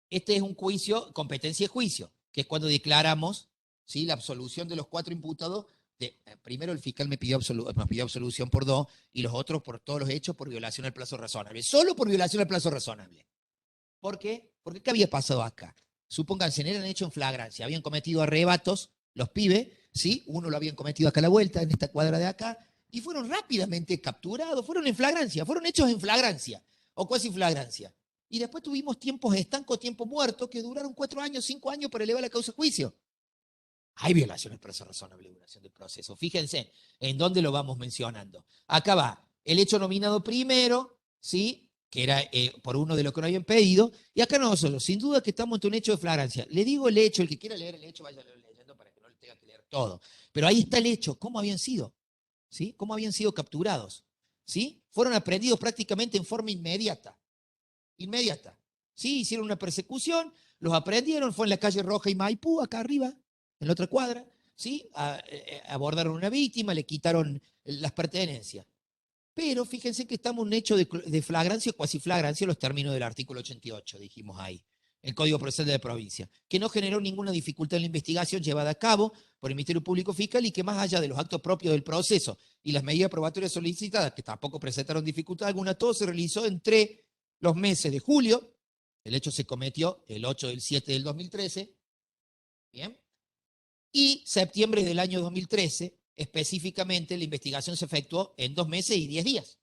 este es un juicio, competencia de juicio, que es cuando declaramos, ¿sí? La absolución de los 4 imputados. Primero el fiscal nos pidió absolución por 2 y los otros por todos los hechos por violación al plazo razonable. Solo por violación al plazo razonable. ¿Por qué? Porque ¿qué había pasado acá? supónganse, eran hechos en flagrancia, habían cometido arrebatos los pibes, ¿sí? Uno lo habían cometido acá a la vuelta, en esta cuadra de acá, y fueron rápidamente capturados, fueron en flagrancia, fueron hechos en flagrancia, o cuasi flagrancia. Y después tuvimos tiempos estancos, tiempos muertos, que duraron 4 años, 5 años para elevar la causa a juicio. Hay violaciones por esa razonable duración del proceso. Fíjense en dónde lo vamos mencionando. Acá va el hecho nominado primero, ¿sí? Que era por uno de los que no habían pedido, y acá nosotros, sin duda que estamos ante un hecho de flagrancia. Le digo el hecho, el que quiera leer el hecho, vaya leyendo para que no le tenga que leer todo. Pero ahí está el hecho, cómo habían sido, ¿sí? Cómo habían sido capturados, ¿sí? Fueron aprendidos prácticamente en forma inmediata. Inmediata. ¿Sí? Hicieron una persecución, los aprendieron, fue en la calle Roja y Maipú, acá arriba, en la otra cuadra, ¿sí? Abordaron a una víctima, le quitaron las pertenencias. Pero fíjense que estamos en un hecho de flagrancia o cuasi flagrancia, los términos del artículo 88, dijimos ahí, el Código Procesal de la provincia, que no generó ninguna dificultad en la investigación llevada a cabo por el Ministerio Público Fiscal y que más allá de los actos propios del proceso y las medidas probatorias solicitadas, que tampoco presentaron dificultad alguna, todo se realizó entre los meses de julio, el hecho se cometió el 8/7 del 2013, ¿bien? Y septiembre del año 2013, específicamente la investigación se efectuó en 2 meses y 10 días,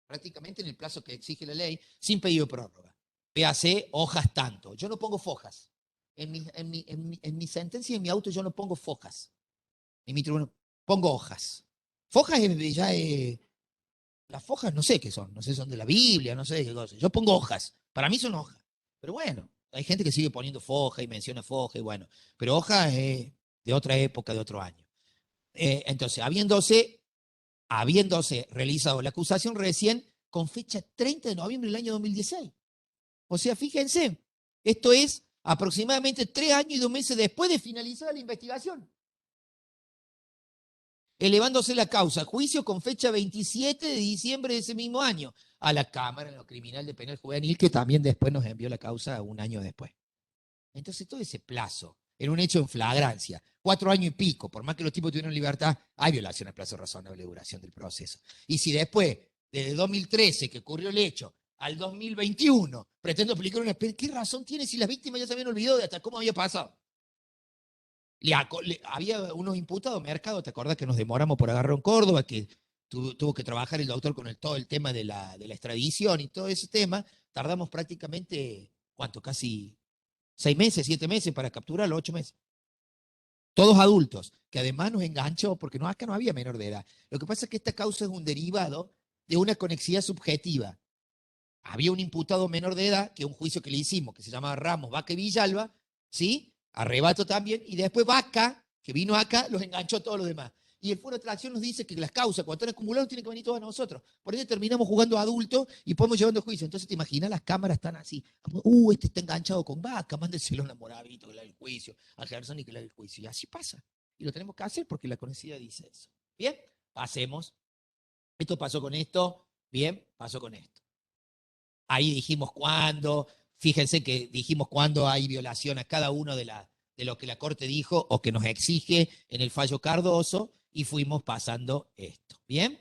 prácticamente en el plazo que exige la ley, sin pedido de prórroga. Véase, hojas tanto. Yo no pongo fojas. En mi sentencia y en mi auto yo no pongo fojas. En mi tribunal pongo hojas. Fojas ya las fojas no sé qué son, no sé, son de la Biblia, no sé de qué cosa. Yo pongo hojas, para mí son hojas. Pero bueno, hay gente que sigue poniendo foja y menciona foja y bueno, pero hoja es de otra época, de otro año. Entonces, habiéndose realizado la acusación recién con fecha 30 de noviembre del año 2016. O sea, fíjense, esto es aproximadamente 3 años y 2 meses después de finalizar la investigación. Elevándose la causa a juicio con fecha 27 de diciembre de ese mismo año a la Cámara en lo Criminal de Penal Juvenil, que también después nos envió la causa 1 año después. Entonces, todo ese plazo era un hecho en flagrancia, 4 años y pico, por más que los tipos tuvieron libertad, hay violación al plazo razonable de duración del proceso. Y si después, desde 2013, que ocurrió el hecho, al 2021, pretendo aplicar una pena, ¿qué razón tiene si las víctimas ya se habían olvidado de hasta cómo había pasado? Había unos imputados, Mercado, ¿te acordás que nos demoramos por agarrar en Córdoba, que tuvo que trabajar el doctor con todo el tema de la extradición y todo ese tema? Tardamos prácticamente, ¿cuánto? Casi 6 meses, 7 meses para capturarlo, 8 meses. Todos adultos, que además nos enganchó porque acá no había menor de edad. Lo que pasa es que esta causa es un derivado de una conexidad subjetiva. Había un imputado menor de edad, que un juicio que le hicimos, que se llamaba Ramos, Vaca y Villalba, ¿sí? Arrebato también, y después Vaca, que vino acá, los enganchó a todos los demás. Y el Foro de Tracción nos dice que las causas, cuando están acumuladas, tienen que venir todos a nosotros. Por eso terminamos jugando adultos y podemos llevando juicio. Entonces, te imaginas, las cámaras están así. Este está enganchado con Vaca, mándenselo a Moravito que le haga el juicio, a Gerson y que le haga el juicio. Y así pasa. Y lo tenemos que hacer porque la conocida dice eso. Bien, pasemos. Esto pasó con esto. Bien, pasó con esto. Ahí dijimos cuándo. Fíjense que dijimos cuándo hay violación a cada uno de lo que la Corte dijo o que nos exige en el fallo Cardoso y fuimos pasando esto. ¿Bien?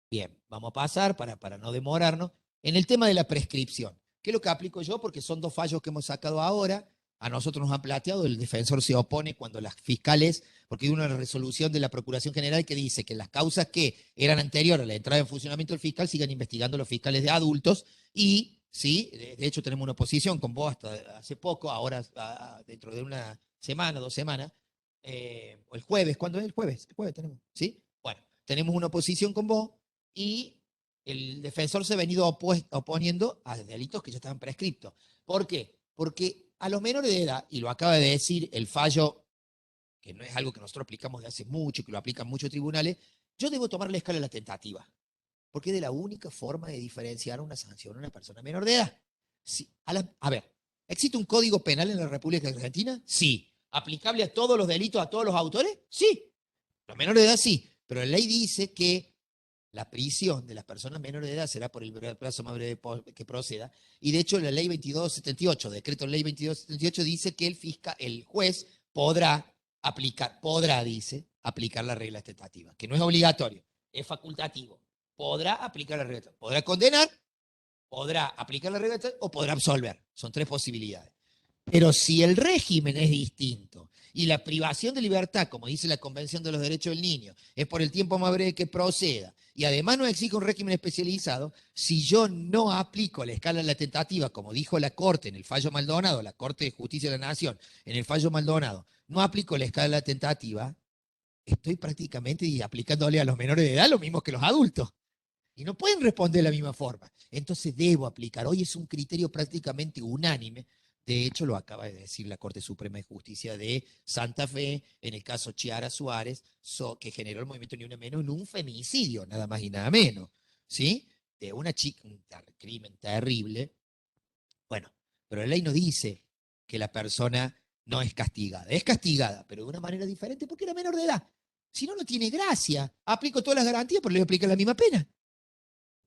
Bien, vamos a pasar para no demorarnos. En el tema de la prescripción, ¿qué es lo que aplico yo? Porque son 2 fallos que hemos sacado ahora. A nosotros nos han planteado, el defensor se opone cuando las fiscales, porque hay una resolución de la Procuración General que dice que las causas que eran anteriores a la entrada en funcionamiento del fiscal sigan investigando los fiscales de adultos y, sí, de hecho tenemos una oposición con vos hasta hace poco, ahora dentro de una semana, 2 semanas, o el jueves, ¿cuándo es el jueves? El jueves tenemos, ¿sí? Bueno, tenemos una oposición con vos y el defensor se ha venido oponiendo a delitos que ya estaban prescriptos. ¿Por qué? Porque a los menores de edad, y lo acaba de decir el fallo, que no es algo que nosotros aplicamos de hace mucho, que lo aplican muchos tribunales, yo debo tomar la escala de la tentativa, porque es de la única forma de diferenciar una sanción a una persona menor de edad. Sí, a ver, ¿existe un código penal en la República Argentina? Sí. ¿Aplicable a todos los delitos, a todos los autores? Sí. Los menores de edad sí, pero la ley dice que la prisión de las personas menores de edad será por el plazo más breve que proceda. Y de hecho, la ley 2278, decreto ley 2278, dice que el juez podrá aplicar la regla tentativa, que no es obligatorio, es facultativo. Podrá aplicar la regla, podrá condenar, podrá aplicar la regla o podrá absolver. Son 3 posibilidades. Pero si el régimen es distinto y la privación de libertad, como dice la Convención de los Derechos del Niño, es por el tiempo más breve que proceda, y además no exige un régimen especializado, si yo no aplico la escala de la tentativa, como dijo la Corte en el fallo Maldonado, la Corte de Justicia de la Nación, en el fallo Maldonado, no aplico la escala de la tentativa, estoy prácticamente aplicándole a los menores de edad lo mismo que los adultos. Y no pueden responder de la misma forma. Entonces debo aplicar. Hoy es un criterio prácticamente unánime. De hecho, lo acaba de decir la Corte Suprema de Justicia de Santa Fe, en el caso Chiara Suárez, que generó el movimiento Ni Una Menos en un femicidio, nada más y nada menos. ¿Sí? De una chica, un crimen terrible. Bueno, pero la ley no dice que la persona no es castigada. Es castigada, pero de una manera diferente porque era menor de edad. Si no, no tiene gracia. Aplico todas las garantías, pero le voy a aplicar la misma pena.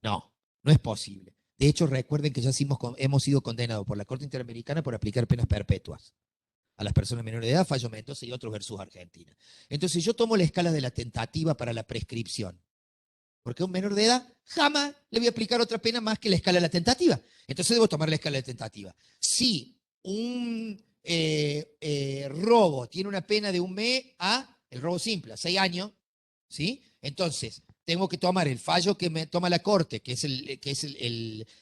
No, no es posible. De hecho, recuerden que ya hemos sido condenados por la Corte Interamericana por aplicar penas perpetuas a las personas menores de edad, fallo Mendoza y otros versus Argentina. Entonces yo tomo la escala de la tentativa para la prescripción, porque a un menor de edad jamás le voy a aplicar otra pena más que la escala de la tentativa. Entonces debo tomar la escala de tentativa. Si un robo tiene una pena de 1 mes a el robo simple, a 6 años, ¿sí? Entonces, tengo que tomar el fallo que me toma la Corte, que es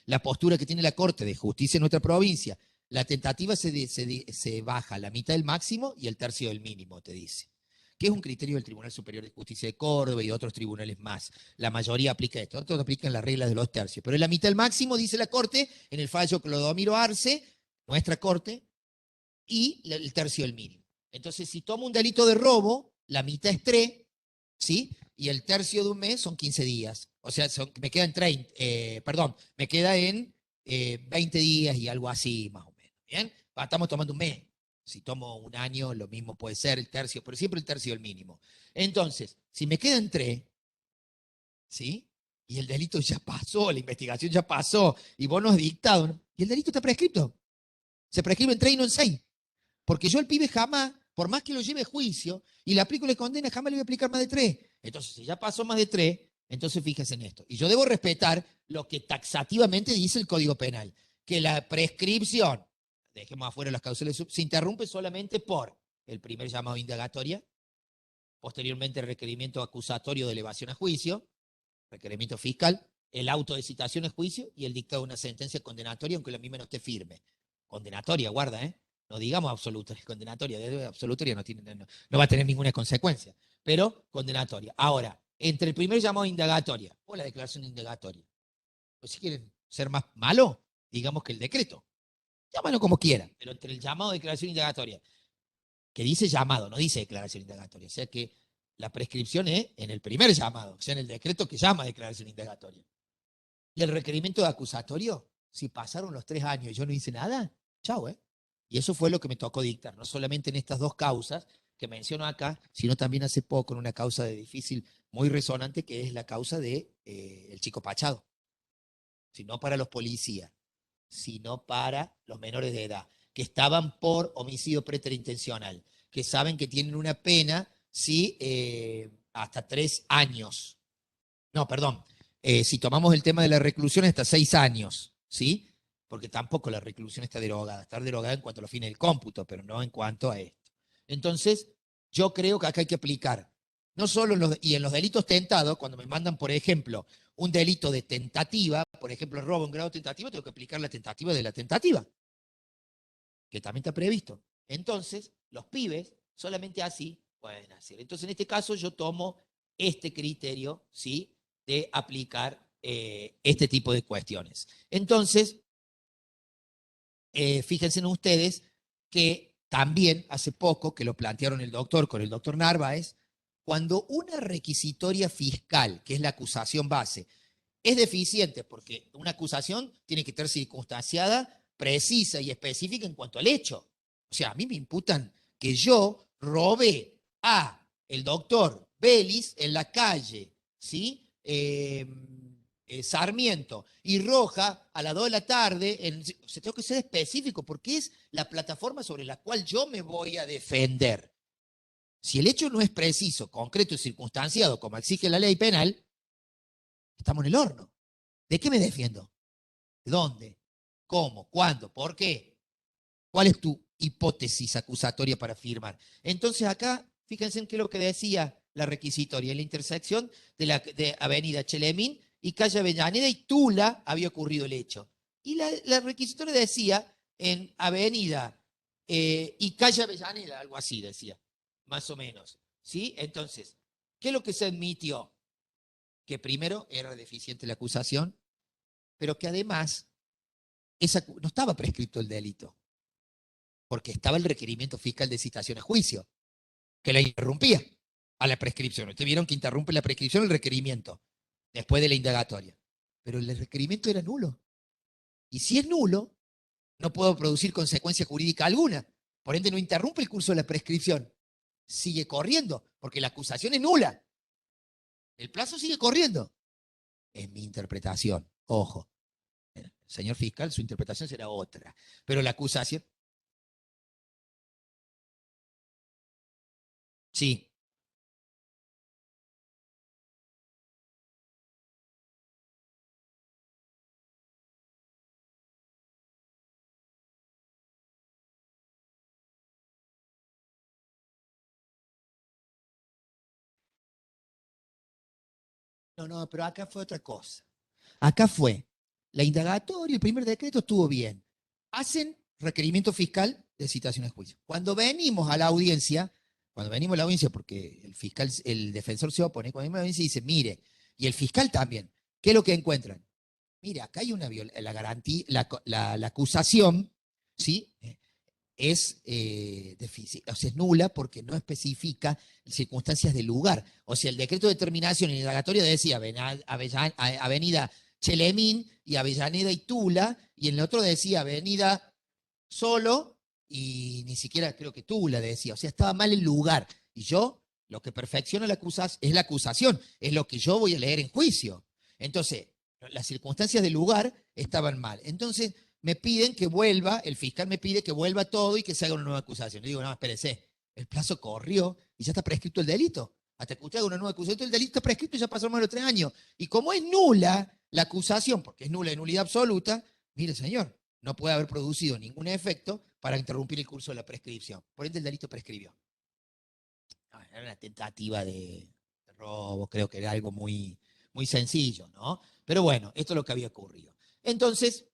la postura que tiene la Corte de Justicia en nuestra provincia. La tentativa se baja a la mitad del máximo y el tercio del mínimo, te dice. Que es un criterio del Tribunal Superior de Justicia de Córdoba y de otros tribunales más. La mayoría aplica esto, otros aplican las reglas de los tercios. Pero en la mitad del máximo, dice la Corte, en el fallo Clodomiro Arce, nuestra Corte, y el tercio del mínimo. Entonces, si tomo un delito de robo, la mitad es 3, ¿sí? Y el tercio de 1 mes son 15 días. O sea, me queda en 30, me queda en 20 días y algo así, más o menos. ¿Bien? Estamos tomando 1 mes. Si tomo 1 año, lo mismo puede ser el tercio, pero siempre el tercio del mínimo. Entonces, si me quedan 3, ¿sí? Y el delito ya pasó, la investigación ya pasó, y vos no has dictado, ¿no? Y el delito está prescrito. Se prescribe en 3 y no en 6. Porque yo al pibe jamás, por más que lo lleve a juicio y le aplico y le condena, jamás le voy a aplicar más de 3. Entonces, si ya pasó más de 3, entonces fíjense en esto. Y yo debo respetar lo que taxativamente dice el Código Penal, que la prescripción, dejemos afuera las causales, se interrumpe solamente por el primer llamado de indagatoria, posteriormente el requerimiento acusatorio de elevación a juicio, requerimiento fiscal, el auto de citación a juicio y el dictado de una sentencia condenatoria, aunque la misma no esté firme. Condenatoria, guarda, ¿eh? No digamos absolutoria, condenatoria, absolutoria no va a tener ninguna consecuencia, pero condenatoria. Ahora, entre el primer llamado de indagatoria o la declaración de indagatoria, pues si quieren ser más malo, digamos que el decreto, llámalo como quieran, pero entre el llamado de declaración indagatoria, que dice llamado, no dice declaración indagatoria, o sea que la prescripción es en el primer llamado, o sea, en el decreto que llama declaración indagatoria. Y el requerimiento de acusatorio, si pasaron los 3 años y yo no hice nada, chao, ¿eh? Y eso fue lo que me tocó dictar, no solamente en estas 2 causas que menciono acá, sino también hace poco en una causa de difícil, muy resonante, que es la causa de el chico Pachado. Si no para los policías, sino para los menores de edad, que estaban por homicidio preterintencional, que saben que tienen una pena, ¿sí? Hasta 3 años. No, perdón. Si tomamos el tema de la reclusión, hasta 6 años, ¿sí? Porque tampoco la reclusión está derogada. Está derogada en cuanto a los fines del cómputo, pero no en cuanto a esto. Entonces, yo creo que acá hay que aplicar, no solo en los delitos tentados, cuando me mandan, por ejemplo, un delito de tentativa, por ejemplo, robo en grado tentativo, tengo que aplicar la tentativa de la tentativa, que también está previsto. Entonces, los pibes solamente así pueden hacer. Entonces, en este caso, yo tomo este criterio, ¿sí? De aplicar este tipo de cuestiones. Entonces, fíjense en ustedes que también hace poco, que lo plantearon el doctor con el doctor Narváez, cuando una requisitoria fiscal, que es la acusación base, es deficiente, porque una acusación tiene que estar circunstanciada, precisa y específica en cuanto al hecho. O sea, a mí me imputan que yo robé a el doctor Vélez en la calle, ¿sí? Sarmiento y Roja a las 2 de la tarde, o sea, tengo que ser específico porque es la plataforma sobre la cual yo me voy a defender. Si el hecho no es preciso, concreto y circunstanciado, como exige la ley penal, estamos en el horno. ¿De qué me defiendo? ¿Dónde? ¿Cómo? ¿Cuándo? ¿Por qué? ¿Cuál es tu hipótesis acusatoria para afirmar. Entonces acá, fíjense en qué es lo que decía la requisitoria. En la intersección de Avenida Chelemín y calle Avellaneda y Tula había ocurrido el hecho. Y la requisitoria decía en Avenida y calle Avellaneda, algo así decía, más o menos. ¿Sí? Entonces, ¿qué es lo que se admitió? Que primero era deficiente la acusación, pero que además no estaba prescrito el delito, porque estaba el requerimiento fiscal de citación a juicio, que la interrumpía a la prescripción. Ustedes vieron que interrumpe la prescripción el requerimiento, después de la indagatoria. Pero el requerimiento era nulo. Y si es nulo, no puedo producir consecuencia jurídica alguna. Por ende, no interrumpe el curso de la prescripción. Sigue corriendo, porque la acusación es nula. El plazo sigue corriendo. Es mi interpretación. Ojo. Señor fiscal, su interpretación será otra. Pero la acusación. Sí. No, no, pero acá fue otra cosa. Acá fue la indagatoria, el primer decreto estuvo bien. Hacen requerimiento fiscal de citación a juicio. Cuando venimos a la audiencia, porque el fiscal, el defensor se opone, cuando venimos a la audiencia dice, mire, y el fiscal también, ¿qué es lo que encuentran? Mire, acá hay la garantía, la acusación, ¿sí? Es difícil, o sea, es nula porque no especifica circunstancias del lugar. O sea, el decreto de determinación en indagatoria decía Avenida Chelemín y Avellaneda y Tula, y en el otro decía Avenida Solo y ni siquiera creo que Tula decía. O sea, estaba mal el lugar. Y yo, lo que perfecciona es la acusación, es lo que yo voy a leer en juicio. Entonces, las circunstancias del lugar estaban mal. Entonces, me piden que vuelva, el fiscal me pide que vuelva todo y que se haga una nueva acusación. Le digo, no, espérese, el plazo corrió y ya está prescrito el delito. Hasta que usted haga una nueva acusación, el delito está prescrito y ya pasaron más de 3 años. Y como es nula la acusación, porque es nula de nulidad absoluta, mire, señor, no puede haber producido ningún efecto para interrumpir el curso de la prescripción. Por ende, el delito prescribió. Era una tentativa de robo, creo que era algo muy, muy sencillo, ¿no? Pero bueno, esto es lo que había ocurrido. Entonces,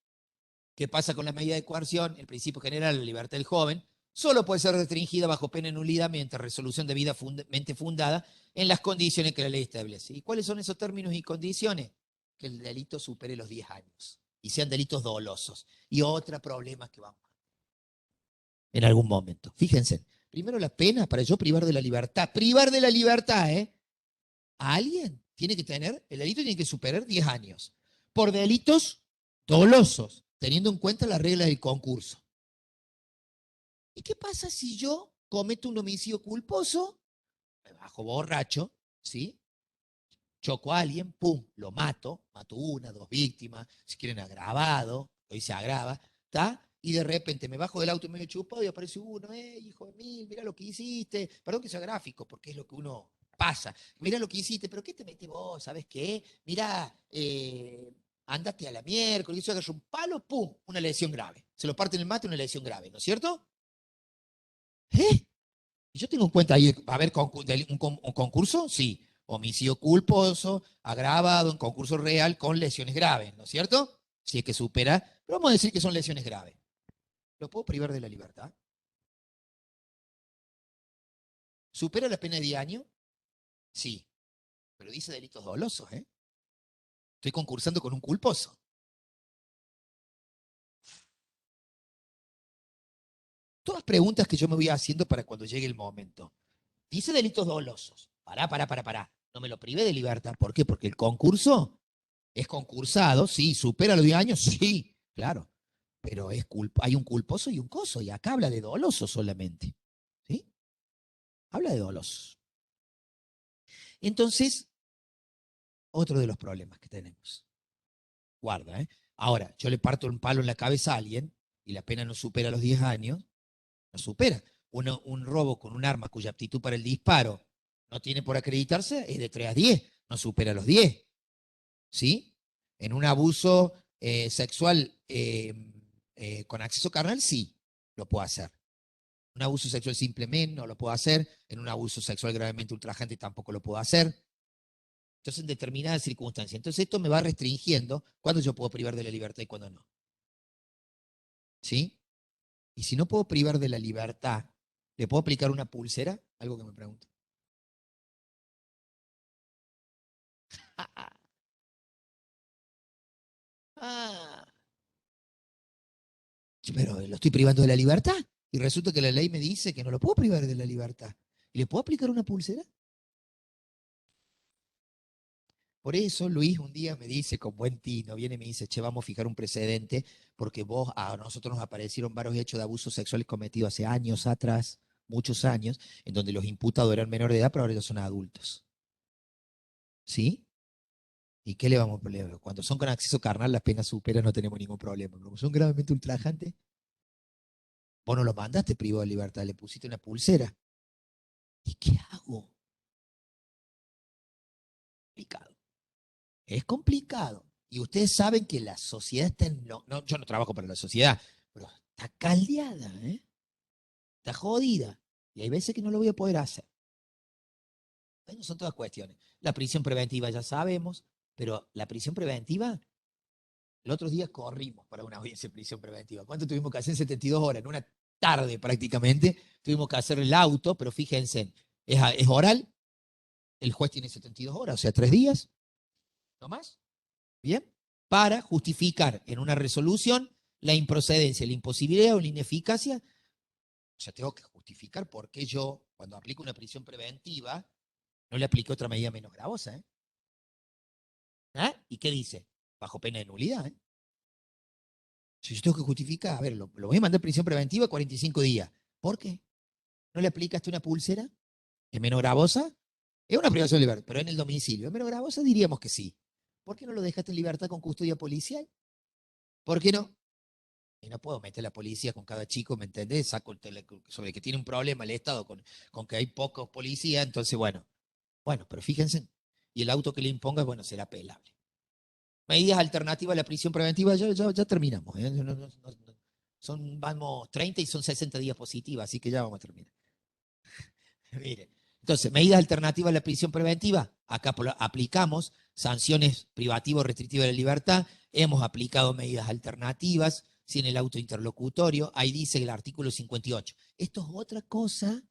¿qué pasa con la medida de coerción? El principio general de la libertad del joven solo puede ser restringida bajo pena de nulidad mediante resolución debidamente fundada en las condiciones que la ley establece. ¿Y cuáles son esos términos y condiciones? Que el delito supere los 10 años y sean delitos dolosos. Y otro problema que vamos en algún momento. Fíjense, primero la pena para yo privar de la libertad. Privar de la libertad, ¿eh? A alguien tiene que tener, el delito tiene que superar 10 años. Por delitos dolosos, teniendo en cuenta las reglas del concurso. ¿Y qué pasa si yo cometo un homicidio culposo? Me bajo borracho, ¿sí? Choco a alguien, pum, lo mato una, dos víctimas, si quieren agravado, hoy se agrava, ¿está? Y de repente me bajo del auto y medio chupado y aparece uno, hijo de mil, mira lo que hiciste. Perdón que sea gráfico, porque es lo que uno pasa. Mira lo que hiciste, pero ¿qué te metes vos? ¿Sabes qué? Mira, andate a la miércoles, eso agarra un palo, pum, una lesión grave. Se lo parte en el mate, una lesión grave, ¿no es cierto? ¿Eh? Y yo tengo en cuenta ahí, ¿va a haber un concurso? Sí. Homicidio culposo, agravado en concurso real con lesiones graves, ¿no es cierto? Si es que supera, pero vamos a decir que son lesiones graves. ¿Lo puedo privar de la libertad? ¿Supera la pena de 10 años? Sí. Pero dice delitos dolosos, ¿eh? Estoy concursando con un culposo. Todas preguntas que yo me voy haciendo para cuando llegue el momento. Dice delitos dolosos. Pará. No me lo privé de libertad. ¿Por qué? Porque el concurso es concursado, sí. ¿Supera los 10 años? Sí, claro. Pero hay un culposo y un coso. Y acá habla de doloso solamente. ¿Sí? Habla de dolosos. Entonces, otro de los problemas que tenemos. Guarda, ¿eh? Ahora, yo le parto un palo en la cabeza a alguien y la pena no supera los 10 años, no supera. Un robo con un arma cuya aptitud para el disparo no tiene por acreditarse es de 3 a 10, no supera los 10. ¿Sí? En un abuso sexual con acceso carnal, sí, lo puedo hacer. un abuso sexual simplemente no lo puedo hacer, en un abuso sexual gravemente ultrajante tampoco lo puedo hacer. Entonces, en determinadas circunstancias. Entonces, esto me va restringiendo cuándo yo puedo privar de la libertad y cuándo no. ¿Sí? Y si no puedo privar de la libertad, ¿le puedo aplicar una pulsera? Algo que me pregunto. Ah, pero lo estoy privando de la libertad. Y resulta que la ley me dice que no lo puedo privar de la libertad. ¿Y le puedo aplicar una pulsera? Por eso Luis un día me dice, con buen tino, viene y me dice, che, vamos a fijar un precedente, porque a nosotros nos aparecieron varios hechos de abusos sexuales cometidos hace años atrás, muchos años, en donde los imputados eran menores de edad, pero ahora ya son adultos. ¿Sí? ¿Y qué le vamos a poner? Cuando son con acceso carnal, las penas superan, no tenemos ningún problema. Pero como son gravemente ultrajantes, vos no lo mandaste privado de libertad, le pusiste una pulsera. ¿Y qué hago? Complicado. Es complicado. Y ustedes saben que la sociedad está en... No, yo no trabajo para la sociedad, pero está caldeada, ¿eh? Está jodida. Y hay veces que no lo voy a poder hacer. Bueno, son todas cuestiones. La prisión preventiva ya sabemos, pero la prisión preventiva, el otro día corrimos para una audiencia de prisión preventiva. ¿Cuánto tuvimos que hacer en 72 horas? En una tarde prácticamente tuvimos que hacer el auto, pero fíjense, es oral, el juez tiene 72 horas, o sea, 3 días, no más. ¿Bien? Para justificar en una resolución la improcedencia, la imposibilidad o la ineficacia. Ya tengo que justificar por qué yo, cuando aplico una prisión preventiva, no le aplico otra medida menos gravosa. ¿Eh? ¿Ah? ¿Y qué dice? Bajo pena de nulidad. ¿Eh? Si yo tengo que justificar, a ver, lo voy a mandar a prisión preventiva 45 días. ¿Por qué? ¿No le aplicaste una pulsera? ¿Es menos gravosa? Es una privación de libertad, pero en el domicilio. ¿Es menos gravosa? Diríamos que sí. ¿Por qué no lo dejaste en libertad con custodia policial? ¿Por qué no? Y no puedo meter a la policía con cada chico, ¿me entendés? Saco sobre que tiene un problema el Estado con que hay pocos policías, entonces, bueno, pero fíjense, y el auto que le imponga, bueno, será apelable. Medidas alternativas a la prisión preventiva, ya terminamos. ¿Eh? Vamos 30 y son 60 días positivas, así que ya vamos a terminar. Mire, entonces, medidas alternativas a la prisión preventiva, acá aplicamos sanciones privativas o restrictivas de la libertad, hemos aplicado medidas alternativas, si en el auto interlocutorio, ahí dice el artículo 58. Esto es otra cosa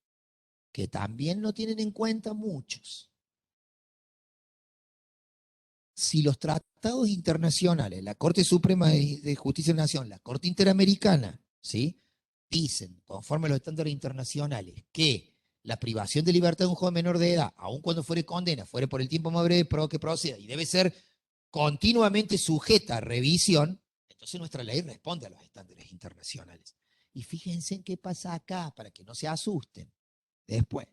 que también no tienen en cuenta muchos. Si los tratados internacionales, la Corte Suprema de Justicia de la Nación, la Corte Interamericana, ¿sí? Dicen, conforme a los estándares internacionales, que la privación de libertad de un joven menor de edad, aun cuando fuere condena, fuere por el tiempo más breve que proceda y debe ser continuamente sujeta a revisión, entonces nuestra ley responde a los estándares internacionales. Y fíjense en qué pasa acá, para que no se asusten. Después,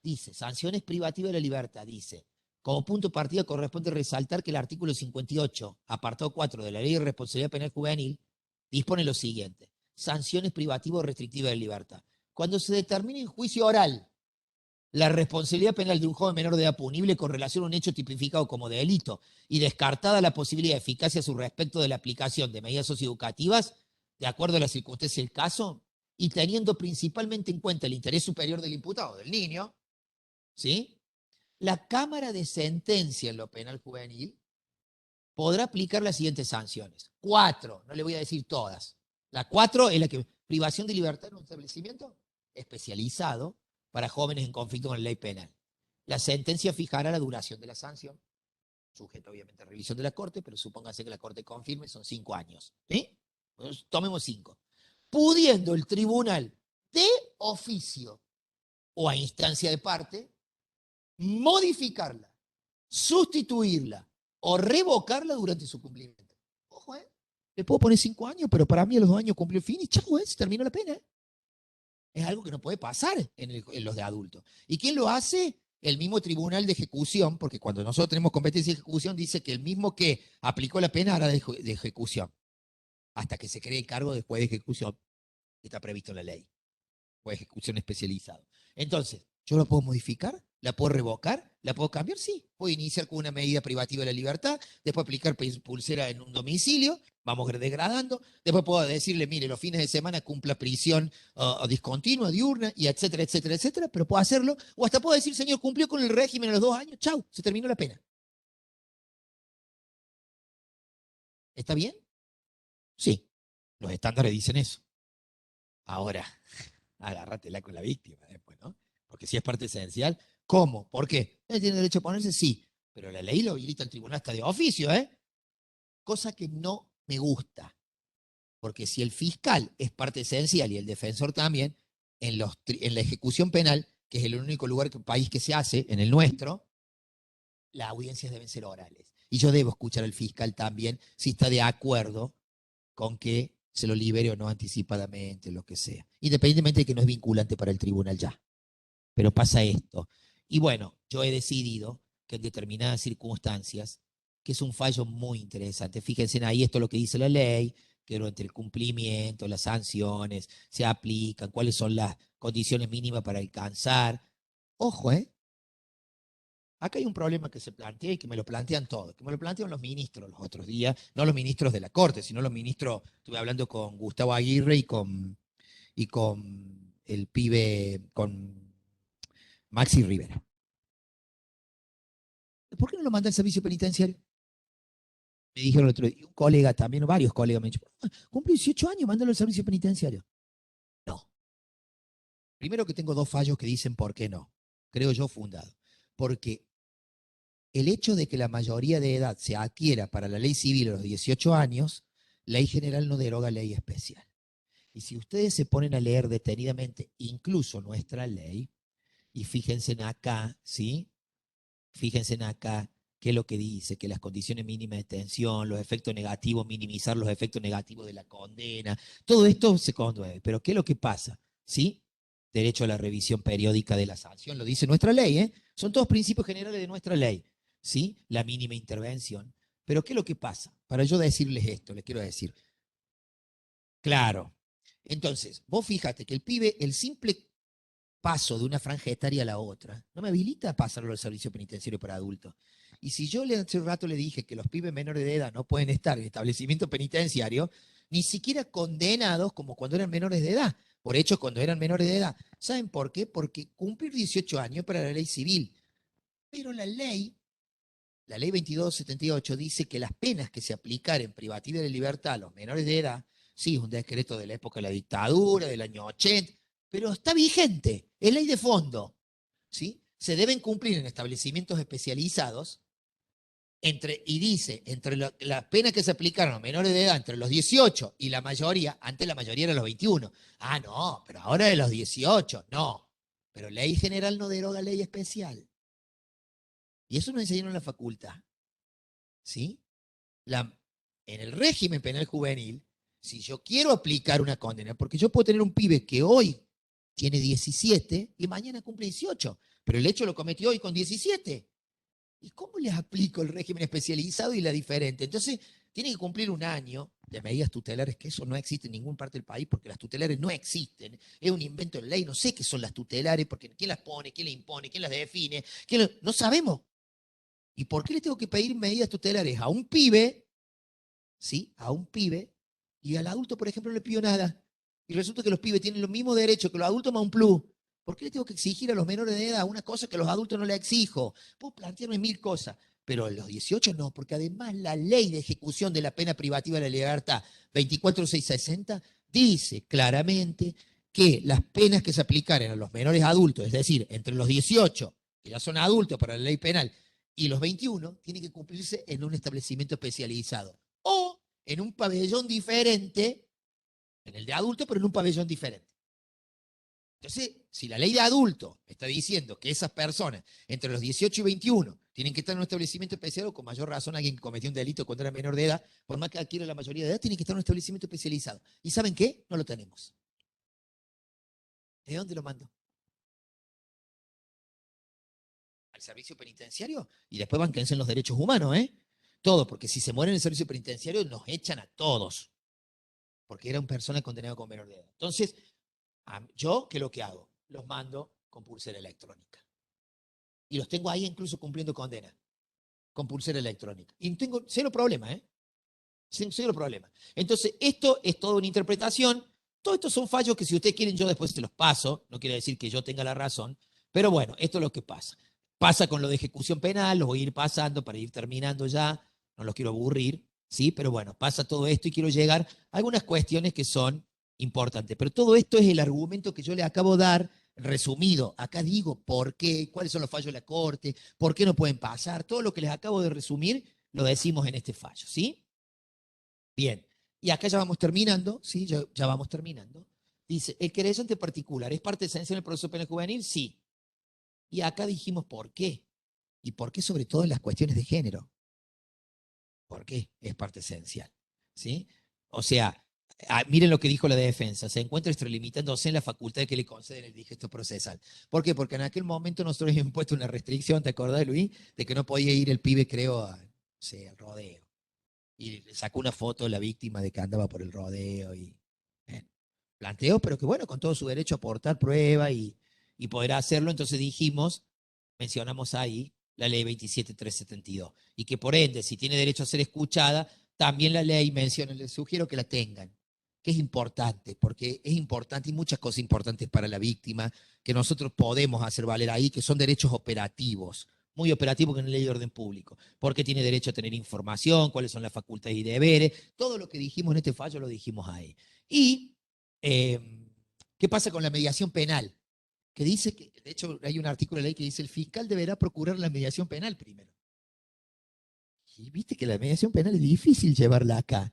dice, sanciones privativas de la libertad, dice, como punto de partida corresponde resaltar que el artículo 58, apartado 4 de la Ley de Responsabilidad Penal Juvenil, dispone lo siguiente: sanciones privativas o restrictivas de libertad. Cuando se determine en juicio oral la responsabilidad penal de un joven menor de edad punible con relación a un hecho tipificado como de delito y descartada la posibilidad de eficacia a su respecto de la aplicación de medidas socioeducativas, de acuerdo a las circunstancias del caso, y teniendo principalmente en cuenta el interés superior del imputado, del niño, ¿sí? La Cámara de Sentencia en lo penal juvenil podrá aplicar las siguientes sanciones. 4, no le voy a decir todas. La 4 es la que privación de libertad en un establecimiento especializado para jóvenes en conflicto con la ley penal. La sentencia fijará la duración de la sanción, sujeto obviamente a revisión de la Corte, pero supóngase que la Corte confirme, son 5 años. ¿Sí? Entonces, tomemos 5. Pudiendo el tribunal de oficio o a instancia de parte modificarla, sustituirla o revocarla durante su cumplimiento. Ojo, ¿eh? Le puedo poner 5 años, pero para mí a los 2 años cumplió el fin y chau, se terminó la pena. ¿Eh? Es algo que no puede pasar en los de adultos. ¿Y quién lo hace? El mismo tribunal de ejecución, porque cuando nosotros tenemos competencia de ejecución, dice que el mismo que aplicó la pena hará de ejecución, hasta que se cree el cargo después de ejecución, que está previsto en la ley, o ejecución especializado. Entonces, ¿yo la puedo modificar? ¿La puedo revocar? ¿La puedo cambiar? Sí. Puedo iniciar con una medida privativa de la libertad, después aplicar pulsera en un domicilio, vamos degradando. Después puedo decirle, mire, los fines de semana cumpla prisión discontinua, diurna, y etcétera, etcétera, etcétera, pero puedo hacerlo. O hasta puedo decir, señor, cumplió con el régimen a los 2 años, chau, se terminó la pena. ¿Está bien? Sí, los estándares dicen eso. Ahora, agárratela con la víctima después, ¿no? Porque si es parte esencial, ¿cómo? ¿Por qué? ¿Él tiene derecho a ponerse? Sí, pero la ley lo habilita el tribunal hasta de oficio, ¿eh? Cosa que no me gusta, porque si el fiscal es parte esencial y el defensor también, en la ejecución penal, que es el único lugar país que se hace, en el nuestro, las audiencias deben ser orales. Y yo debo escuchar al fiscal también si está de acuerdo con que se lo libere o no anticipadamente, lo que sea. Independientemente de que no es vinculante para el tribunal ya. Pero pasa esto. Y bueno, yo he decidido que en determinadas circunstancias, que es un fallo muy interesante, fíjense en ahí esto es lo que dice la ley, que durante el cumplimiento, las sanciones se aplican, cuáles son las condiciones mínimas para alcanzar. Ojo, ¿eh? Acá hay un problema que se plantea y que me lo plantean todos, que me lo plantean los ministros los otros días, no los ministros de la Corte, sino los ministros, estuve hablando con Gustavo Aguirre y con el pibe, con Maxi Rivera. ¿Por qué no lo manda al servicio penitenciario? Me dijeron el otro día, un colega también, varios colegas me dijeron, cumple 18 años, mándalo al servicio penitenciario. No. Primero que tengo dos fallos que dicen por qué no. Creo yo fundado. Porque el hecho de que la mayoría de edad se adquiera para la ley civil a los 18 años, ley general no deroga ley especial. Y si ustedes se ponen a leer detenidamente incluso nuestra ley, y fíjense en acá, ¿sí? Fíjense en acá qué es lo que dice, que las condiciones mínimas de detención, los efectos negativos, minimizar los efectos negativos de la condena, todo esto se conduce. Pero ¿qué es lo que pasa? ¿Sí? Derecho a la revisión periódica de la sanción, lo dice nuestra ley, ¿eh? Son todos principios generales de nuestra ley, ¿sí? La mínima intervención. Pero ¿qué es lo que pasa? Para yo decirles esto, les quiero decir, claro. Entonces, vos fíjate que el pibe, el simple paso de una franja etaria a la otra, no me habilita a pasarlo al servicio penitenciario para adultos. Y si yo hace un rato le dije que los pibes menores de edad no pueden estar en establecimiento penitenciario, ni siquiera condenados como cuando eran menores de edad, por hecho cuando eran menores de edad. ¿Saben por qué? Porque cumplir 18 años para la ley civil. Pero la ley 2278 dice que las penas que se aplicaren privativas de libertad a los menores de edad, sí, es un decreto de la época de la dictadura, del año 80, pero está vigente, es ley de fondo, ¿sí? Se deben cumplir en establecimientos especializados y dice, entre las penas que se aplicaron a los menores de edad entre los 18 y la mayoría, antes la mayoría era los 21. Ah, no, pero ahora de los 18, no. Pero ley general no deroga ley especial. Y eso nos enseñaron en la facultad, ¿sí? La, en el régimen penal juvenil, si yo quiero aplicar una condena, porque yo puedo tener un pibe que hoy tiene 17 y mañana cumple 18, pero el hecho lo cometió hoy con 17. ¿Y cómo les aplico el régimen especializado y la diferente? Entonces, tiene que cumplir un año de medidas tutelares, que eso no existe en ninguna parte del país, porque las tutelares no existen. Es un invento de ley, no sé qué son las tutelares, porque quién las pone, quién las impone, quién las define, no sabemos. ¿Y por qué le tengo que pedir medidas tutelares a un pibe, ¿sí? A un pibe, y al adulto, por ejemplo, no le pido nada? Y resulta que los pibes tienen los mismos derechos que los adultos más un plus. ¿Por qué le tengo que exigir a los menores de edad una cosa que a los adultos no le exijo? Puedo plantearme mil cosas, pero a los 18 no, porque además la ley de ejecución de la pena privativa de la libertad 24660 dice claramente que las penas que se aplicaren a los menores adultos, es decir, entre los 18, que ya son adultos para la ley penal, y los 21, tienen que cumplirse en un establecimiento especializado o en un pabellón diferente, en el de adultos, pero en un pabellón diferente. Entonces, si la ley de adulto está diciendo que esas personas entre los 18 y 21 tienen que estar en un establecimiento especial, o con mayor razón alguien que cometió un delito cuando era menor de edad, por más que adquiera la mayoría de edad, tiene que estar en un establecimiento especializado. ¿Y saben qué? No lo tenemos. ¿De dónde lo mando? Al servicio penitenciario y después banquense en los derechos humanos, ¿eh? Todo, porque si se muere en el servicio penitenciario nos echan a todos, porque era una persona condenada con menor de edad. Entonces, yo, ¿qué es lo que hago? Los mando con pulsera electrónica. Y los tengo ahí incluso cumpliendo condena, con pulsera electrónica. Y tengo cero problema, ¿eh? Sin los problemas. Entonces, esto es toda una interpretación. Todos estos son fallos que si ustedes quieren yo después se los paso. No quiere decir que yo tenga la razón. Pero bueno, esto es lo que pasa. Pasa con lo de ejecución penal, los voy a ir pasando para ir terminando ya. No los quiero aburrir, ¿sí? Pero bueno, pasa todo esto y quiero llegar a algunas cuestiones que son importantes. Pero todo esto es el argumento que yo le acabo de dar resumido. Acá digo por qué, cuáles son los fallos de la Corte, por qué no pueden pasar. Todo lo que les acabo de resumir lo decimos en este fallo, ¿sí? Bien, y acá ya vamos terminando, ¿sí? Ya vamos terminando. Dice, ¿el querellante particular es parte esencial del proceso penal juvenil? Sí. Y acá dijimos por qué. Y por qué sobre todo en las cuestiones de género. ¿Por qué es parte esencial? ¿Sí? O sea, miren lo que dijo la defensa. Se encuentra extralimitándose en la facultad que le conceden el digesto procesal. ¿Por qué? Porque en aquel momento nosotros habíamos puesto una restricción, ¿te acordás, Luis? De que no podía ir el pibe, creo, no sé, al rodeo. Y le sacó una foto de la víctima de que andaba por el rodeo y planteó, pero que bueno, con todo su derecho a aportar prueba y poder hacerlo, entonces dijimos, mencionamos ahí la ley 27372 y que por ende, si tiene derecho a ser escuchada, también la ley menciona, les sugiero que la tengan, que es importante, porque es importante y muchas cosas importantes para la víctima que nosotros podemos hacer valer ahí, que son derechos operativos, muy operativo que en la ley de orden público, porque tiene derecho a tener información, cuáles son las facultades y deberes, todo lo que dijimos en este fallo lo dijimos ahí. Y, ¿qué pasa con la mediación penal? Que dice que, de hecho, hay un artículo de ley que dice el fiscal deberá procurar la mediación penal primero. Y viste que la mediación penal es difícil llevarla acá.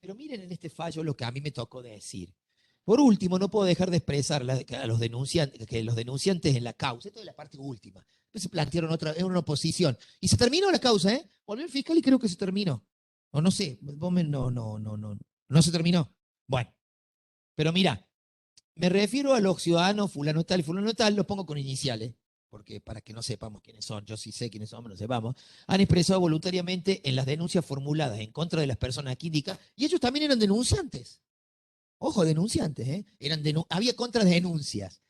Pero miren en este fallo lo que a mí me tocó decir. Por último, no puedo dejar de expresar a los denunciantes, que los denunciantes en la causa, esto es la parte última, después se plantearon otra, en una oposición, y se terminó la causa, ¿eh? Volvió el fiscal y creo que se terminó. O no sé, no se terminó. Bueno, pero mira, me refiero a los ciudadanos fulano tal y fulano tal, los pongo con iniciales, porque para que no sepamos quiénes son, yo sí sé quiénes son, no sepamos, han expresado voluntariamente en las denuncias formuladas en contra de las personas aquí indicadas, y ellos también eran denunciantes. Ojo, denunciantes, ¿eh? Había contradenuncias.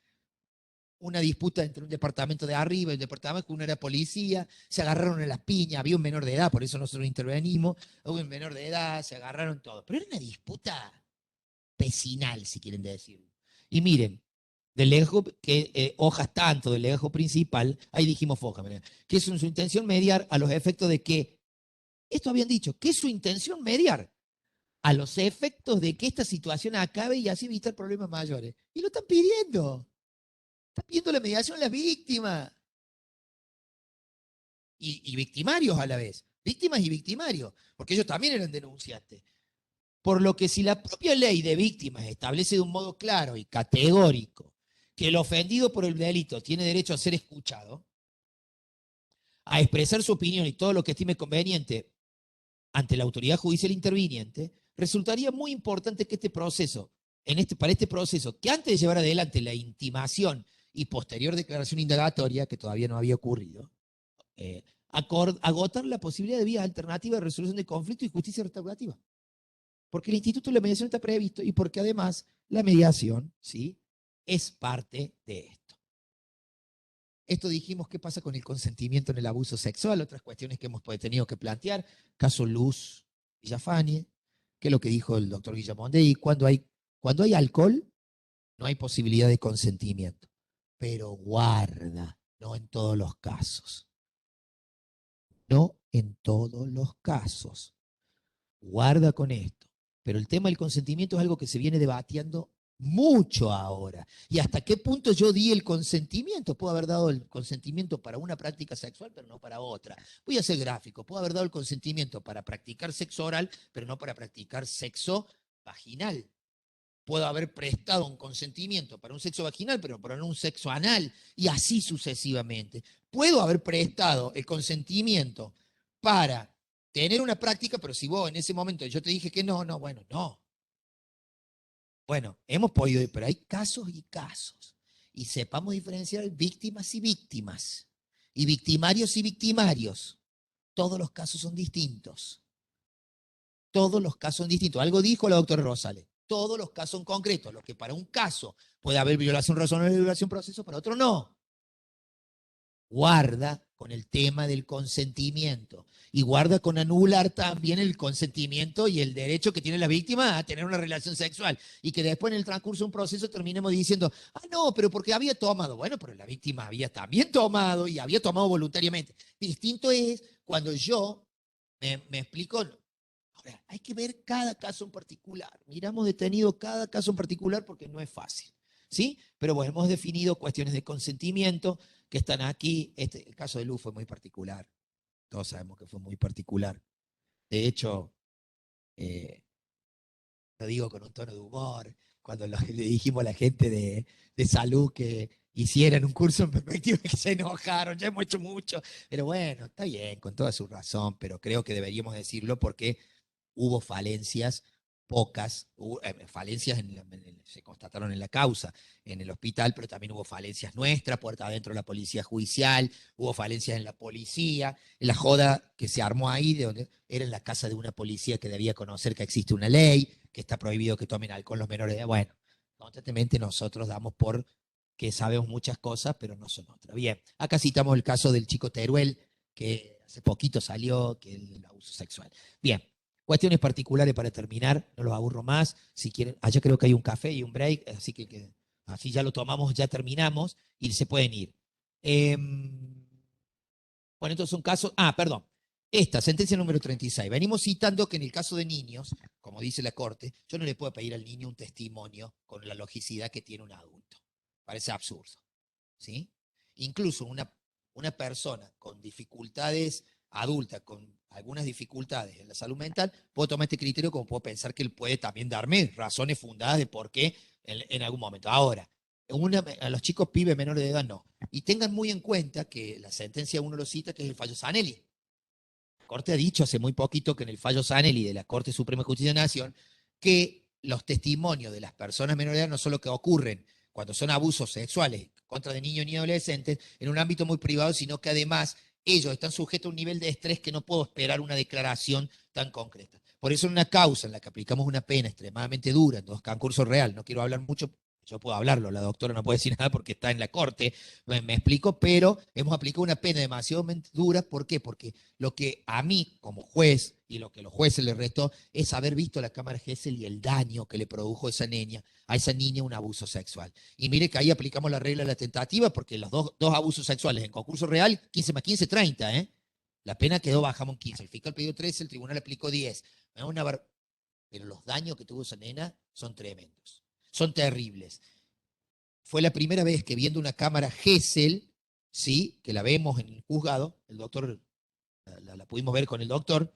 Una disputa entre un departamento de arriba y un departamento que uno era policía, se agarraron en las piñas, había un menor de edad, por eso nosotros intervenimos, hubo un menor de edad, se agarraron todo. Pero era una disputa vecinal, si quieren decirlo. Y miren, del legajo, que hojas tanto del legajo principal, ahí dijimos foja, que es su intención mediar a los efectos de que, esto habían dicho, que es su intención mediar a los efectos de que esta situación acabe y así evitar problemas mayores. Y lo están pidiendo. Están pidiendo la mediación a las víctimas. Y victimarios a la vez. Víctimas y victimarios. Porque ellos también eran denunciantes. Por lo que si la propia ley de víctimas establece de un modo claro y categórico que el ofendido por el delito tiene derecho a ser escuchado, a expresar su opinión y todo lo que estime conveniente ante la autoridad judicial interviniente, resultaría muy importante que este proceso, para este proceso, que antes de llevar adelante la intimación y posterior declaración indagatoria, que todavía no había ocurrido, agotar la posibilidad de vía alternativa de resolución de conflicto y justicia restaurativa. Porque el Instituto de la Mediación está previsto y porque además la mediación, ¿sí?, es parte de esto. Esto dijimos, ¿qué pasa con el consentimiento en el abuso sexual? Otras cuestiones que hemos tenido que plantear. Caso Luz Villafañe, que es lo que dijo el doctor Guillamondé, cuando hay alcohol, no hay posibilidad de consentimiento. Pero guarda, no en todos los casos. No en todos los casos. Guarda con esto. Pero el tema del consentimiento es algo que se viene debatiendo mucho ahora. ¿Y hasta qué punto yo di el consentimiento? Puedo haber dado el consentimiento para una práctica sexual, pero no para otra. Voy a ser gráfico. Puedo haber dado el consentimiento para practicar sexo oral, pero no para practicar sexo vaginal. Puedo haber prestado un consentimiento para un sexo vaginal, pero para no un sexo anal, y así sucesivamente. Puedo haber prestado el consentimiento para tener una práctica, pero si vos en ese momento yo te dije que no, bueno, no. Bueno, hemos podido ir, pero hay casos y casos. Y sepamos diferenciar víctimas y víctimas. Y victimarios y victimarios. Todos los casos son distintos. Todos los casos son distintos. Algo dijo la doctora Rosales. Todos los casos son concretos. Lo que para un caso puede haber violación razonable de violación proceso, para otro no. Guarda con el tema del consentimiento y guarda con anular también el consentimiento y el derecho que tiene la víctima a tener una relación sexual y que después en el transcurso de un proceso terminemos diciendo, ah, no, pero porque había tomado. Bueno, pero la víctima había también tomado y había tomado voluntariamente. Distinto es cuando yo me explico. Ahora, hay que ver cada caso en particular. Miramos detenido cada caso en particular porque no es fácil. ¿Sí? Pero bueno, hemos definido cuestiones de consentimiento que están aquí. El caso de Luz fue muy particular. Todos sabemos que fue muy particular. De hecho, eh, lo digo con un tono de humor, cuando le dijimos a la gente de salud que hicieran un curso en perspectiva, que se enojaron, ya hemos hecho mucho, pero bueno, está bien, con toda su razón, pero creo que deberíamos decirlo porque hubo falencias, pocas, falencias se constataron en la causa, en el hospital, pero también hubo falencias nuestras, puerta adentro de la policía judicial, hubo falencias en la policía, en la joda que se armó ahí, de donde era en la casa de una policía que debía conocer que existe una ley, que está prohibido que tomen alcohol los menores de edad. Bueno, constantemente nosotros damos por que sabemos muchas cosas, pero no son otras. Bien, acá citamos el caso del chico Teruel, que hace poquito salió, que el abuso sexual. Bien, cuestiones particulares para terminar, no los aburro más. Si quieren, allá creo que hay un café y un break, así que así ya lo tomamos, ya terminamos y se pueden ir. Bueno, entonces un caso, perdón, esta sentencia número 36. Venimos citando que en el caso de niños, como dice la Corte, yo no le puedo pedir al niño un testimonio con la logicidad que tiene un adulto. Parece absurdo, ¿sí? Incluso una persona con dificultades adulta, con algunas dificultades en la salud mental, puedo tomar este criterio como puedo pensar que él puede también darme razones fundadas de por qué en algún momento. Ahora, a los chicos pibes menores de edad no. Y tengan muy en cuenta que la sentencia uno lo cita, que es el fallo Zanelli. La Corte ha dicho hace muy poquito que en el fallo Zanelli de la Corte Suprema de Justicia de la Nación, que los testimonios de las personas menores de edad no solo que ocurren cuando son abusos sexuales contra de niños ni adolescentes en un ámbito muy privado, sino que además ellos están sujetos a un nivel de estrés que no puedo esperar una declaración tan concreta. Por eso en una causa en la que aplicamos una pena extremadamente dura, en dos concursos real, no quiero hablar mucho, yo puedo hablarlo, la doctora no puede decir nada porque está en la corte, me explico, pero hemos aplicado una pena demasiado dura. ¿Por qué? Porque lo que a mí como juez y lo que a los jueces les restó es haber visto la cámara Gesell y el daño que le produjo a esa niña un abuso sexual. Y mire que ahí aplicamos la regla de la tentativa porque los dos abusos sexuales en concurso real, 15 más 15, 30, ¿eh? La pena quedó, bajamos en 15. El fiscal pidió 13, el tribunal aplicó 10. Pero los daños que tuvo esa nena son tremendos, son terribles. Fue la primera vez que viendo una cámara Gesell, ¿sí? Que la vemos en el juzgado, el doctor, la pudimos ver con el doctor,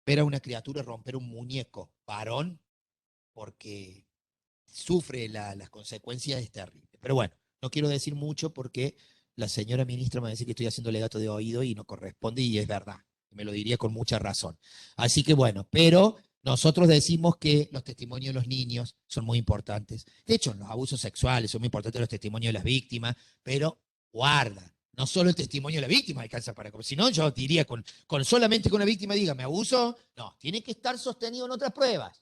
ver a una criatura romper un muñeco varón porque sufre las consecuencias es terrible. Pero bueno, no quiero decir mucho porque la señora ministra me dice que estoy haciendo legato de oído y no corresponde y es verdad. Me lo diría con mucha razón. Así que bueno, pero nosotros decimos que los testimonios de los niños son muy importantes. De hecho, los abusos sexuales son muy importantes los testimonios de las víctimas, pero guarda. No solo el testimonio de la víctima alcanza para... Si no, yo diría, solamente que una víctima diga, me abuso, no, tiene que estar sostenido en otras pruebas.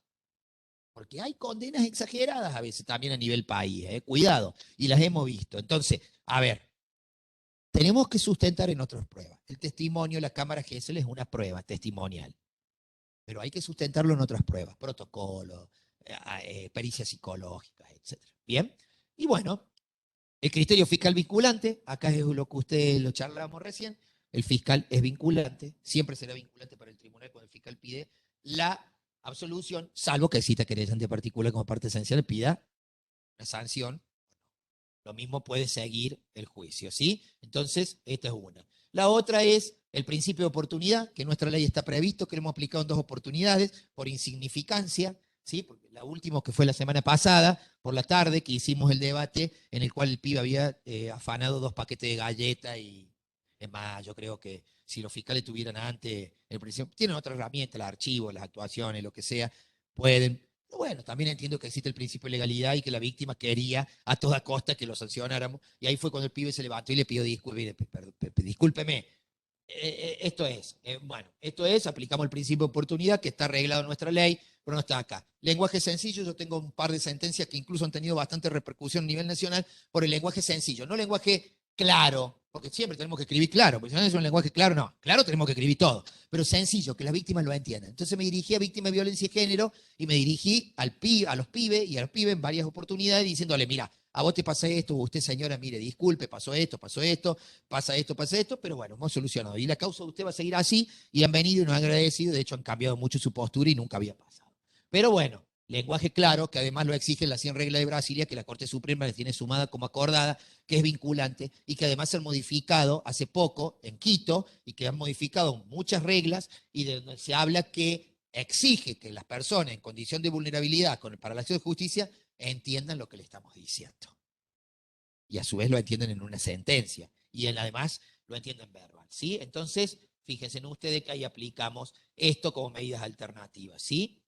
Porque hay condenas exageradas a veces también a nivel país, cuidado, y las hemos visto. Entonces, a ver, tenemos que sustentar en otras pruebas. El testimonio, la cámara Gesell es una prueba testimonial, pero hay que sustentarlo en otras pruebas, protocolo, pericias psicológicas, etc. Bien, y bueno, el criterio fiscal vinculante, acá es lo que usted lo charlamos recién, el fiscal es vinculante, siempre será vinculante para el tribunal cuando el fiscal pide la absolución, salvo que cita querellante particular como parte esencial, pida una sanción. Lo mismo puede seguir el juicio, ¿sí? Entonces, esta es una. La otra es el principio de oportunidad, que en nuestra ley está previsto, que lo hemos aplicado en dos oportunidades, por insignificancia, ¿sí? Porque la última que fue la semana pasada, por la tarde, que hicimos el debate en el cual el pibe había afanado 2 paquetes de galletas y, es más, yo creo que si los fiscales tuvieran antes, el principio, tienen otras herramientas, los archivos, las actuaciones, lo que sea, pueden. Bueno, también entiendo que existe el principio de legalidad y que la víctima quería a toda costa que lo sancionáramos. Y ahí fue cuando el pibe se levantó y le pidió discúlpeme. Esto es, aplicamos el principio de oportunidad que está arreglado en nuestra ley, pero no está acá. Lenguaje sencillo, yo tengo un par de sentencias que incluso han tenido bastante repercusión a nivel nacional por el lenguaje sencillo, no lenguaje claro, porque siempre tenemos que escribir claro, porque si no es un lenguaje claro, no. Claro tenemos que escribir todo, pero sencillo, que las víctimas lo entiendan. Entonces me dirigí a víctimas de violencia de género y me dirigí a los pibes y a los pibes en varias oportunidades diciéndole, mira, a vos te pasa esto, usted señora, mire, disculpe, pasó esto, pasa esto, pero bueno, hemos solucionado. Y la causa de usted va a seguir así y han venido y nos han agradecido, de hecho han cambiado mucho su postura y nunca había pasado. Pero bueno, lenguaje claro, que además lo exigen las 100 reglas de Brasilia, que la Corte Suprema les tiene sumada como acordada, que es vinculante, y que además han modificado hace poco en Quito, y que han modificado muchas reglas, y de donde se habla que exige que las personas en condición de vulnerabilidad para la acción de justicia entiendan lo que le estamos diciendo. Y a su vez lo entienden en una sentencia, y además lo entienden verbal, ¿sí? Entonces, fíjense en ustedes que ahí aplicamos esto como medidas alternativas, ¿sí?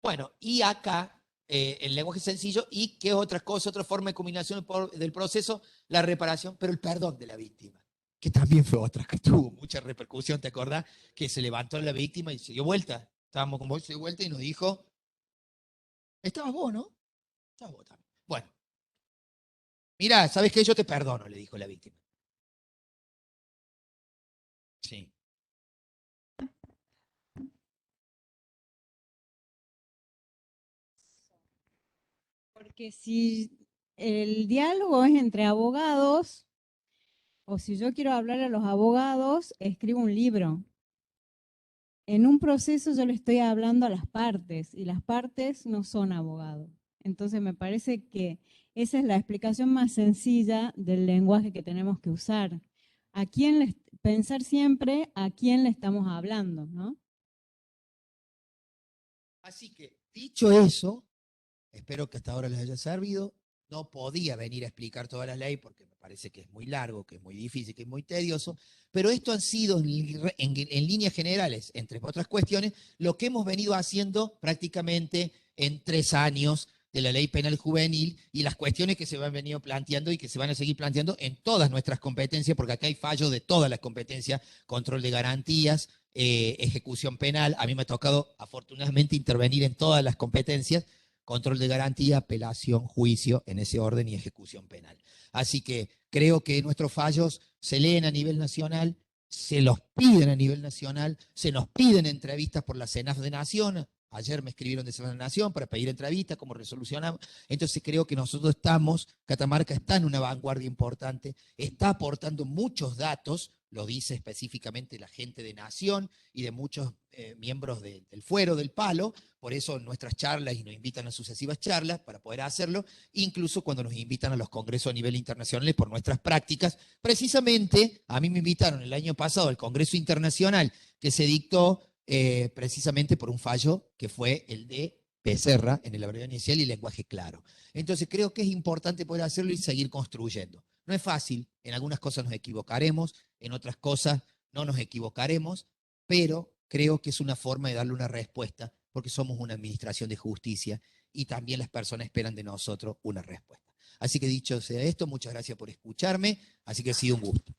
Bueno, y acá, el lenguaje sencillo, y qué otra cosa, otra forma de combinación del proceso, la reparación, pero el perdón de la víctima, que también fue otra que tuvo mucha repercusión, ¿te acordás? Que se levantó la víctima y se dio vuelta, estábamos con vos, se dio vuelta y nos dijo, estabas vos, ¿no? Estabas vos también. Bueno, mira, ¿sabes qué? Yo te perdono, le dijo la víctima. Sí. Porque si el diálogo es entre abogados, o si yo quiero hablar a los abogados, escribo un libro. En un proceso yo le estoy hablando a las partes y las partes no son abogados. Entonces me parece que esa es la explicación más sencilla del lenguaje que tenemos que usar. Pensar siempre a quién le estamos hablando, ¿no? Así que, dicho eso, espero que hasta ahora les haya servido. No podía venir a explicar todas las leyes porque me parece que es muy largo, que es muy difícil, que es muy tedioso, pero esto han sido en líneas generales, entre otras cuestiones, lo que hemos venido haciendo prácticamente en 3 años de la ley penal juvenil y las cuestiones que se van venido planteando y que se van a seguir planteando en todas nuestras competencias, porque acá hay fallos de todas las competencias, control de garantías, ejecución penal. A mí me ha tocado afortunadamente intervenir en todas las competencias, control de garantía, apelación, juicio, en ese orden y ejecución penal. Así que creo que nuestros fallos se leen a nivel nacional, se los piden a nivel nacional, se nos piden entrevistas por la CENAF de Nación. Ayer me escribieron de CENAF de Nación para pedir entrevistas, cómo resolucionamos. Entonces creo que nosotros Catamarca está en una vanguardia importante, está aportando muchos datos, lo dice específicamente la gente de Nación y de muchos miembros del Fuero del Palo. Por eso nuestras charlas, y nos invitan a sucesivas charlas para poder hacerlo, incluso cuando nos invitan a los congresos a nivel internacional por nuestras prácticas. Precisamente, a mí me invitaron el año pasado al Congreso Internacional que se dictó precisamente por un fallo que fue el de Becerra en el abreviado inicial y lenguaje claro. Entonces creo que es importante poder hacerlo y seguir construyendo. No es fácil, en algunas cosas nos equivocaremos, en otras cosas no nos equivocaremos, pero creo que es una forma de darle una respuesta, porque somos una administración de justicia y también las personas esperan de nosotros una respuesta. Así que dicho sea esto, muchas gracias por escucharme, así que ha sido un gusto.